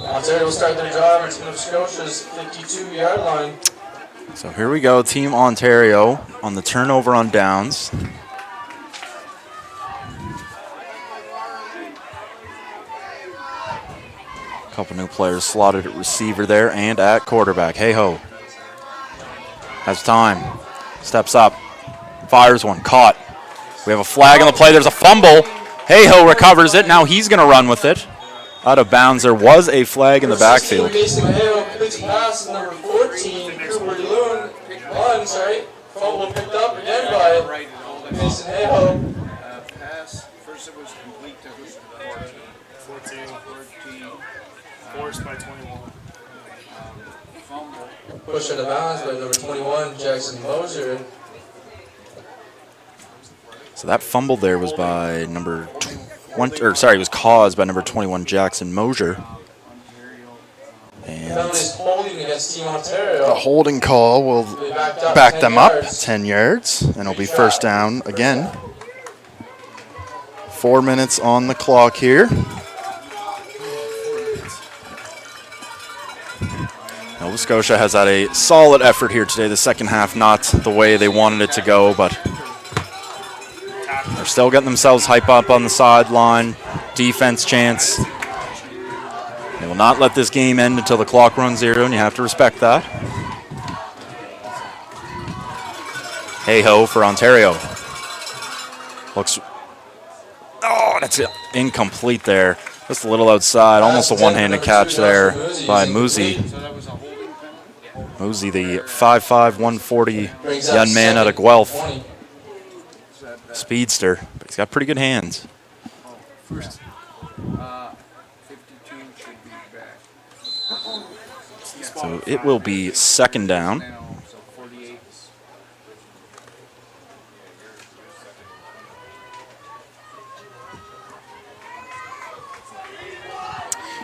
Ontario will start their drive at Nova Scotia's 52-yard line. So here we go, Team Ontario on the turnover on downs. A couple new players slotted at receiver there and at quarterback. Hey-ho. Has time. Steps up. Fires one. Caught. We have a flag on the play. There's a fumble. Hey-ho recovers it. Now he's going to run with it. Out of bounds. There was a flag in the backfield. Pass number 14, Cooper DeLune. Fumble picked up again by Mason Hayhoe. Pass. First it was complete to 14. Forced by 21. Fumble. Push out of bounds by number 21, Jackson Moser. So that fumble there was by number 20, or sorry, it was caused by number 21, Jackson Mosier. And Penalties holding against Team Ontario. a holding call will back them up 10 yards, and it'll be first down again. 4 minutes on the clock here. Nova Scotia has had a solid effort here today. The second half not the way they wanted it to go, but they're still getting themselves hype up on the sideline. Defense chance. They will not let this game end until the clock runs zero, and you have to respect that. Hey-ho for Ontario. Looks... Oh, that's incomplete there. Just a little outside. Almost a one-handed catch there by Muzi. Muzi, the 5'5", 140 young man out of Guelph. Speedster, but he's got pretty good hands. 52 should be back. So it will be second down. So 48.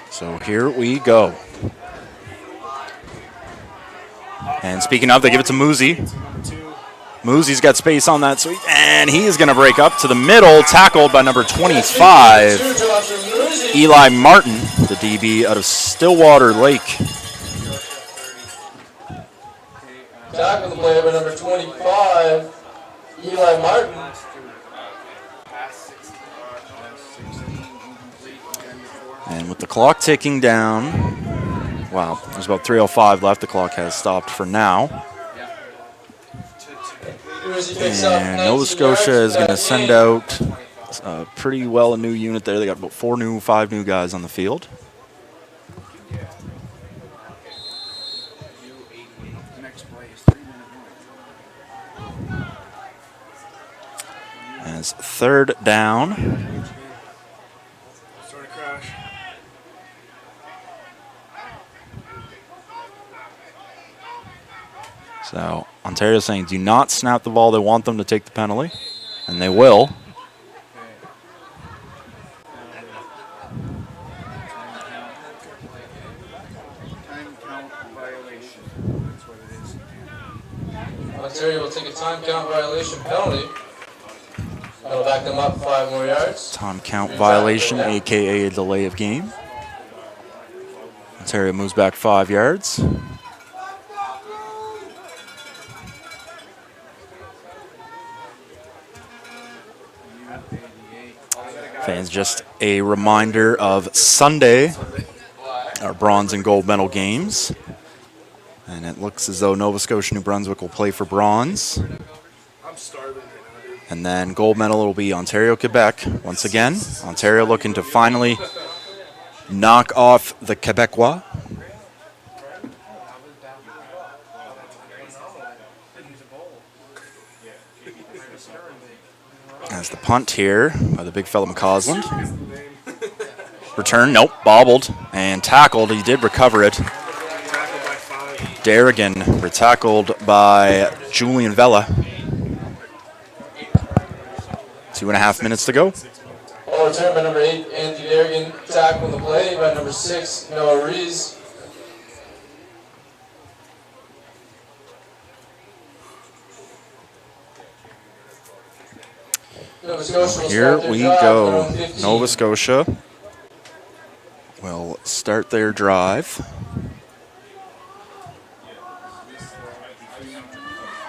So here we go. And speaking of, they give it to Muzi. Muzi's got space on that sweep, and he is going to break up to the middle, tackled by number 25, Eli Martin, the DB out of Stillwater Lake. Tackle the play by number 25, Eli Martin. And with the clock ticking down, wow, there's about 3:05 left. The clock has stopped for now. And Nova Scotia is going to send out pretty well a new unit there. They got about 5 new guys on the field. As third down. Sort of crash. So Ontario's saying do not snap the ball. They want them to take the penalty, and they will. Time count violation. That's what it is. Ontario will take a time count violation penalty. That'll back them up 5 more yards. Time count violation, a.k.a. a delay of game. Ontario moves back 5 yards. Fans, just a reminder of Sunday, our bronze and gold medal games. And it looks as though Nova Scotia New Brunswick will play for bronze. I'm starving. And then gold medal will be Ontario, Quebec. Once again, Ontario looking to finally knock off the Quebecois. As the punt here by the big fella McCausland. Return, nope, bobbled and tackled. He did recover it. Darrigan tackled by Julian Vella. 2.5 minutes to go. return by number 8, Andy Derrigan. Tackle on the play by number 6, Noah Rees. Nova Scotia will Here start their we drive at go. around 15. Nova Scotia will start their drive.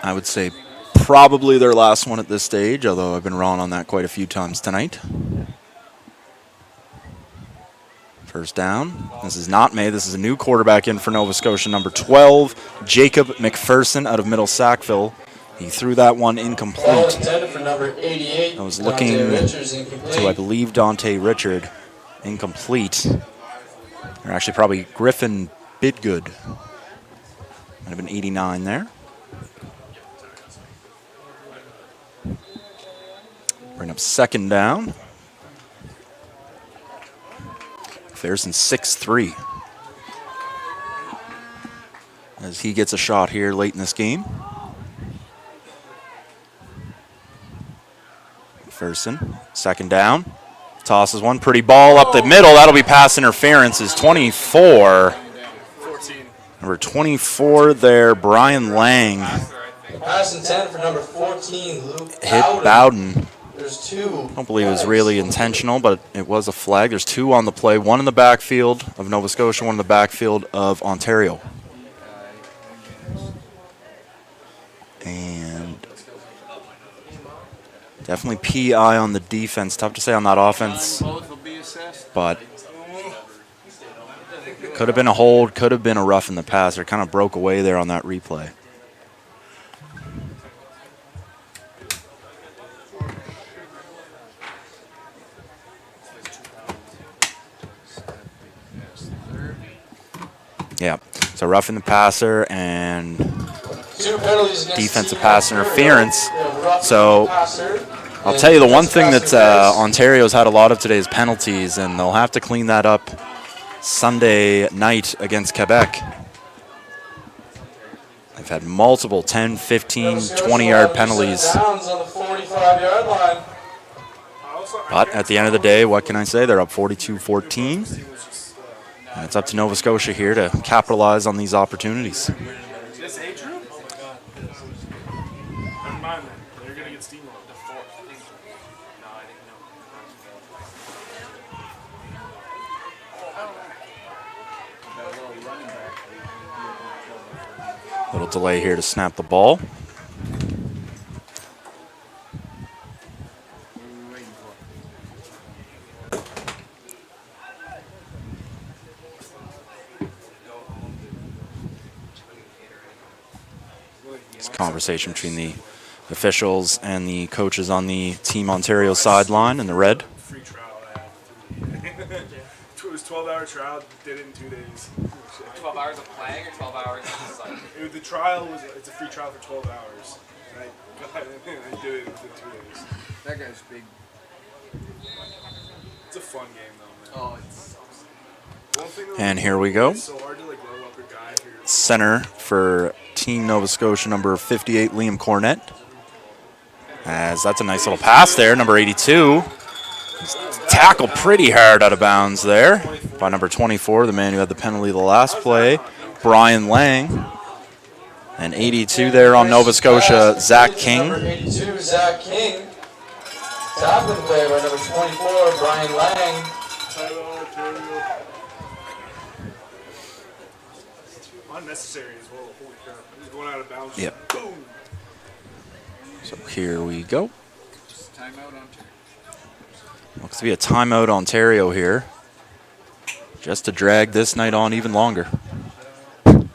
I would say probably their last one at this stage, although I've been wrong on that quite a few times tonight. First down. This is not May. This is a new quarterback in for Nova Scotia, number 12, Jacob McPherson out of Middle Sackville. He threw that one Ball incomplete. intended for number 88. I was Dante looking Richards, incomplete. to, I believe, Dante Richard. Incomplete. Or actually probably Griffin Bidgood. Might have been 89 there. Bring up second down. McPherson 6'3". As he gets a shot here late in this game. McPherson, second down. Tosses one pretty ball up the middle. That'll be pass interference. Is 24. 14. Number 24 there, Brian Lang Pass intent for number 14, Luke hit Bowden. Bowden. There's two. I don't believe it was really intentional, but it was a flag. There's two on the play, one in the backfield of Nova Scotia, one in the backfield of Ontario. And definitely PI on the defense. Tough to say on that offense, Both will be assessed. but could have been a hold, could have been a rough in the passer. Kind of broke away there on that replay. Yeah, so roughing the passer and Two penalties against defensive team pass Ontario. interference. Roughing So, the passer. I'll And tell you the one defensive thing pass that interference. Ontario's had a lot of today is penalties, and they'll have to clean that up Sunday night against Quebec. They've had multiple 10, 15, 20-yard penalties. Downs on the 45-yard line. But at the end of the day, what can I say? They're up 42-14. And it's up to Nova Scotia here to capitalize on these opportunities. Is this age group? Never mind then. They're going to get steamrolled. The fourth. No, I didn't know. Little delay here to snap the ball. It's a conversation between the officials and the coaches on the Team Ontario sideline in the red. Free trial I had. It was 12-hour trial, did it in 2 days. 12 hours of playing or 12 hours of the site? The trial it's a free trial for 12 hours. And I did it within 2 days. That guy's big. It's a fun game though, man. Oh, it's One thing that And here we go. It's so hard to like level up your guy if you're Center for Team Nova Scotia, number 58, Liam Cornett. As that's a nice little pass there, number 82. Tackled pretty hard out of bounds there by number 24, the man who had the penalty the last play, Brian Lang. And 82 there on Nova Scotia, Zach King. Number 82, Zach King. Tackling the play by number 24, Brian Lang. unnecessary as well. Holy crap. He's going out of bounds. Yep. Boom. So here we go. Timeout Ontario. Looks to be a timeout Ontario here. Just to drag this night on even longer. A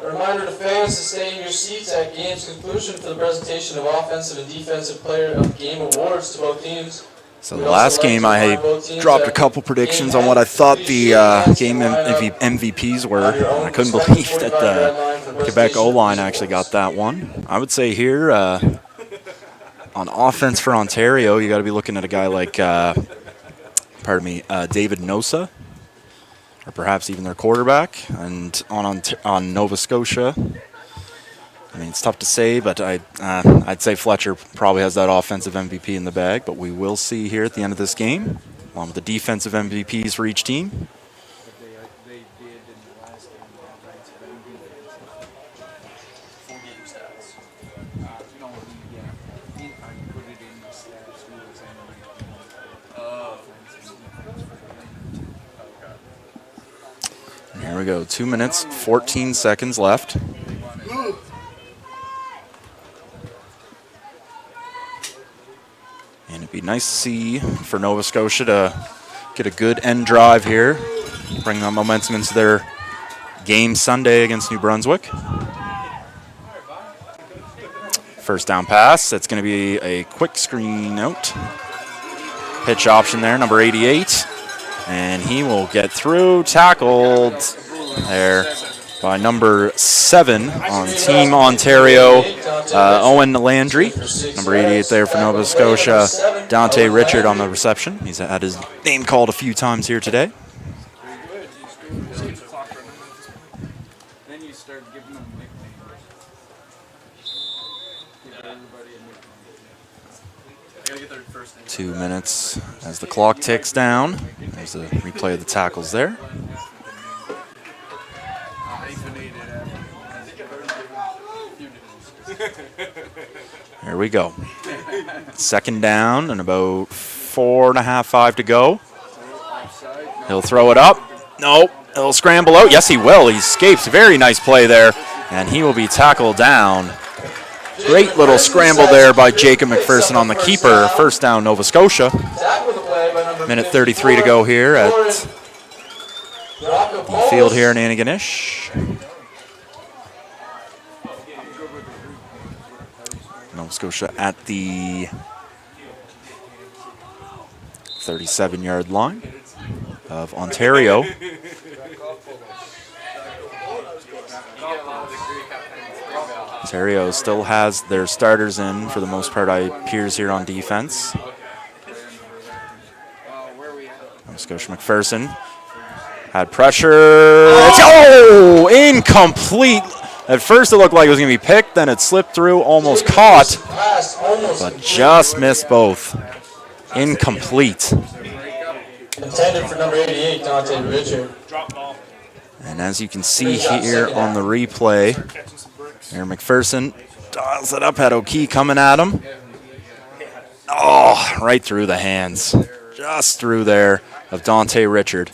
reminder to fans to stay in your seats at game's conclusion for the presentation of offensive and defensive player of game awards to both teams. So the last game I had dropped a couple predictions on what I thought the game MVPs were. I couldn't believe that the Quebec O-line actually got that one. I would say here on offense for Ontario, you got to be looking at a guy like, David Nosa, or perhaps even their quarterback. And on Nova Scotia, I mean, it's tough to say, but I'd say Fletcher probably has that offensive MVP in the bag, but we will see here at the end of this game, along with the defensive MVPs for each team. They did in the last game. Full game stats. No, I put it in the stats. Who was Here we go. 2 minutes, 14 seconds left. And it'd be nice to see for Nova Scotia to get a good end drive here, bring that momentum into their game Sunday against New Brunswick. First down pass. It's going to be a quick screen out. Pitch option there, number 88. And he will get through, tackled there by number 7 on Team Ontario, Owen Landry. Number 88 there for Nova Scotia, Dante Richard on the reception. He's had his name called a few times here today. Then you start giving them nicknames. Give everybody a nickname. 2 minutes as the clock ticks down. There's a replay of the tackles there. Here we go. Second down and about 4.5, 5 to go. He'll throw it up. Nope. He'll scramble out. Yes, he will. He escapes. Very nice play there. And he will be tackled down. Great little scramble there by Jacob McPherson on the keeper. First down, Nova Scotia. Minute 33 to go here at the field here in Antigonish. Nova Scotia at the 37-yard line of Ontario. Ontario still has their starters in, for the most part, appears here on defense. Nova Scotia McPherson had pressure. Oh, incomplete. At first it looked like it was going to be picked, then it slipped through, almost caught, but just missed both. Incomplete. Intended for number 88, Dante Richard. And as you can see here on the replay, here McPherson dials it up, had O'Kee coming at him. Oh, right through the hands. Just through there of Dante Richard.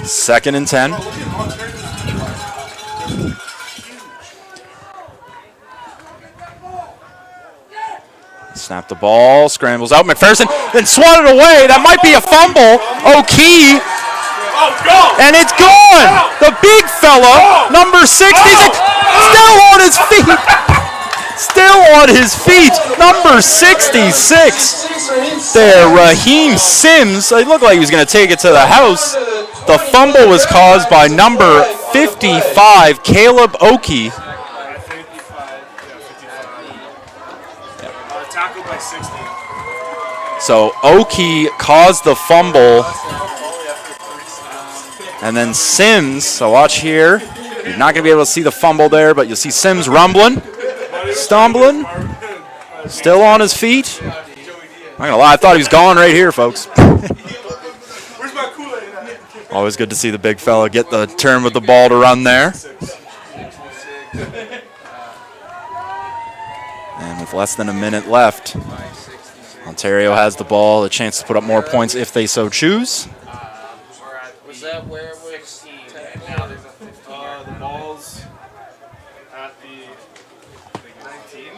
Second and 10. Snap the ball, scrambles out. McPherson then swatted away. That might be a fumble. O'Kee. And it's gone. The big fella, number 60, still on his feet. Still on his feet. Number 66. There, Raheem Sims. It looked like he was going to take it to the house. The fumble was caused by number 55, Caleb O'Kee. Tackled by 60. So O'Kee caused the fumble. And then Sims, so watch here. You're not going to be able to see the fumble there, but you'll see Sims rumbling, stumbling, still on his feet. I'm not going to lie, I thought he was gone right here, folks. Where's my Kool-Aid at? Always good to see the big fella get the turn with the ball to run there. And with less than a minute left, Ontario has the ball, a chance to put up more points if they so choose. Was that where it was? The ball's at the 19.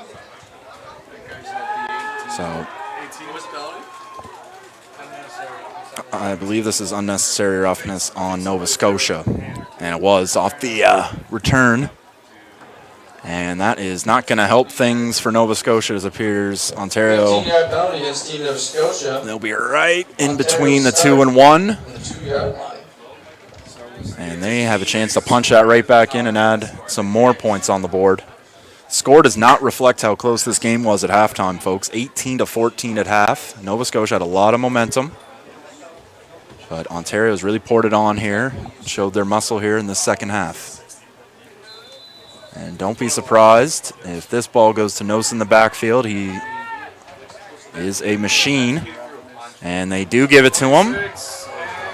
So 18 was penalty. I believe this is unnecessary roughness on Nova Scotia. And it was off the return. And that is not going to help things for Nova Scotia, as appears Ontario. 15-yard penalty against Team Nova Scotia. They'll be right in between the 2 and 1. The 2-yard line. And they have a chance to punch that right back in and add some more points on the board. Score does not reflect how close this game was at halftime, folks. 18-14 at half. Nova Scotia had a lot of momentum. But Ontario's really poured it on here, showed their muscle here in the second half. And don't be surprised if this ball goes to Nosa in the backfield. He is a machine. And they do give it to him.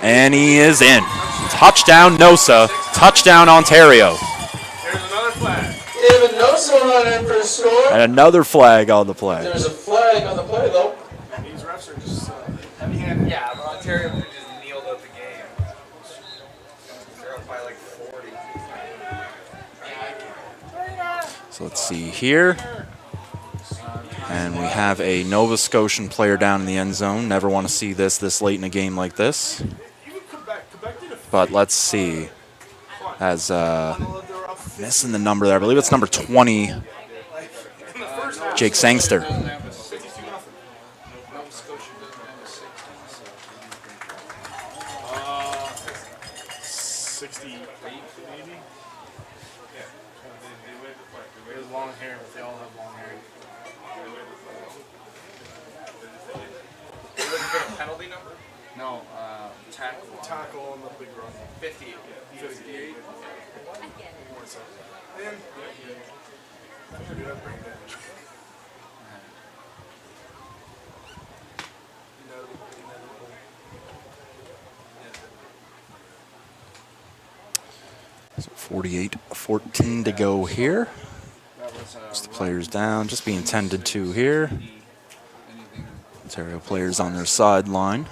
And he is in. Touchdown Nosa. Touchdown Ontario. There's another flag. David Nosa running in for a score. And another flag on the play. There's a flag on the play, though. These refs are just Yeah, but Ontario just kneeled out the game. They're up by like 40. So let's see here. And we have a Nova Scotian player down in the end zone. Never want to see this late in a game like this. But let's see. As missing the number there. I believe it's number 20. Jake Sangster. Nova Scotia doesn't have a 60. 68 maybe. Yeah. They have long hair, but they all have long hair. Are you looking for a penalty number? No, tackle. Tackle on the big run. 58. 58. And So 48-14 to go here. Just the players down, just being tended to here. Ontario players on their sideline.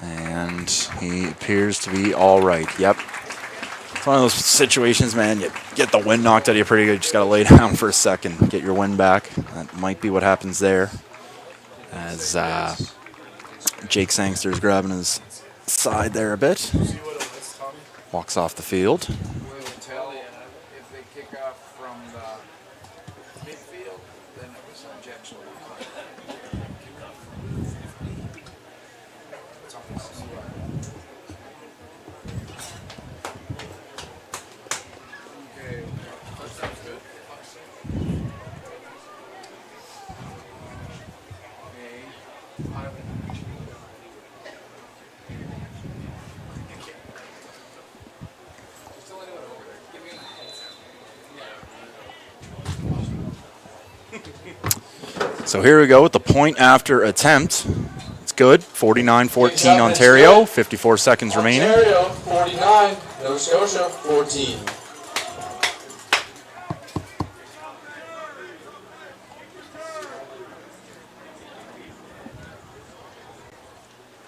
And he appears to be all right. Yep. It's one of those situations, man, you get the wind knocked out of you pretty good. You just got to lay down for a second, get your wind back. That might be what happens there. As Jake Sangster's grabbing his side there a bit. Walks off the field. We'll tell you if they kick off from the midfield, then it was an ejection. Okay, that sounds good. So here we go with the point after attempt. It's good. 49-14 Ontario. 54 seconds remaining. Ontario 49, Nova Scotia 14.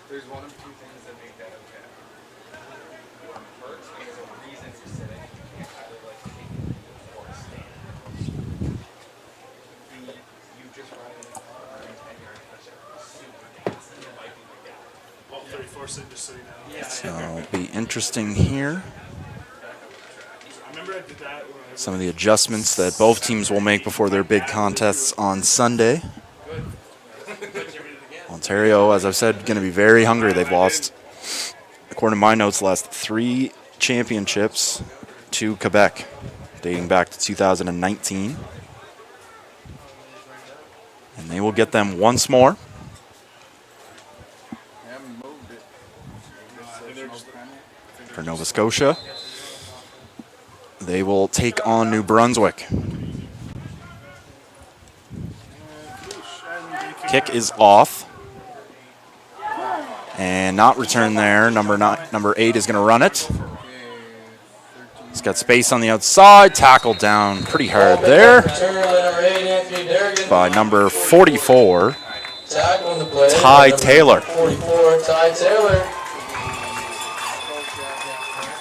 There's one of two things that make that okay. One hurts, and there's a reason for sitting. You can't either like take or stand. You just run in a 10-yard touchdown. Super fast. And it might be like that. all 34 just sitting down. Yeah. So it'll be interesting here. I remember I did that when I was Some of the adjustments that both teams will make before their big contests on Sunday. Ontario, as I've said, going to be very hungry. They've lost, according to my notes, the last 3 championships to Quebec, dating back to 2019. And they will get them once more. They haven't moved it. For Nova Scotia. They will take on New Brunswick. Kick is off. And not returned there. Number 8 is going to run it. He's got space on the outside. Tackled down pretty hard there by number 44, Ty Taylor. 44, Ty Taylor.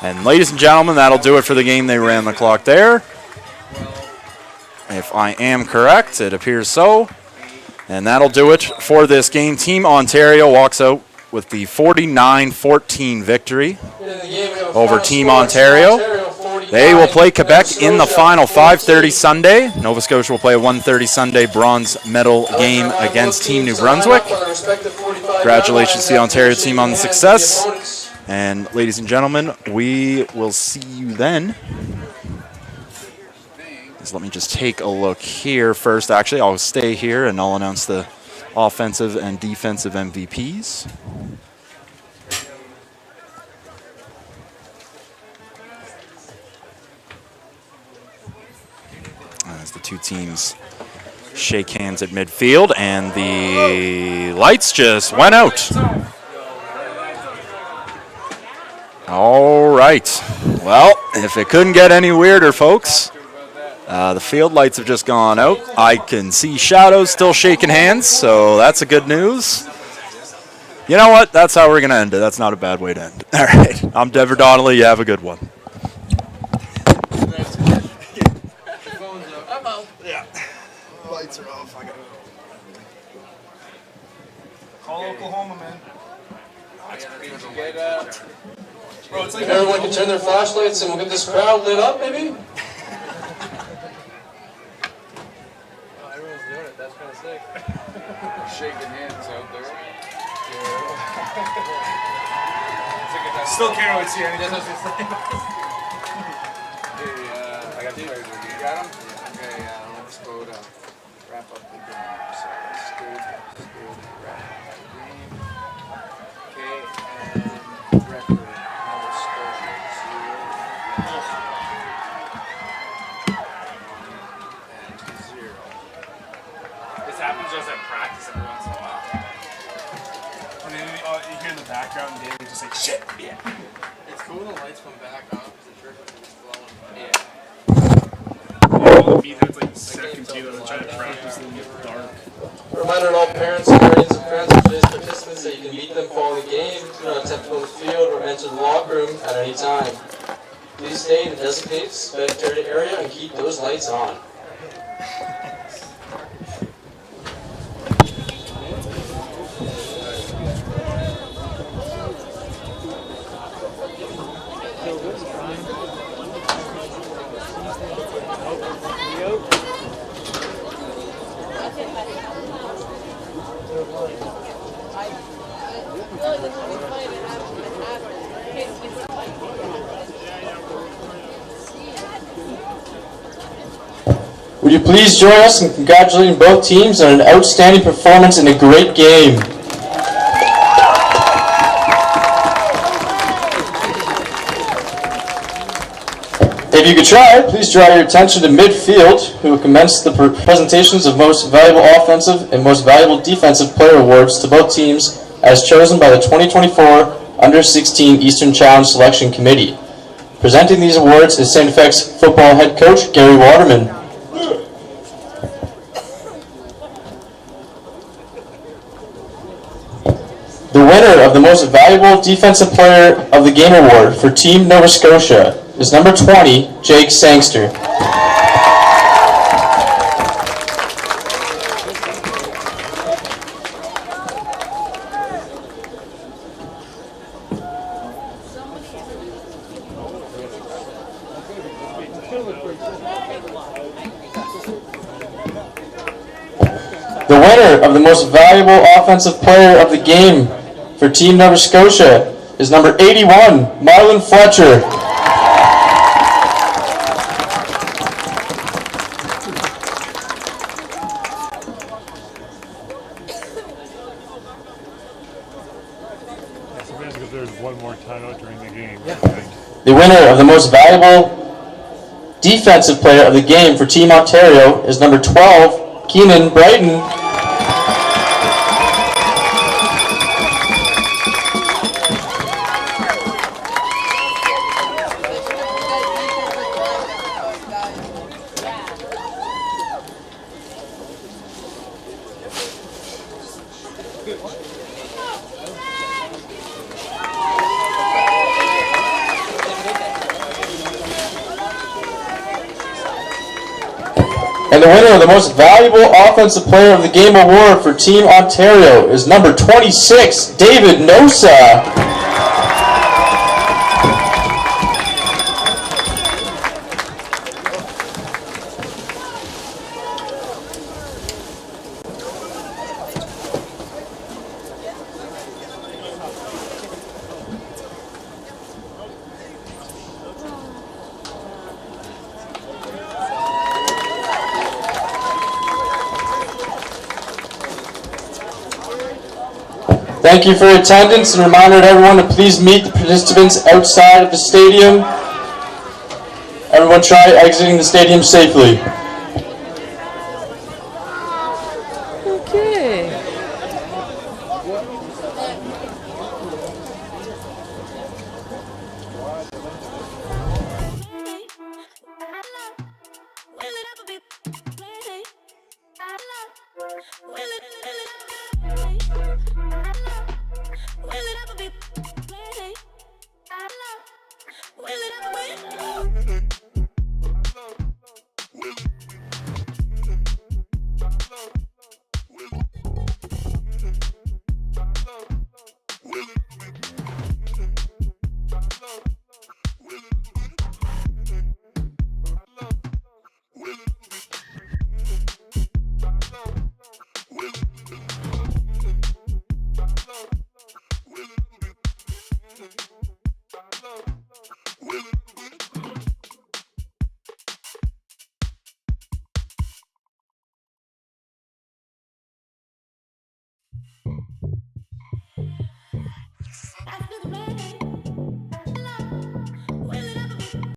And ladies and gentlemen, that'll do it for the game. They ran the clock there. If I am correct, it appears so. And that'll do it for this game. Team Ontario walks out with the 49-14 victory over Team Ontario. They will play Quebec in the final 5:30 Sunday. Nova Scotia will play a 1:30 Sunday bronze medal game against Team New Brunswick. Congratulations to the Ontario team on the success. And ladies and gentlemen, we will see you then. So let me just take a look here first. Actually, I'll stay here and I'll announce the offensive and defensive MVPs. As the two teams shake hands at midfield, and the lights just went out. All right. Well, if it couldn't get any weirder, folks, the field lights have just gone out. I can see shadows still shaking hands, so that's a good news. You know what? That's how we're going to end it. That's not a bad way to end it. All right. I'm Dever Donnelly. You have a good one. Yeah. Lights are off. I gotta call Oklahoma, man. Bro, it's like Everyone can turn their flashlights and we'll get this crowd lit up, maybe? Everyone's doing it. That's kind of sick. Shaking hands out there. Still can't really see anything. I got the players. You got them? Okay, let's go to wrap up the game. So, scoot, wrap up the game. Okay, and record, Nova Scotia, 0 and 0. This happens just at practice every once in a while. And then you hear in the background, David just like, shit, yeah. It's cool when the lights come back on because the trick is glowing. Yeah. All the meatheads like second too, they're trying to practice in the dark. Reminder to all parents, guardians, and friends of today's participants that you can meet them following the game. Do not attempt to go to the field or enter the locker room at any time. Please stay in the designated spectator area and keep those lights on. Would you please join us in congratulating both teams on an outstanding performance in a great game? If you could try, please draw your attention to midfield, who will commence the presentations of most valuable offensive and most valuable defensive player awards to both teams as chosen by the 2024 Under-16 Eastern Challenge Selection Committee. Presenting these awards is St. FX football head coach Gary Waterman. The winner of the Most Valuable Defensive Player of the Game Award for Team Nova Scotia is number 20, Jake Sangster. The winner of the Most Valuable Offensive Player of the Game for Team Nova Scotia is number 81, Marlon Fletcher. There's one more timeout during the game. The winner of the Most Valuable Defensive Player of the Game for Team Ontario is number 12, Keenan Brighton. And the winner of the Most Valuable Offensive Player of the Game award for Team Ontario is number 26, David Nosa. Thank you for your attendance, and reminder to everyone to please meet the participants outside of the stadium. Everyone try exiting the stadium safely. Okay. I feel the rain.